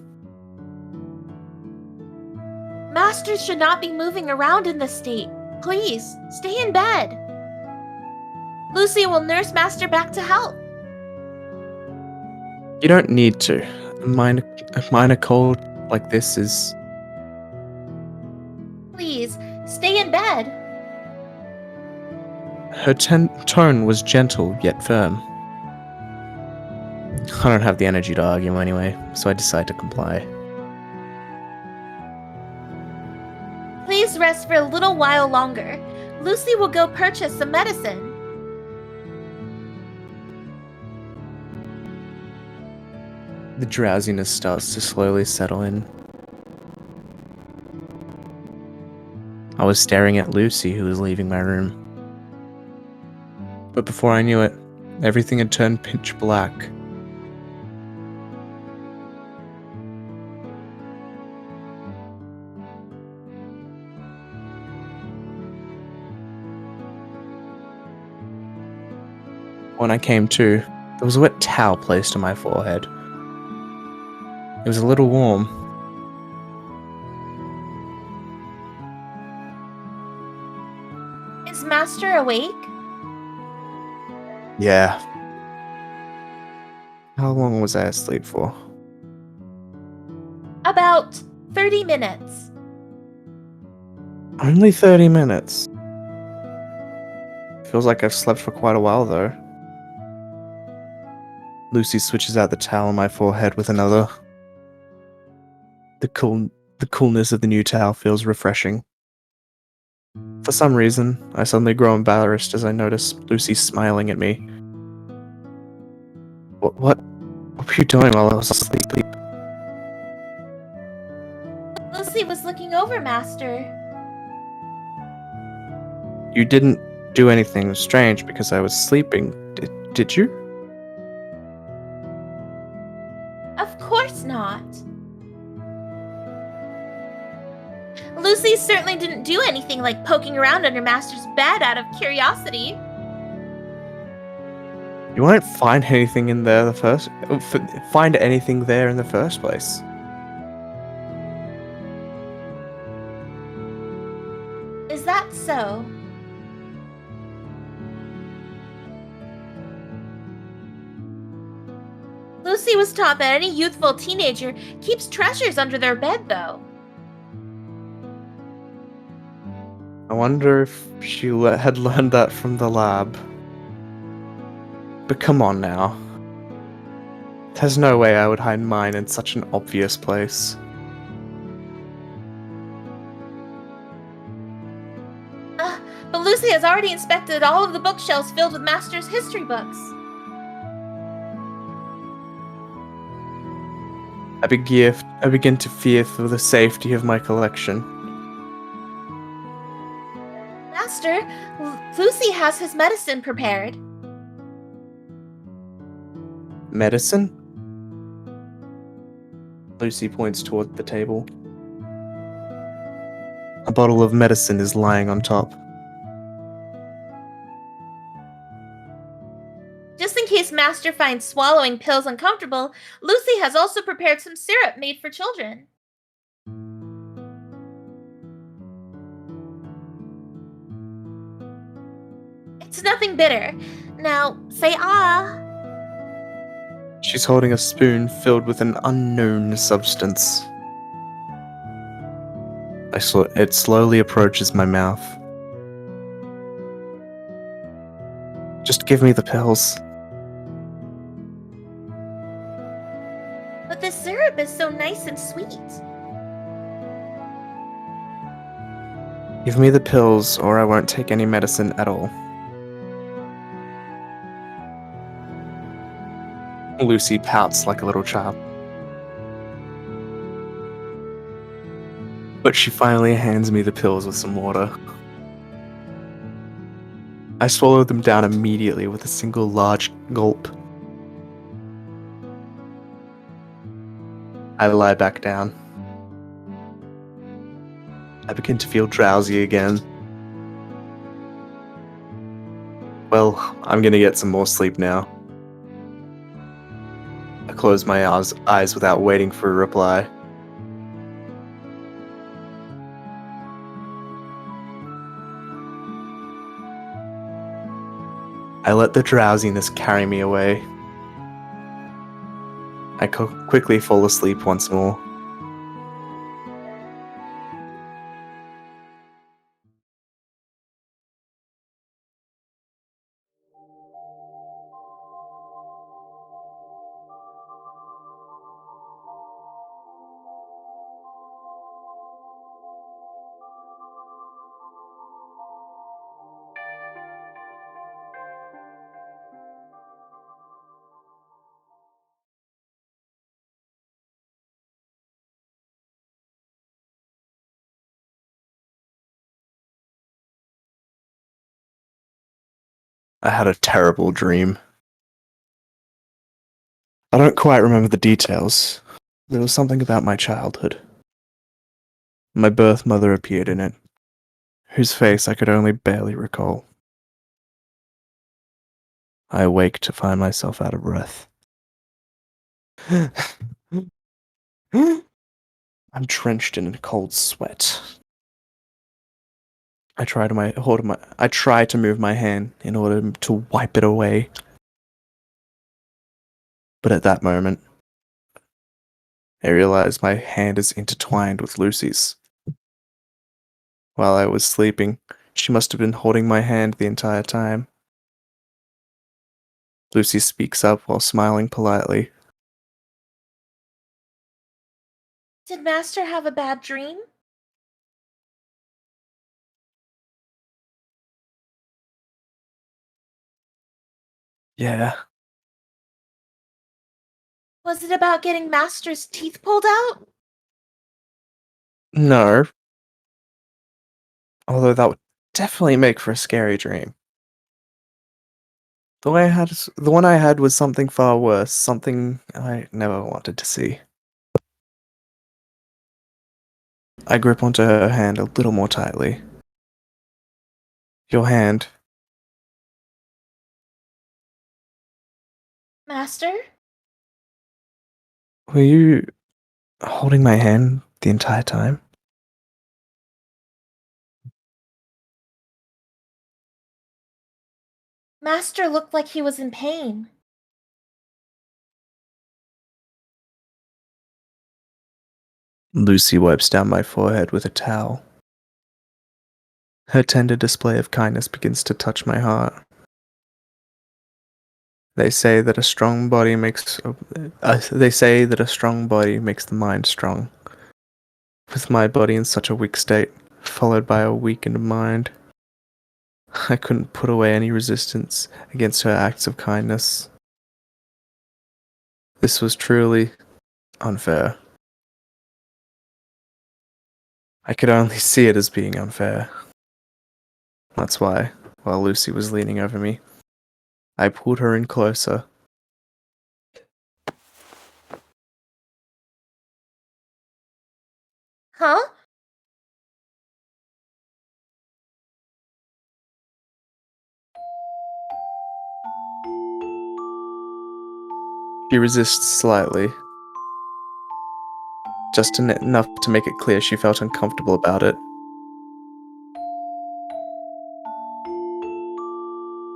Master should not be moving around in this state. Please, stay in bed. Lucy will nurse Master back to health. You don't need to. A minor cold like this is... Please, stay in bed. Her tone was gentle yet firm. I don't have the energy to argue anyway, so I decide to comply. Please rest for a little while longer. Lucy will go purchase some medicine. The drowsiness starts to slowly settle in. I was staring at Lucy, who was leaving my room. But before I knew it, everything had turned pitch black. When I came to, there was a wet towel placed on my forehead. It was a little warm. Is Master awake? Yeah. How long was I asleep for? About 30 minutes. Only 30 minutes. Feels like I've slept for quite a while, though. Lucy switches out the towel on my forehead with another. The coolness of the new towel feels refreshing. For some reason, I suddenly grow embarrassed as I notice Lucy smiling at me. What were you doing while I was asleep? Lucy was looking over Master. You didn't do anything strange because I was sleeping, did you? Of course not. Lucy certainly didn't do anything like poking around under Master's bed out of curiosity. You won't find anything in there find anything there in the first place. Is that so? Lucy was taught that any youthful teenager keeps treasures under their bed, though. I wonder if she had learned that from the lab. But come on now. There's no way I would hide mine in such an obvious place. But Lucy has already inspected all of the bookshelves filled with Master's history books. I begin to fear for the safety of my collection. Master, Lucy has his medicine prepared. Medicine? Lucy points toward the table. A bottle of medicine is lying on top. Just in case Master finds swallowing pills uncomfortable, Lucy has also prepared some syrup made for children. It's nothing bitter. Now, say ah. She's holding a spoon filled with an unknown substance. It slowly approaches my mouth. Just give me the pills. But the syrup is so nice and sweet. Give me the pills, or I won't take any medicine at all. Lucy pouts like a little child. But she finally hands me the pills with some water. I swallow them down immediately with a single large gulp. I lie back down. I begin to feel drowsy again. Well, I'm gonna get some more sleep now. I close my eyes without waiting for a reply. I let the drowsiness carry me away. I quickly fall asleep once more. I had a terrible dream. I don't quite remember the details. There was something about my childhood. My birth mother appeared in it, whose face I could only barely recall. I awake to find myself out of breath. I'm drenched in a cold sweat. I try to move my hand in order to wipe it away. But at that moment, I realize my hand is intertwined with Lucy's. While I was sleeping, she must have been holding my hand the entire time. Lucy speaks up while smiling politely. Did Master have a bad dream? Yeah. Was it about getting Master's teeth pulled out? No. Although that would definitely make for a scary dream. The one I had was something far worse, something I never wanted to see. I grip onto her hand a little more tightly. Your hand. Master? Were you holding my hand the entire time? Master looked like he was in pain. Lucy wipes down my forehead with a towel. Her tender display of kindness begins to touch my heart. They say that a strong body makes the mind strong. With my body in such a weak state, followed by a weakened mind, I couldn't put away any resistance against her acts of kindness. This was truly unfair. I could only see it as being unfair. That's why, while Lucy was leaning over me, I pulled her in closer. Huh? She resists slightly, just enough to make it clear she felt uncomfortable about it.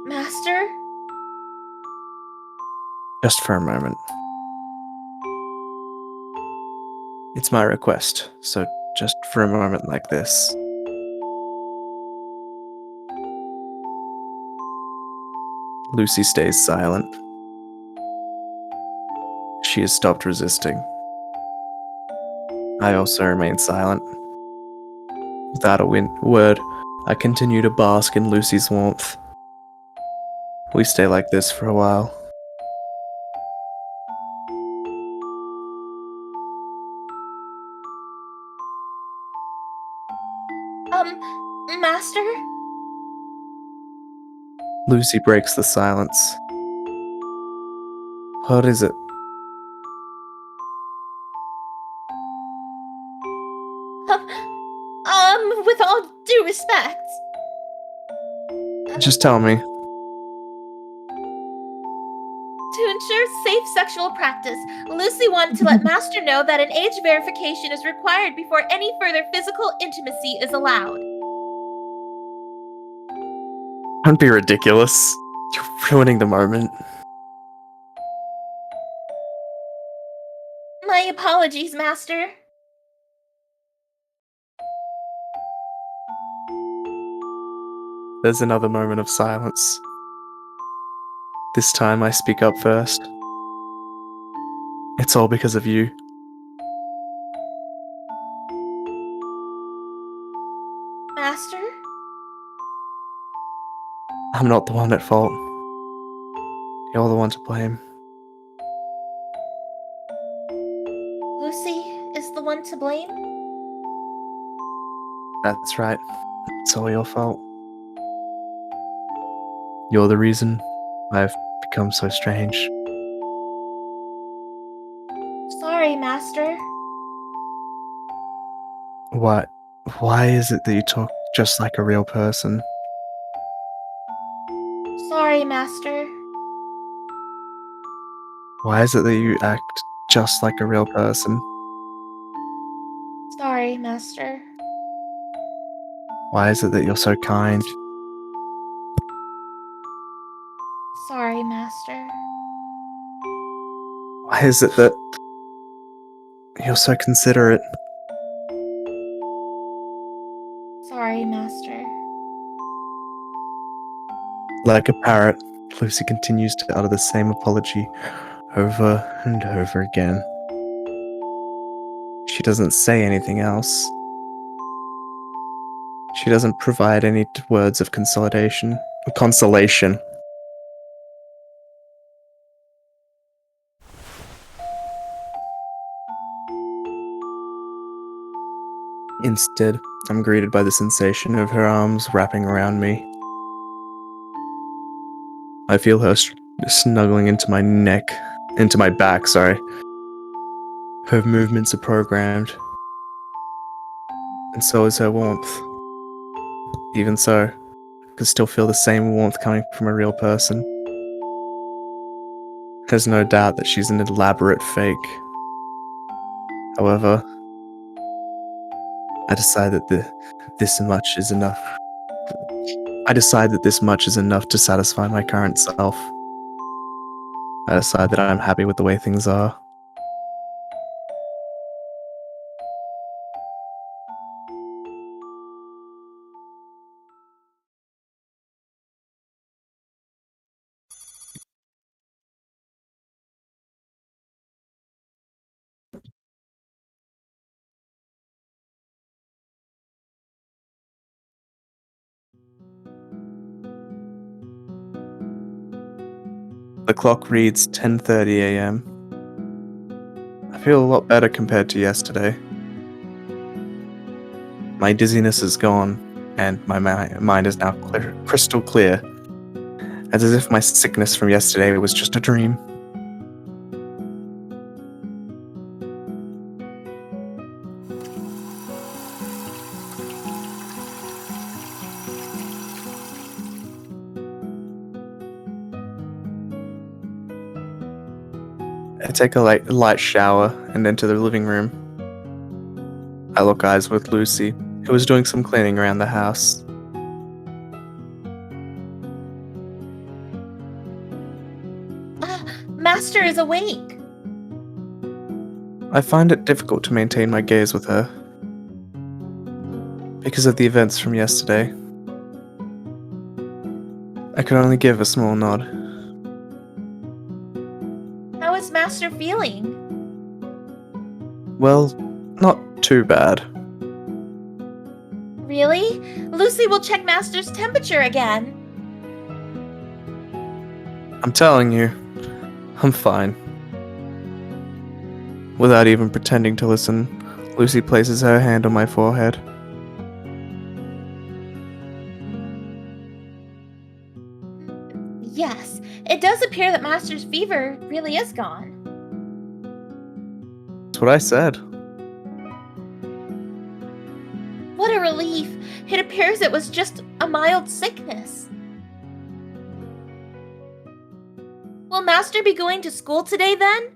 Master? Just for a moment. It's my request, so just for a moment like this. Lucy stays silent. She has stopped resisting. I also remain silent. Without a word, I continue to bask in Lucy's warmth. We stay like this for a while. Master? Lucy breaks the silence. What is it? With all due respect. Just tell me. To ensure safe sexual practice, Lucy wanted to let Master know that an age verification is required before any further physical intimacy is allowed. Don't be ridiculous. You're ruining the moment. My apologies, Master. There's another moment of silence. This time I speak up first. It's all because of you. Master? I'm not the one at fault. You're the one to blame. Lucy is the one to blame? That's right. It's all your fault. You're the reason I've become so strange. Sorry, Master. Why is it that you talk just like a real person? Sorry, Master. Why is it that you act just like a real person? Sorry, Master. Why is it that you're so kind? Sorry, Master. Why is it that you're so considerate? Sorry, Master. Like a parrot, Lucy continues to utter the same apology over and over again. She doesn't say anything else. She doesn't provide any words of consolation. Instead, I'm greeted by the sensation of her arms wrapping around me. I feel her snuggling into my back, sorry. Her movements are programmed, and so is her warmth. Even so, I can still feel the same warmth coming from a real person. There's no doubt that she's an elaborate fake. However, I decide that this much is enough. I decide that this much is enough to satisfy my current self. I decide that I'm happy with the way things are. The clock reads 10:30 a.m. I feel a lot better compared to yesterday. My dizziness is gone, and my mind is now crystal clear, as if my sickness from yesterday was just a dream. I take a light shower and enter the living room. I lock eyes with Lucy, who is doing some cleaning around the house. Master is awake. I find it difficult to maintain my gaze with her because of the events from yesterday. I could only give a small nod. How is Master feeling? Well, not too bad. Really? Lucy will check Master's temperature again. I'm telling you, I'm fine. Without even pretending to listen, Lucy places her hand on my forehead. Yes, it does appear that Master's fever really is gone. That's what I said. What a relief. It appears it was just a mild sickness. Will Master be going to school today then?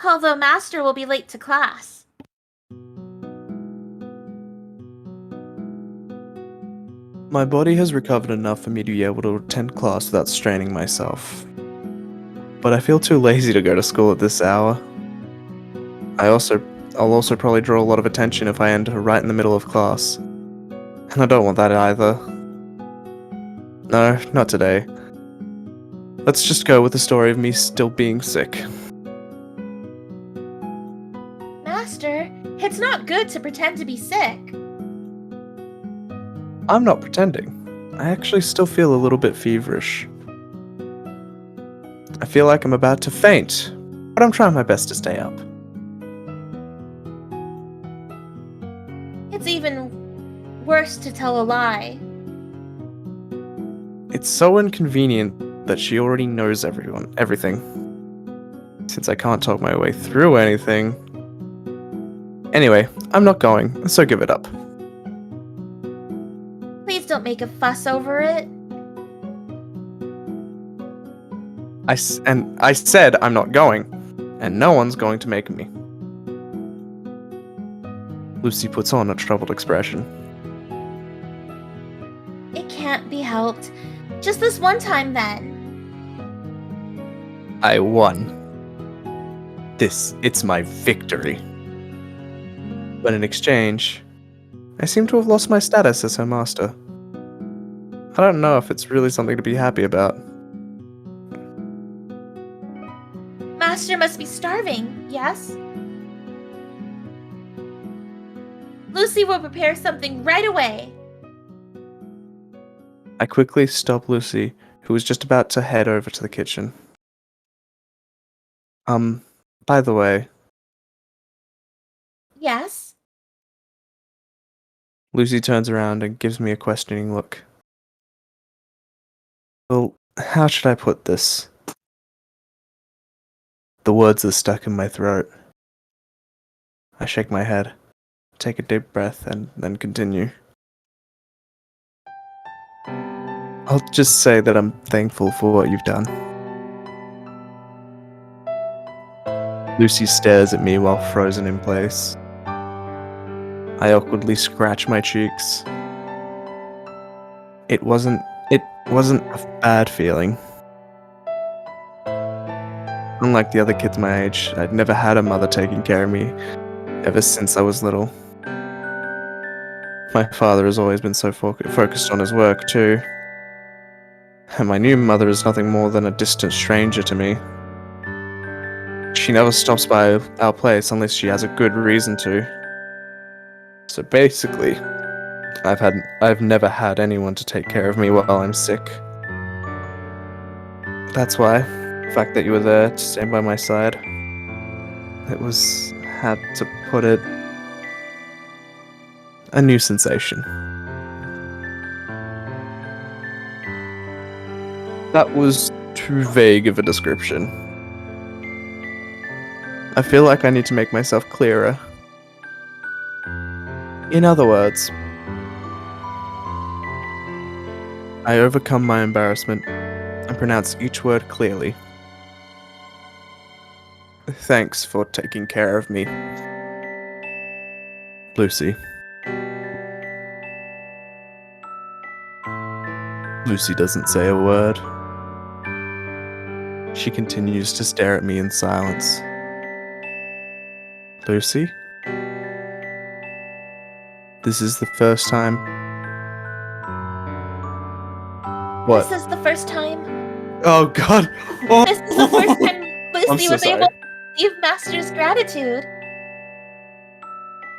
Although Master will be late to class. My body has recovered enough for me to be able to attend class without straining myself. But I feel too lazy to go to school at this hour. I'll also probably draw a lot of attention if I enter right in the middle of class. And I don't want that either. No, not today. Let's just go with the story of me still being sick. Master, it's not good to pretend to be sick. I'm not pretending. I actually still feel a little bit feverish. I feel like I'm about to faint, but I'm trying my best to stay up. It's even worse to tell a lie. It's so inconvenient that she already knows everything. Since I can't talk my way through anything. Anyway, I'm not going, so give it up. Please don't make a fuss over it. I said I'm not going, and no one's going to make me. Lucy puts on a troubled expression. It can't be helped. Just this one time then. I won. It's my victory. But in exchange, I seem to have lost my status as her master. I don't know if it's really something to be happy about. Master must be starving, yes? Lucy will prepare something right away. I quickly stop Lucy, who was just about to head over to the kitchen. By the way, Yes? Lucy turns around and gives me a questioning look. Well, how should I put this? The words are stuck in my throat. I shake my head, take a deep breath, and then continue. I'll just say that I'm thankful for what you've done. Lucy stares at me while frozen in place. I awkwardly scratch my cheeks. It wasn't a bad feeling. Unlike the other kids my age, I'd never had a mother taking care of me ever since I was little. My father has always been so focused on his work too. And my new mother is nothing more than a distant stranger to me. She never stops by our place unless she has a good reason to. So basically, I've never had anyone to take care of me while I'm sick. That's why, the fact that you were there to stand by my side, it was, how to put it, a new sensation. That was too vague of a description. I feel like I need to make myself clearer. In other words, I overcome my embarrassment and pronounce each word clearly. Thanks for taking care of me, Lucy. Lucy doesn't say a word. She continues to stare at me in silence. Lucy? This is the first time. What? This is the first time. Oh god! Oh. This is the first time I'm Lucy so was able sorry. to receive Master's gratitude.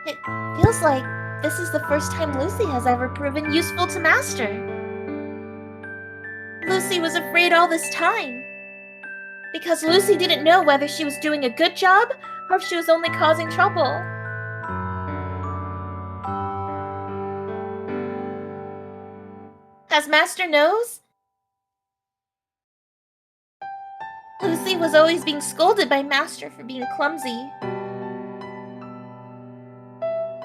It feels like this is the first time Lucy has ever proven useful to Master. Lucy was afraid all this time. Because Lucy didn't know whether she was doing a good job or if she was only causing trouble. As Master knows, Lucy was always being scolded by Master for being clumsy.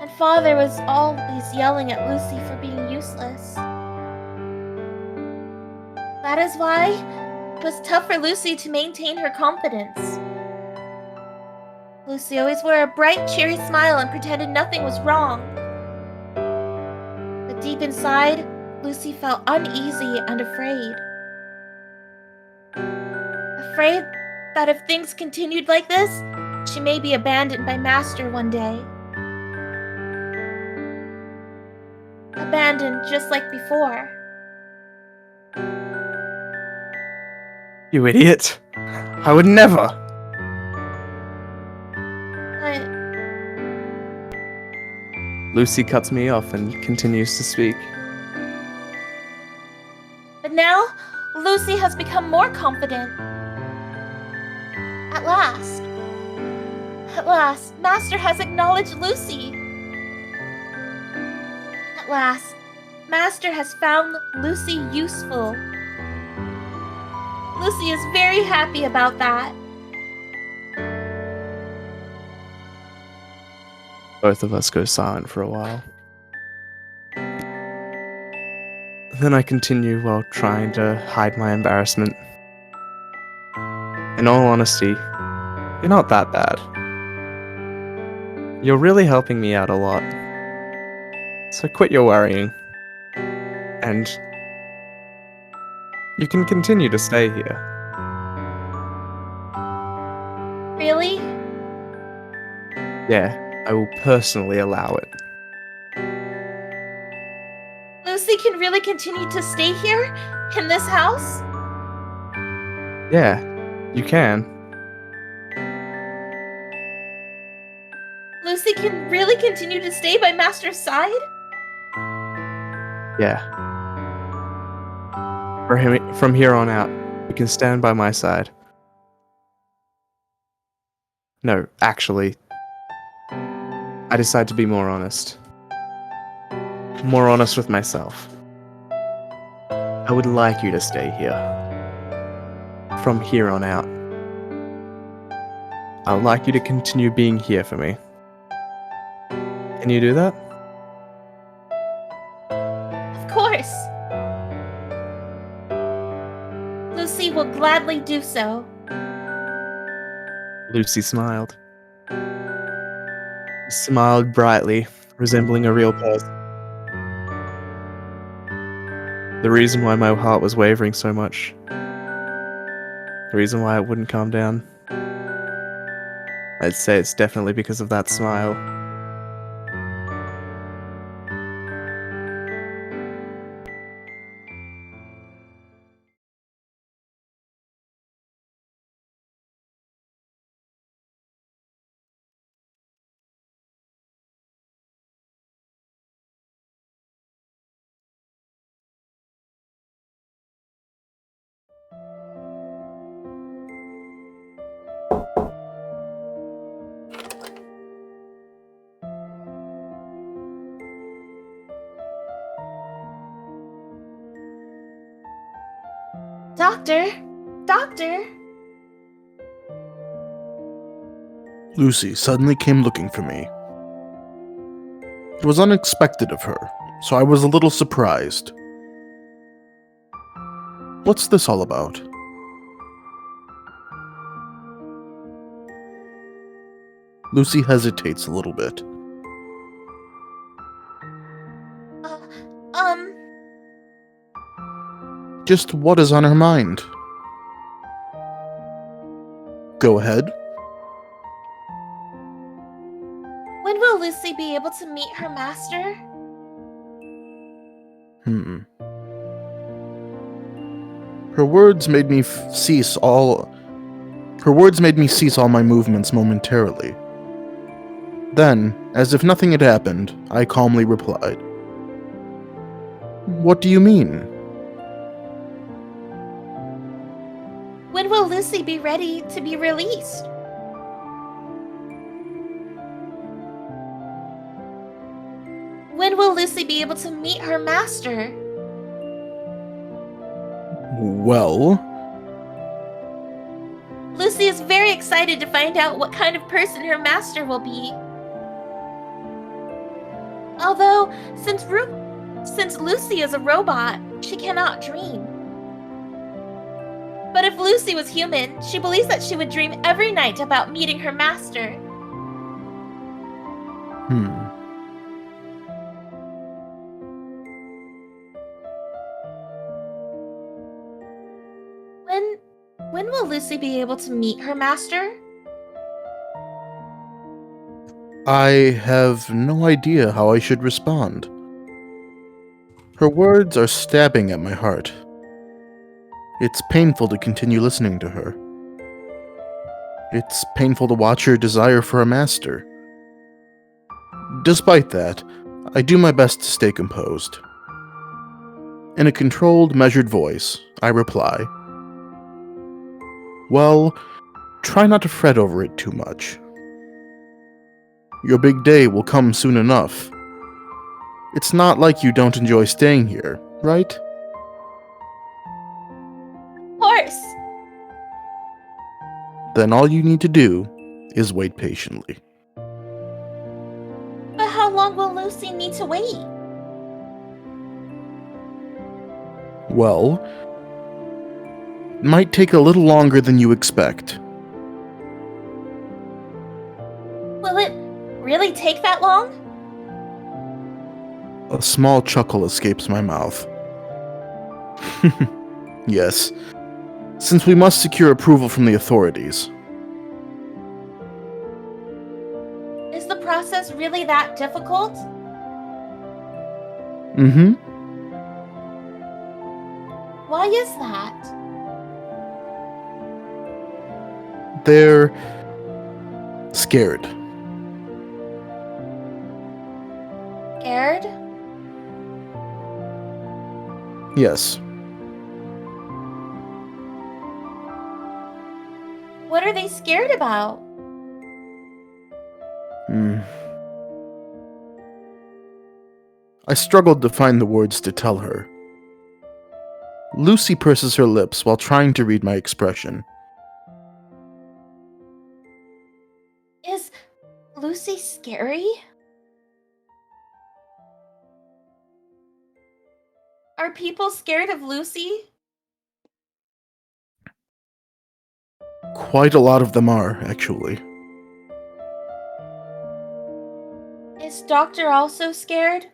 And Father was always yelling at Lucy for being useless. That is why it was tough for Lucy to maintain her confidence. Lucy always wore a bright, cheery smile and pretended nothing was wrong. But deep inside, Lucy felt uneasy and afraid. Afraid that if things continued like this, she may be abandoned by Master one day. Abandoned just like before. You idiot! I would never! But Lucy cuts me off and continues to speak. now, Lucy has become more confident. At last, Master has acknowledged Lucy. At last, Master has found Lucy useful. Lucy is very happy about that. Both of us go silent for a while. Then I continue while trying to hide my embarrassment. In all honesty, you're not that bad. You're really helping me out a lot. So quit your worrying. And you can continue to stay here. Really? Yeah, I will personally allow it. Lucy can really continue to stay here? In this house? Yeah, you can. Lucy can really continue to stay by Master's side? Yeah. From here on out, you can stand by my side. No, actually, I decide to be more honest. More honest with myself. I would like you to stay here. From here on out. I would like you to continue being here for me. Can you do that? Of course. gladly do so. Lucy smiled. Smiled brightly, resembling a real person. The reason why my heart was wavering so much. The reason why it wouldn't calm down. I'd say it's definitely because of that smile. Doctor? Doctor? Lucy suddenly came looking for me. It was unexpected of her, so I was a little surprised. What's this all about? Lucy hesitates a little bit. Um, Just what is on her mind? Go ahead. when will Lucy be able to meet her master? Her words made me cease all my movements momentarily. Then, as if nothing had happened, I calmly replied, "What do you mean?" When will Lucy be ready to be released? When will Lucy be able to meet her master? Well, Lucy is very excited to find out what kind of person her master will be. Although, since Lucy is a robot, she cannot dream. But if Lucy was human, she believes that she would dream every night about meeting her master. When will Lucy be able to meet her master? I have no idea how I should respond. Her words are stabbing at my heart. It's painful to continue listening to her. It's painful to watch her desire for a master. Despite that, I do my best to stay composed. In a controlled, measured voice, I reply, "Well, try not to fret over it too much. Your big day will come soon enough. It's not like you don't enjoy staying here, right?" Of course. Then all you need to do is wait patiently. But how long will Lucy need to wait? Well, it might take a little longer than you expect. Will it really take that long? A small chuckle escapes my mouth. Yes, since we must secure approval from the authorities. Is the process really that difficult? Mm-hmm. Why is that? They're scared. Scared? Yes. What are they scared about? I struggled to find the words to tell her. Lucy purses her lips while trying to read my expression. Is Lucy scary? Are people scared of Lucy? Quite a lot of them are, actually. Is Doctor also scared?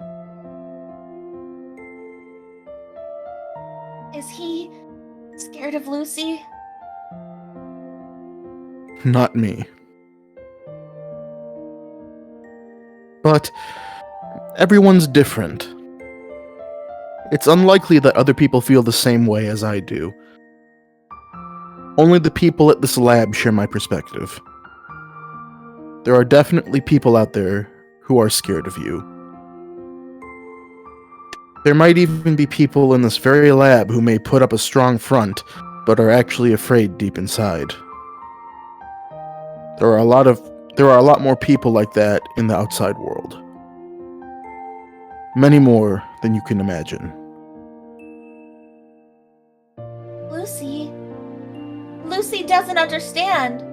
Is he scared of Lucy? Not me. But everyone's different. It's unlikely that other people feel the same way as I do. Only the people at this lab share my perspective. There are definitely people out there who are scared of you. There might even be people in this very lab who may put up a strong front, but are actually afraid deep inside. There are a lot more people like that in the outside world. Many more than you can imagine. Lucy doesn't understand.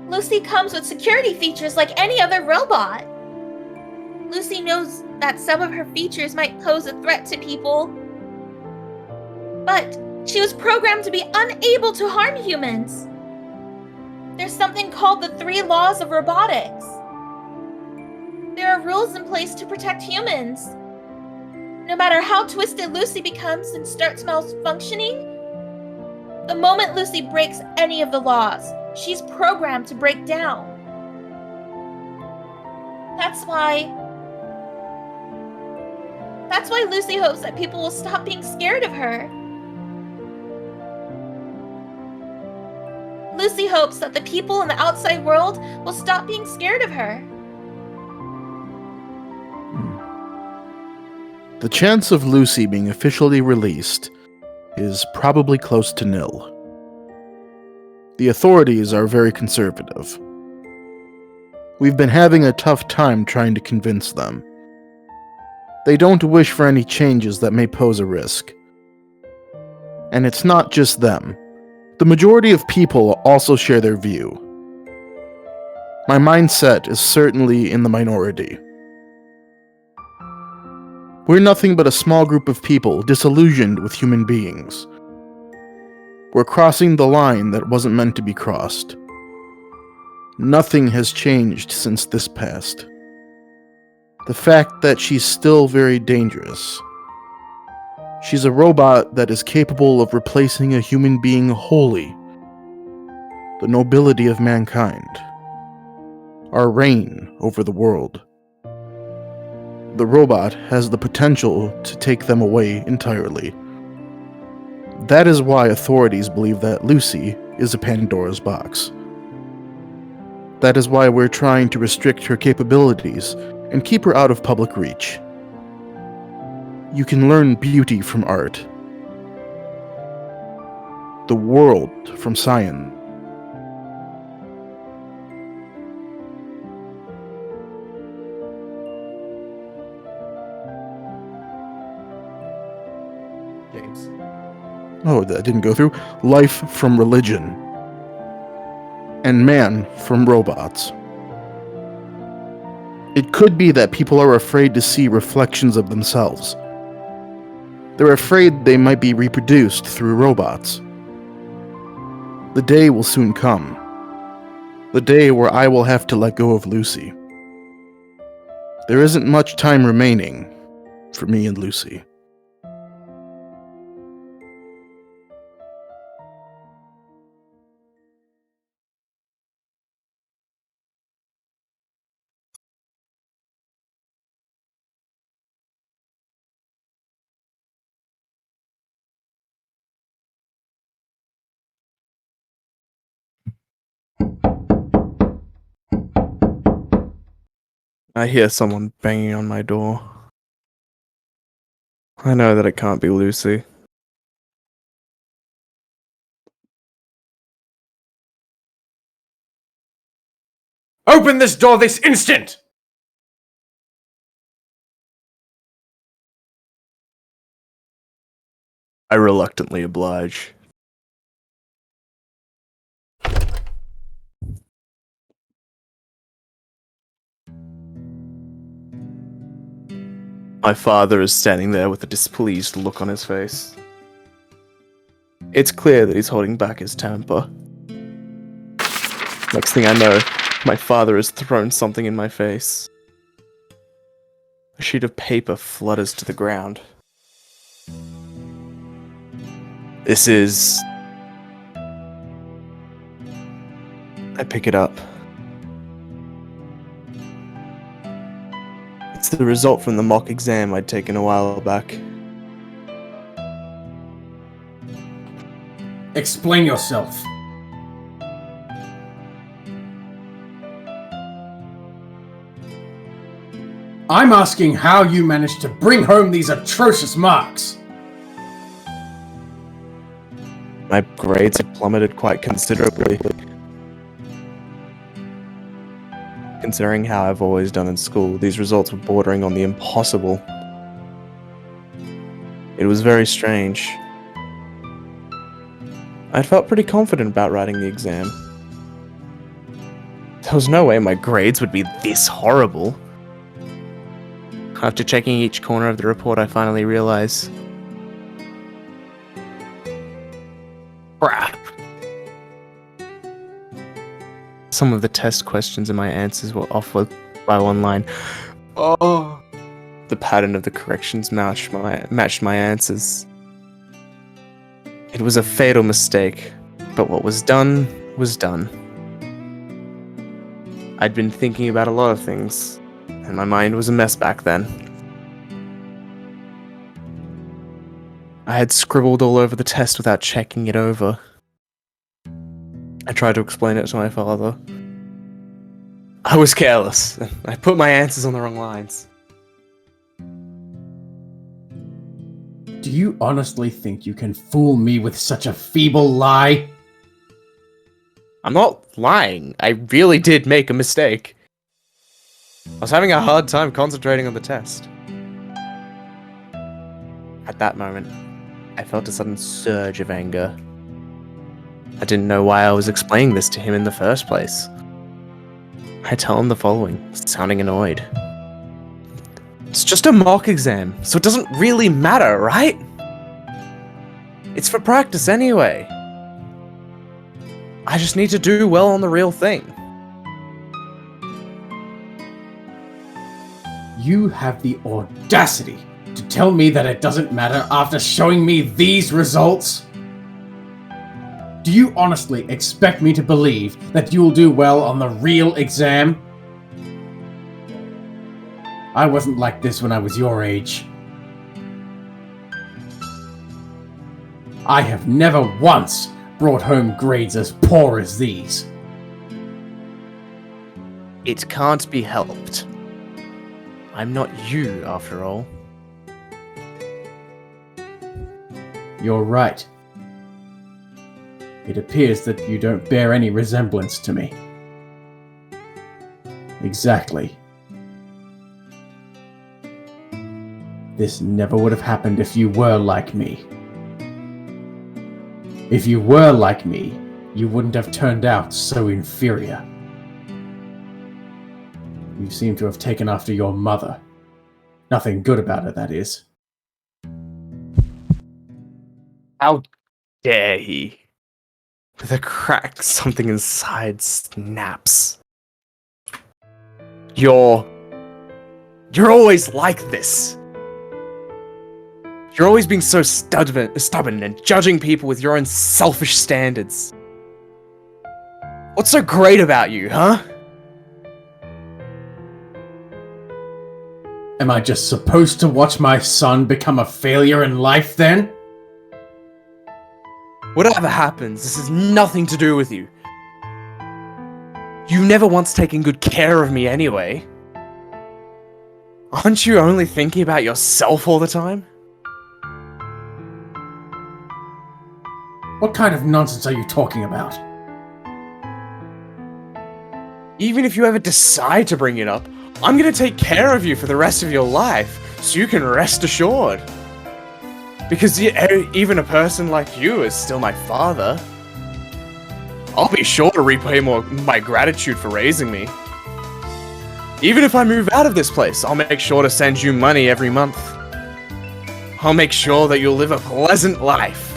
Lucy comes with security features like any other robot. Lucy knows that some of her features might pose a threat to people, but she was programmed to be unable to harm humans. There's something called the 3 laws of robotics. There are rules in place to protect humans. No matter how twisted Lucy becomes and starts malfunctioning, the moment Lucy breaks any of the laws, she's programmed to break down. That's why Lucy hopes that people will stop being scared of her. Lucy hopes that the people in the outside world will stop being scared of her. The chance of Lucy being officially released is probably close to nil. The authorities are very conservative. We've been having a tough time trying to convince them. They don't wish for any changes that may pose a risk. And it's not just them. The majority of people also share their view. My mindset is certainly in the minority. We're nothing but a small group of people disillusioned with human beings. We're crossing the line that wasn't meant to be crossed. Nothing has changed since this past. The fact that she's still very dangerous. She's a robot that is capable of replacing a human being wholly. The nobility of mankind. Our reign over the world. The robot has the potential to take them away entirely. That is why authorities believe that Lucy is a Pandora's box. That is why we're trying to restrict her capabilities and keep her out of public reach. You can learn beauty from art. The world from science. James. Oh, that didn't go through. Life from religion. And man from robots. It could be that people are afraid to see reflections of themselves. They're afraid they might be reproduced through robots. The day will soon come. The day where I will have to let go of Lucy. There isn't much time remaining for me and Lucy. I hear someone banging on my door. I know that it can't be Lucy. Open this door this instant! I reluctantly oblige. My father is standing there with a displeased look on his face. It's clear that he's holding back his temper. Next thing I know, my father has thrown something in my face. A sheet of paper flutters to the ground. This is... I pick it up. It's the result from the mock exam I'd taken a while back. Explain yourself. I'm asking how you managed to bring home these atrocious marks. My grades had plummeted quite considerably. Considering how I've always done in school, these results were bordering on the impossible. It was very strange. I'd felt pretty confident about writing the exam. There was no way my grades would be this horrible. After checking each corner of the report, I finally realized... crap. Some of the test questions and my answers were off by one line. Oh! The pattern of the corrections matched my answers. It was a fatal mistake, but what was done was done. I'd been thinking about a lot of things, and my mind was a mess back then. I had scribbled all over the test without checking it over. I tried to explain it to my father. I was careless. I put my answers on the wrong lines. Do you honestly think you can fool me with such a feeble lie? I'm not lying. I really did make a mistake. I was having a hard time concentrating on the test. At that moment, I felt a sudden surge of anger. I didn't know why I was explaining this to him in the first place. I tell him the following, sounding annoyed. It's just a mock exam, so it doesn't really matter, right? It's for practice anyway. I just need to do well on the real thing. You have the audacity to tell me that it doesn't matter after showing me these results? Do you honestly expect me to believe that you'll do well on the real exam? I wasn't like this when I was your age. I have never once brought home grades as poor as these. It can't be helped. I'm not you, after all. You're right. It appears that you don't bear any resemblance to me. Exactly. This never would have happened if you were like me. If you were like me, you wouldn't have turned out so inferior. You seem to have taken after your mother. Nothing good about it, that is. How dare he? With a crack, something inside snaps. You're always like this. You're always being so stubborn and judging people with your own selfish standards. What's so great about you, huh? Am I just supposed to watch my son become a failure in life then? Whatever happens, this has nothing to do with you. You've never once taken good care of me anyway. Aren't you only thinking about yourself all the time? What kind of nonsense are you talking about? Even if you ever decide to bring it up, I'm gonna take care of you for the rest of your life, so you can rest assured. Because even a person like you is still my father. I'll be sure to repay my gratitude for raising me. Even if I move out of this place, I'll make sure to send you money every month. I'll make sure that you'll live a pleasant life.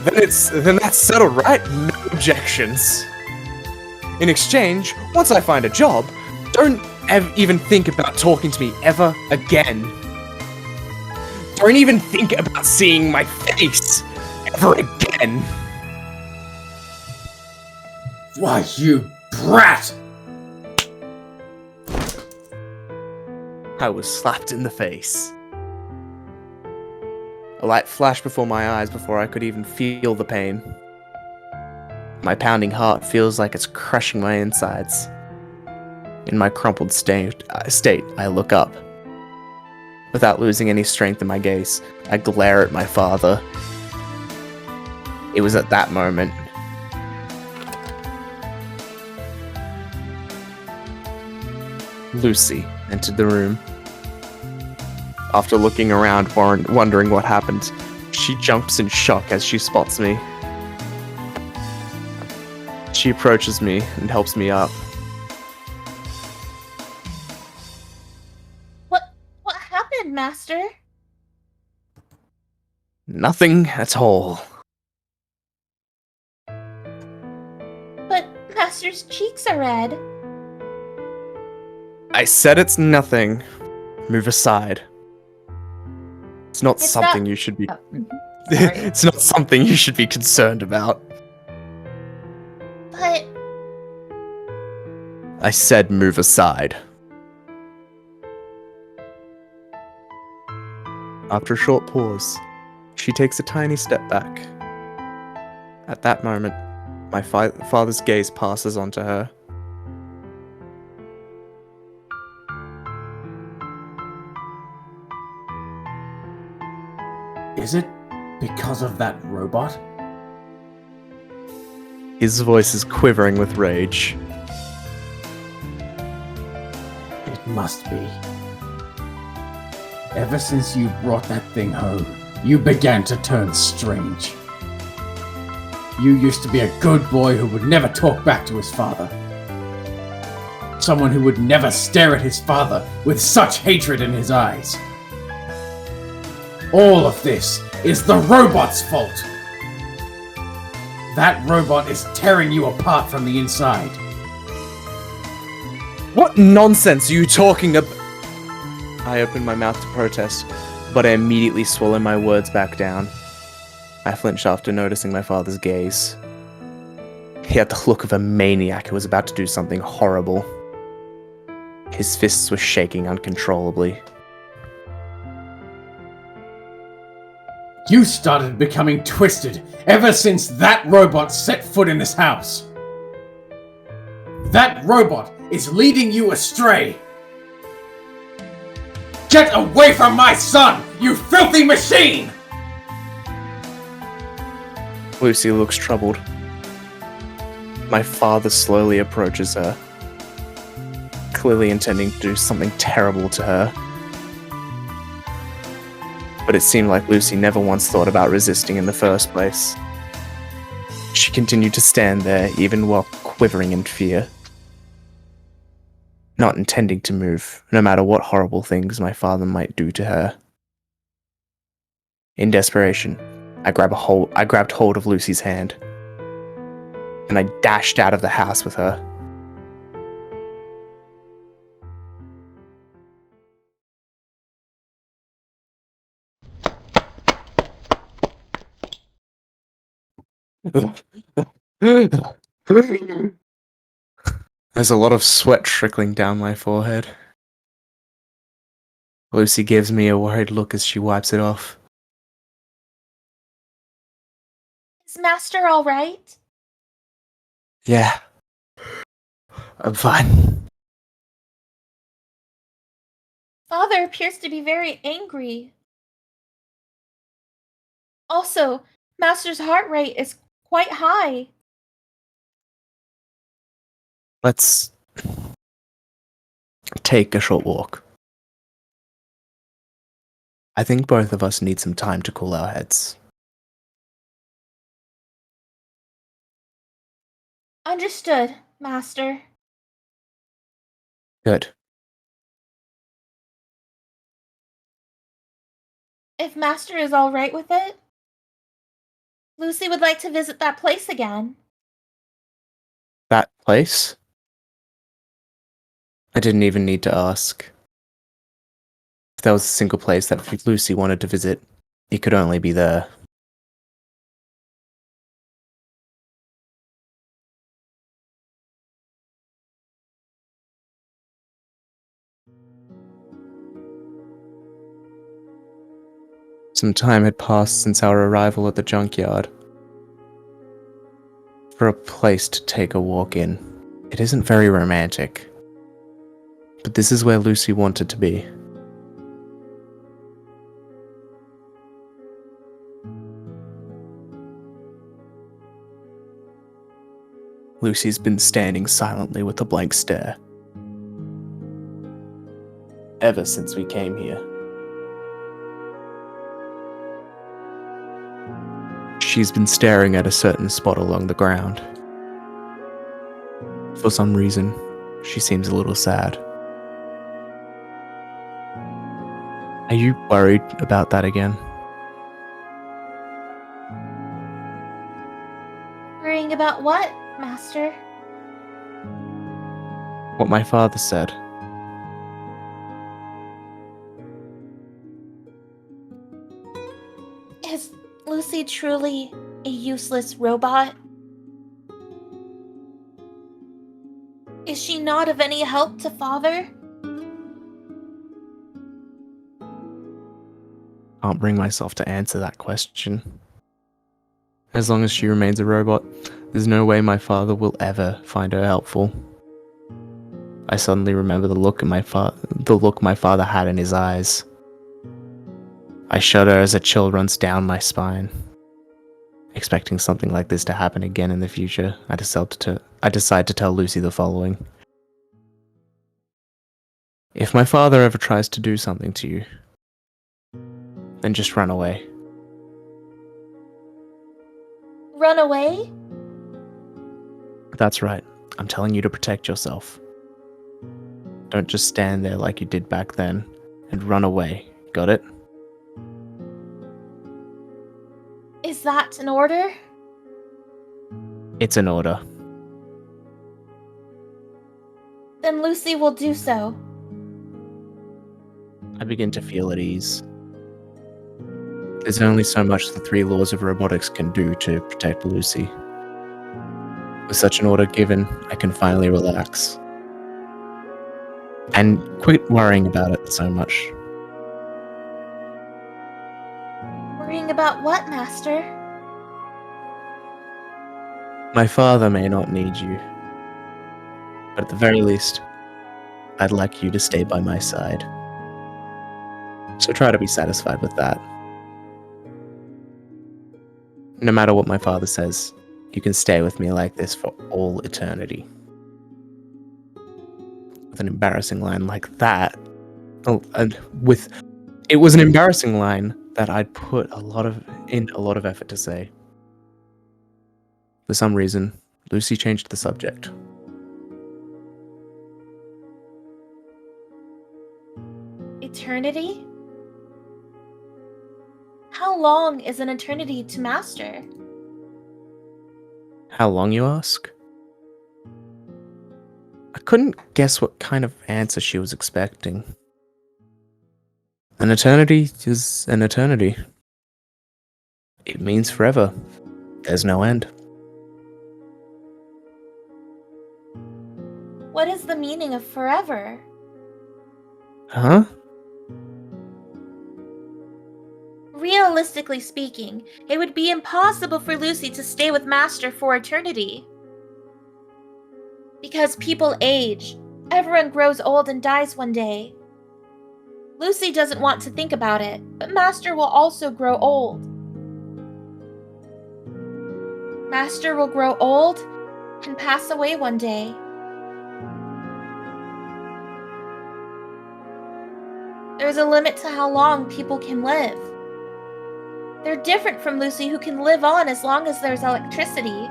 Then that's settled, right? No objections. In exchange, once I find a job, don't even think about talking to me ever again. Don't even think about seeing my face ever again. Why, you brat! I was slapped in the face. A light flashed before my eyes before I could even feel the pain. My pounding heart feels like it's crushing my insides. In my crumpled state, I look up. Without losing any strength in my gaze, I glare at my father. It was at that moment. Lucy entered the room. After looking around, wondering what happened, she jumps in shock as she spots me. She approaches me and helps me up. What happened, Master? Nothing at all. But Master's cheeks are red. I said it's nothing. Move aside. It's not It's something not- you should be. Oh, sorry. It's not something you should be concerned about. But I said move aside. After a short pause, she takes a tiny step back. At that moment, my father's gaze passes onto her. Is it because of that robot? His voice is quivering with rage. It must be. Ever since you brought that thing home, you began to turn strange. You used to be a good boy who would never talk back to his father. Someone who would never stare at his father with such hatred in his eyes. All of this is the robot's fault. That robot is tearing you apart from the inside. What nonsense are you talking about? I open my mouth to protest, but I immediately swallow my words back down. I flinch after noticing my father's gaze. He had the look of a maniac who was about to do something horrible. His fists were shaking uncontrollably. You started becoming twisted ever since that robot set foot in this house. That robot is leading you astray. Get away from my son, you filthy machine! Lucy looks troubled. My father slowly approaches her, clearly intending to do something terrible to her. But it seemed like Lucy never once thought about resisting in the first place. She continued to stand there, even while quivering in fear, not intending to move, no matter what horrible things my father might do to her. In desperation, I grabbed hold of Lucy's hand, and I dashed out of the house with her. There's a lot of sweat trickling down my forehead. Lucy gives me a worried look as she wipes it off. is Master all right? Yeah. I'm fine. Father appears to be very angry. Also, Master's heart rate is quite high. Let's take a short walk. I think both of us need some time to cool our heads. Understood, Master. Good. If Master is all right with it, Lucy would like to visit that place again. That place? I didn't even need to ask. If there was a single place that Lucy wanted to visit, it could only be there. Some time had passed since our arrival at the junkyard. For a place to take a walk in, it isn't very romantic. But this is where Lucy wanted to be. Lucy's been standing silently with a blank stare. Ever since we came here. She's been staring at a certain spot along the ground. For some reason, she seems a little sad. Are you worried about that again? Worrying about what, Master? What my father said. Is Lucy truly a useless robot? Is she not of any help to Father? Can't bring myself to answer that question. As long as she remains a robot, there's no way my father will ever find her helpful. I suddenly remember the look my father had in his eyes. I shudder as a chill runs down my spine. Expecting something like this to happen again in the future, I decide to tell Lucy the following. If my father ever tries to do something to you, then just run away. Run away? That's right. I'm telling you to protect yourself. Don't just stand there like you did back then and run away. Got it? Is that an order? It's an order. Then Lucy will do so. I begin to feel at ease. There's only so much the 3 laws of robotics can do to protect Lucy. With such an order given, I can finally relax. And quit worrying about it so much. Worrying about what, Master? My father may not need you, but at the very least, I'd like you to stay by my side. So try to be satisfied with that. No matter what my father says, you can stay with me like this for all eternity. With an embarrassing line like that, it was an embarrassing line that I'd put a lot of effort to say. For some reason, Lucy changed the subject. Eternity? How long is an eternity to Master? How long, you ask? I couldn't guess what kind of answer she was expecting. An eternity is an eternity. It means forever. There's no end. What is the meaning of forever? Huh? Realistically speaking, it would be impossible for Lucy to stay with Master for eternity. Because people age. Everyone grows old and dies one day. Lucy doesn't want to think about it, but Master will also grow old. Master will grow old and pass away one day. There's a limit to how long people can live. They're different from Lucy, who can live on as long as there's electricity.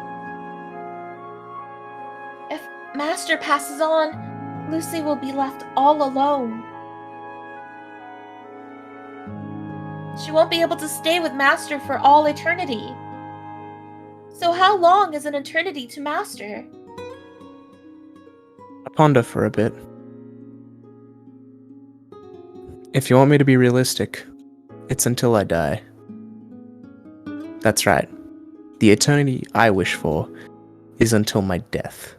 If Master passes on, Lucy will be left all alone. She won't be able to stay with Master for all eternity. So how long is an eternity to Master? I ponder for a bit. If you want me to be realistic, it's until I die. That's right. The eternity I wish for is until my death.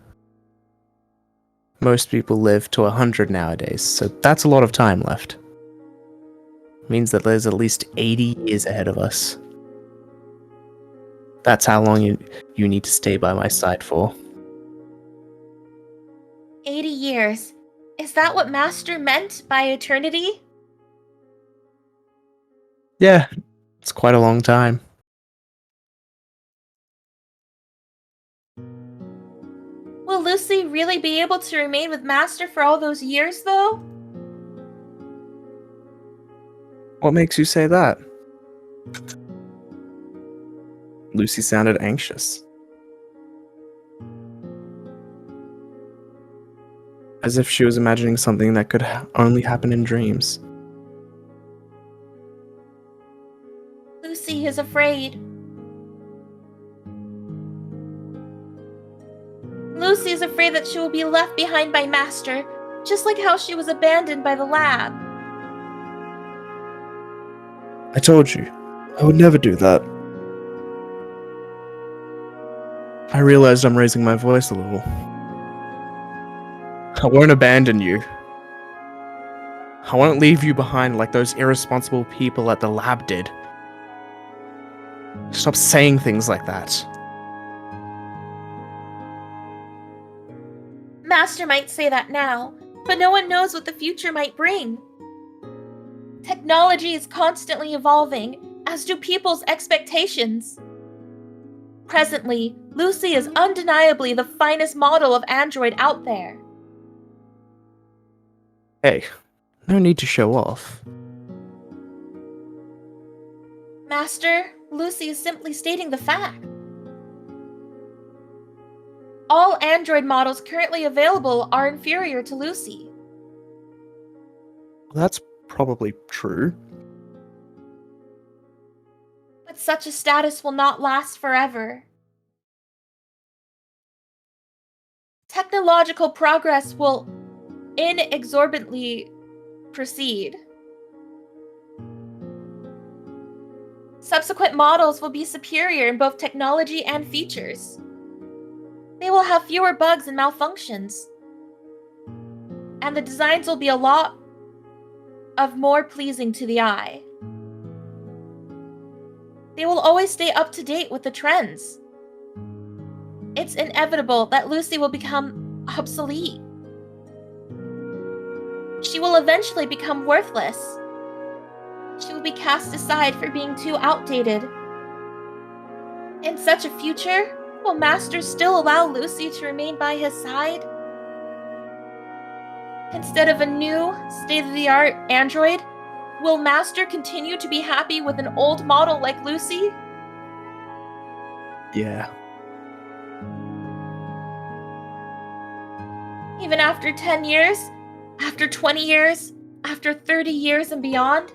Most people live to 100 nowadays, so that's a lot of time left. Means that there's at least 80 years ahead of us. That's how long you need to stay by my side for. 80 years. Is that what Master meant by eternity? Yeah, it's quite a long time. Will Lucy really be able to remain with Master for all those years, though? What makes you say that? Lucy sounded anxious. As if she was imagining something that could only happen in dreams. Lucy is afraid. Lucy is afraid that she will be left behind by Master, just like how she was abandoned by the lab. I told you, I would never do that. I realized I'm raising my voice a little. I won't abandon you. I won't leave you behind like those irresponsible people at the lab did. Stop saying things like that. Master might say that now, but no one knows what the future might bring. Technology is constantly evolving, as do people's expectations. Presently, Lucy is undeniably the finest model of android out there. Hey, no need to show off. Master, Lucy is simply stating the fact. All android models currently available are inferior to Lucy. That's probably true. But such a status will not last forever. Technological progress will inexorably proceed. Subsequent models will be superior in both technology and features. They will have fewer bugs and malfunctions. And the designs will be a lot of more pleasing to the eye. They will always stay up to date with the trends. It's inevitable that Lucy will become obsolete. She will eventually become worthless. She will be cast aside for being too outdated. In such a future, will Master still allow Lucy to remain by his side? Instead of a new, state-of-the-art android, will Master continue to be happy with an old model like Lucy? Yeah. Even after 10 years? After 20 years? After 30 years and beyond?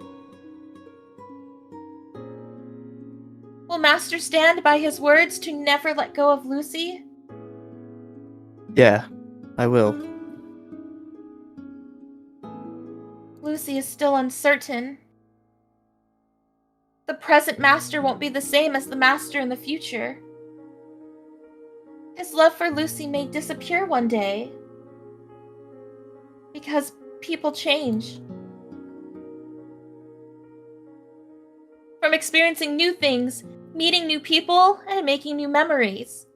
Will Master stand by his words to never let go of Lucy? Yeah, I will. Lucy is still uncertain. The present Master won't be the same as the Master in the future. His love for Lucy may disappear one day. Because people change. From experiencing new things, meeting new people, and making new memories.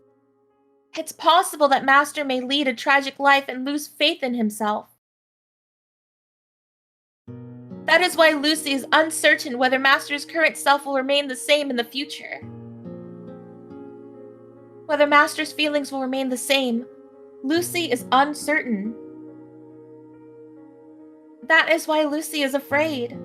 It's possible that Master may lead a tragic life and lose faith in himself. That is why Lucy is uncertain whether Master's current self will remain the same in the future. Whether Master's feelings will remain the same, Lucy is uncertain. That is why Lucy is afraid.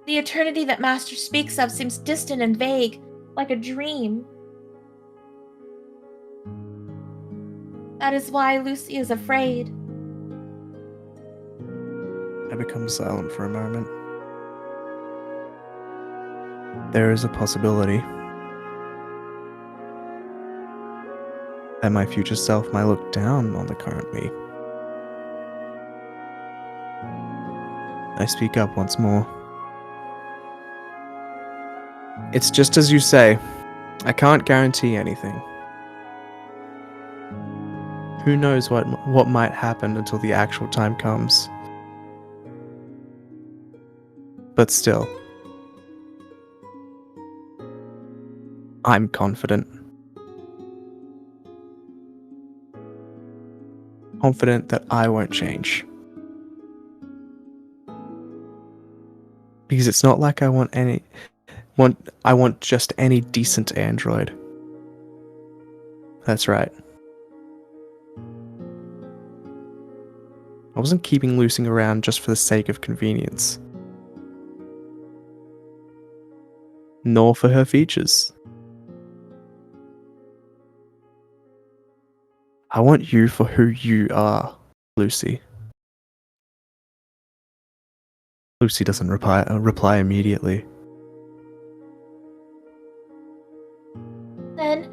The eternity that Master speaks of seems distant and vague, like a dream. That is why Lucy is afraid. I become silent for a moment. There is a possibility. that my future self might look down on the current me. I speak up once more. It's just as you say. I can't guarantee anything. Who knows what might happen until the actual time comes. But still, I'm confident. Confident that I won't change. Because it's not like I want just any decent android. That's right. I wasn't keeping Lucy around just for the sake of convenience. Nor for her features. I want you for who you are, Lucy. Lucy doesn't reply immediately. Then,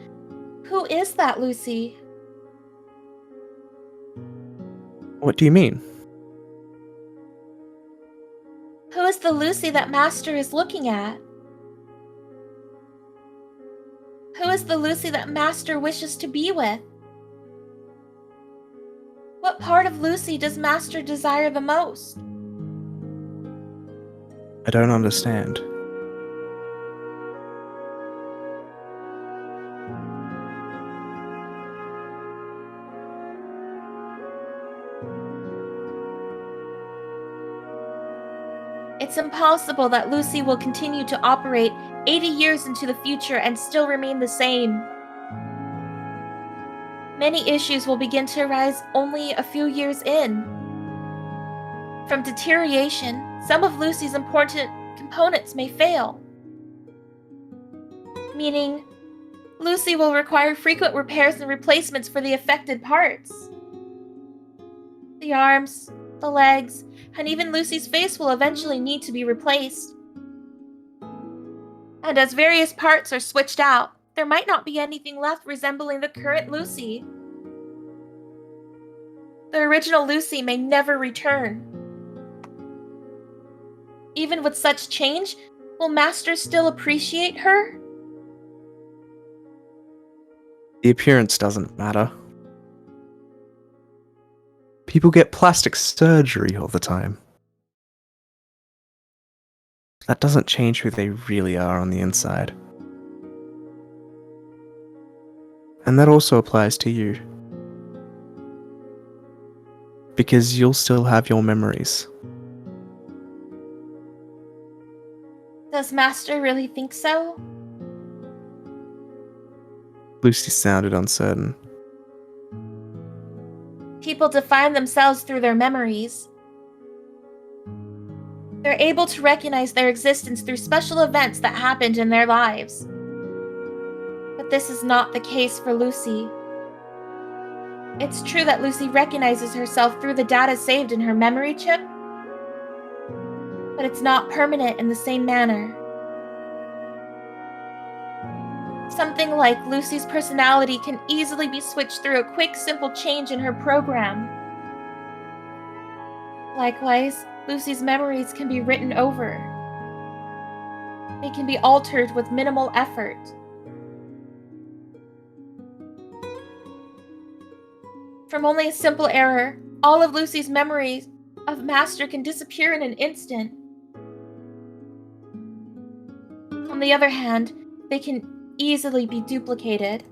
who is that Lucy? What do you mean? Who is the Lucy that Master is looking at? Who is the Lucy that Master wishes to be with? What part of Lucy does Master desire the most? I don't understand. It's impossible that Lucy will continue to operate 80 years into the future and still remain the same. Many issues will begin to arise only a few years in. From deterioration, some of Lucy's important components may fail. Meaning, Lucy will require frequent repairs and replacements for the affected parts. The arms, the legs, and even Lucy's face will eventually need to be replaced. And as various parts are switched out, there might not be anything left resembling the current Lucy. The original Lucy may never return. Even with such change, will Master still appreciate her? The appearance doesn't matter. People get plastic surgery all the time. That doesn't change who they really are on the inside. And that also applies to you. Because you'll still have your memories. Does Master really think so? Lucy sounded uncertain. People define themselves through their memories. They're able to recognize their existence through special events that happened in their lives. But this is not the case for Lucy. It's true that Lucy recognizes herself through the data saved in her memory chip, but it's not permanent in the same manner. Something like Lucy's personality can easily be switched through a quick, simple change in her program. Likewise, Lucy's memories can be written over. They can be altered with minimal effort. From only a simple error, all of Lucy's memories of Master can disappear in an instant. On the other hand, they can easily be duplicated.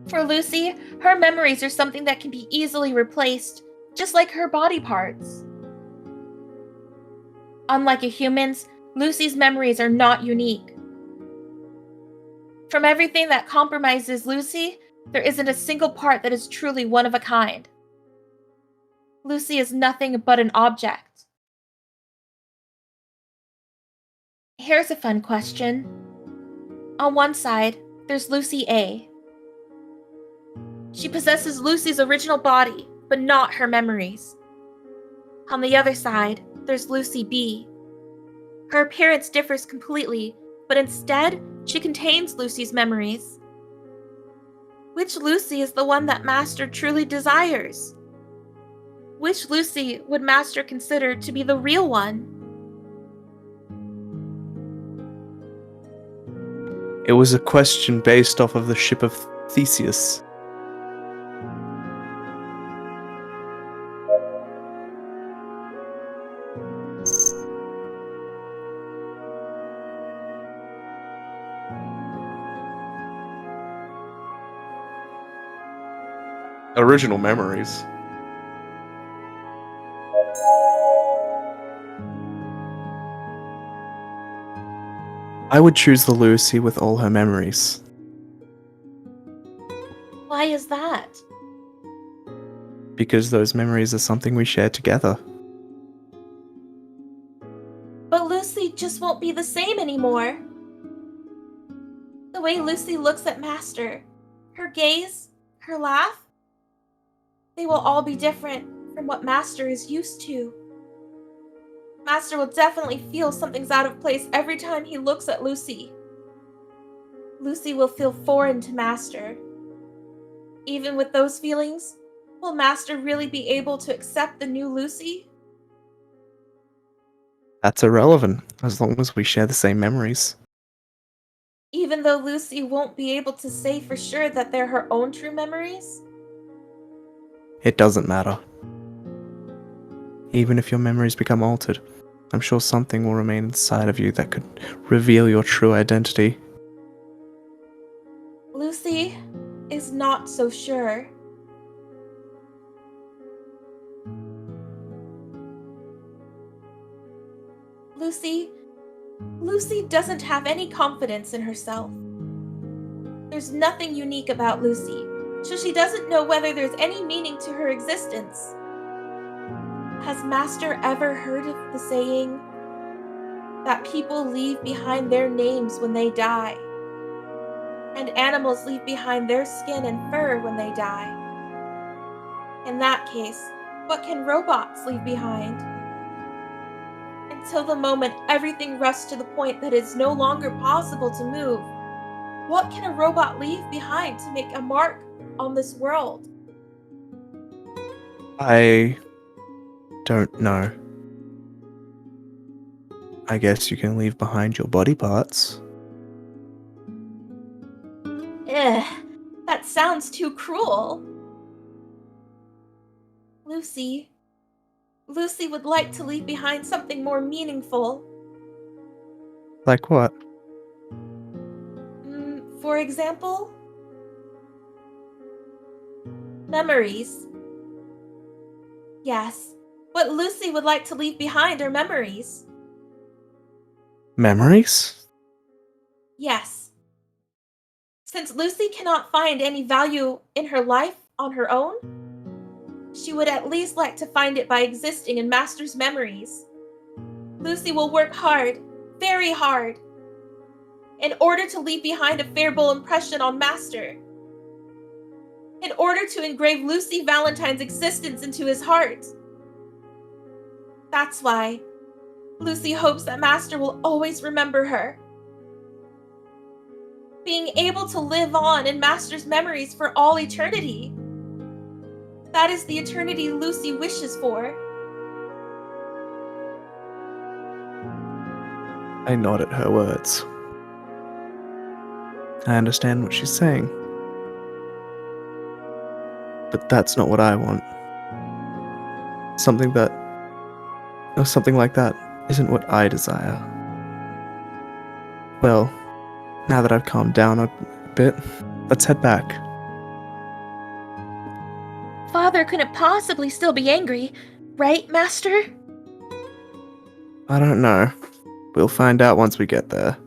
For Lucy, her memories are something that can be easily replaced, just like her body parts. Unlike a human's, Lucy's memories are not unique. From everything that compromises Lucy, there isn't a single part that is truly one of a kind. Lucy is nothing but an object. Here's a fun question. On one side, there's Lucy A. She possesses Lucy's original body, but not her memories. On the other side, there's Lucy B. Her appearance differs completely, but instead, she contains Lucy's memories. Which Lucy is the one that Master truly desires? Which Lucy would Master consider to be the real one? It was a question based off of the ship of Theseus. Original memories. I would choose the Lucy with all her memories. Why is that? Because those memories are something we share together. But Lucy just won't be the same anymore. The way Lucy looks at Master, her gaze, her laugh, they will all be different from what Master is used to. Master will definitely feel something's out of place every time he looks at Lucy. Lucy will feel foreign to Master. Even with those feelings, will Master really be able to accept the new Lucy? That's irrelevant, as long as we share the same memories. Even though Lucy won't be able to say for sure that they're her own true memories? It doesn't matter. Even if your memories become altered, I'm sure something will remain inside of you that could reveal your true identity. Lucy is not so sure. Lucy doesn't have any confidence in herself. There's nothing unique about Lucy, so she doesn't know whether there's any meaning to her existence. Has Master ever heard of the saying that people leave behind their names when they die, and animals leave behind their skin and fur when they die? In that case, what can robots leave behind? Until the moment everything rusts to the point that it's no longer possible to move, what can a robot leave behind to make a mark on this world? I don't know. I guess you can leave behind your body parts. That sounds too cruel. Lucy would like to leave behind something more meaningful. Like what? For example, memories. Yes, what Lucy would like to leave behind are memories. Memories? Yes. Since Lucy cannot find any value in her life on her own, she would at least like to find it by existing in Master's memories. Lucy will work hard, very hard, in order to leave behind a favorable impression on Master. In order to engrave Lucy Valentine's existence into his heart. That's why Lucy hopes that Master will always remember her. Being able to live on in Master's memories for all eternity. That is the eternity Lucy wishes for. I nod at her words. I understand what she's saying. But that's not what I want. Something like that isn't what I desire. Well, now that I've calmed down a bit, let's head back. Father couldn't possibly still be angry, right, Master? I don't know. We'll find out once we get there.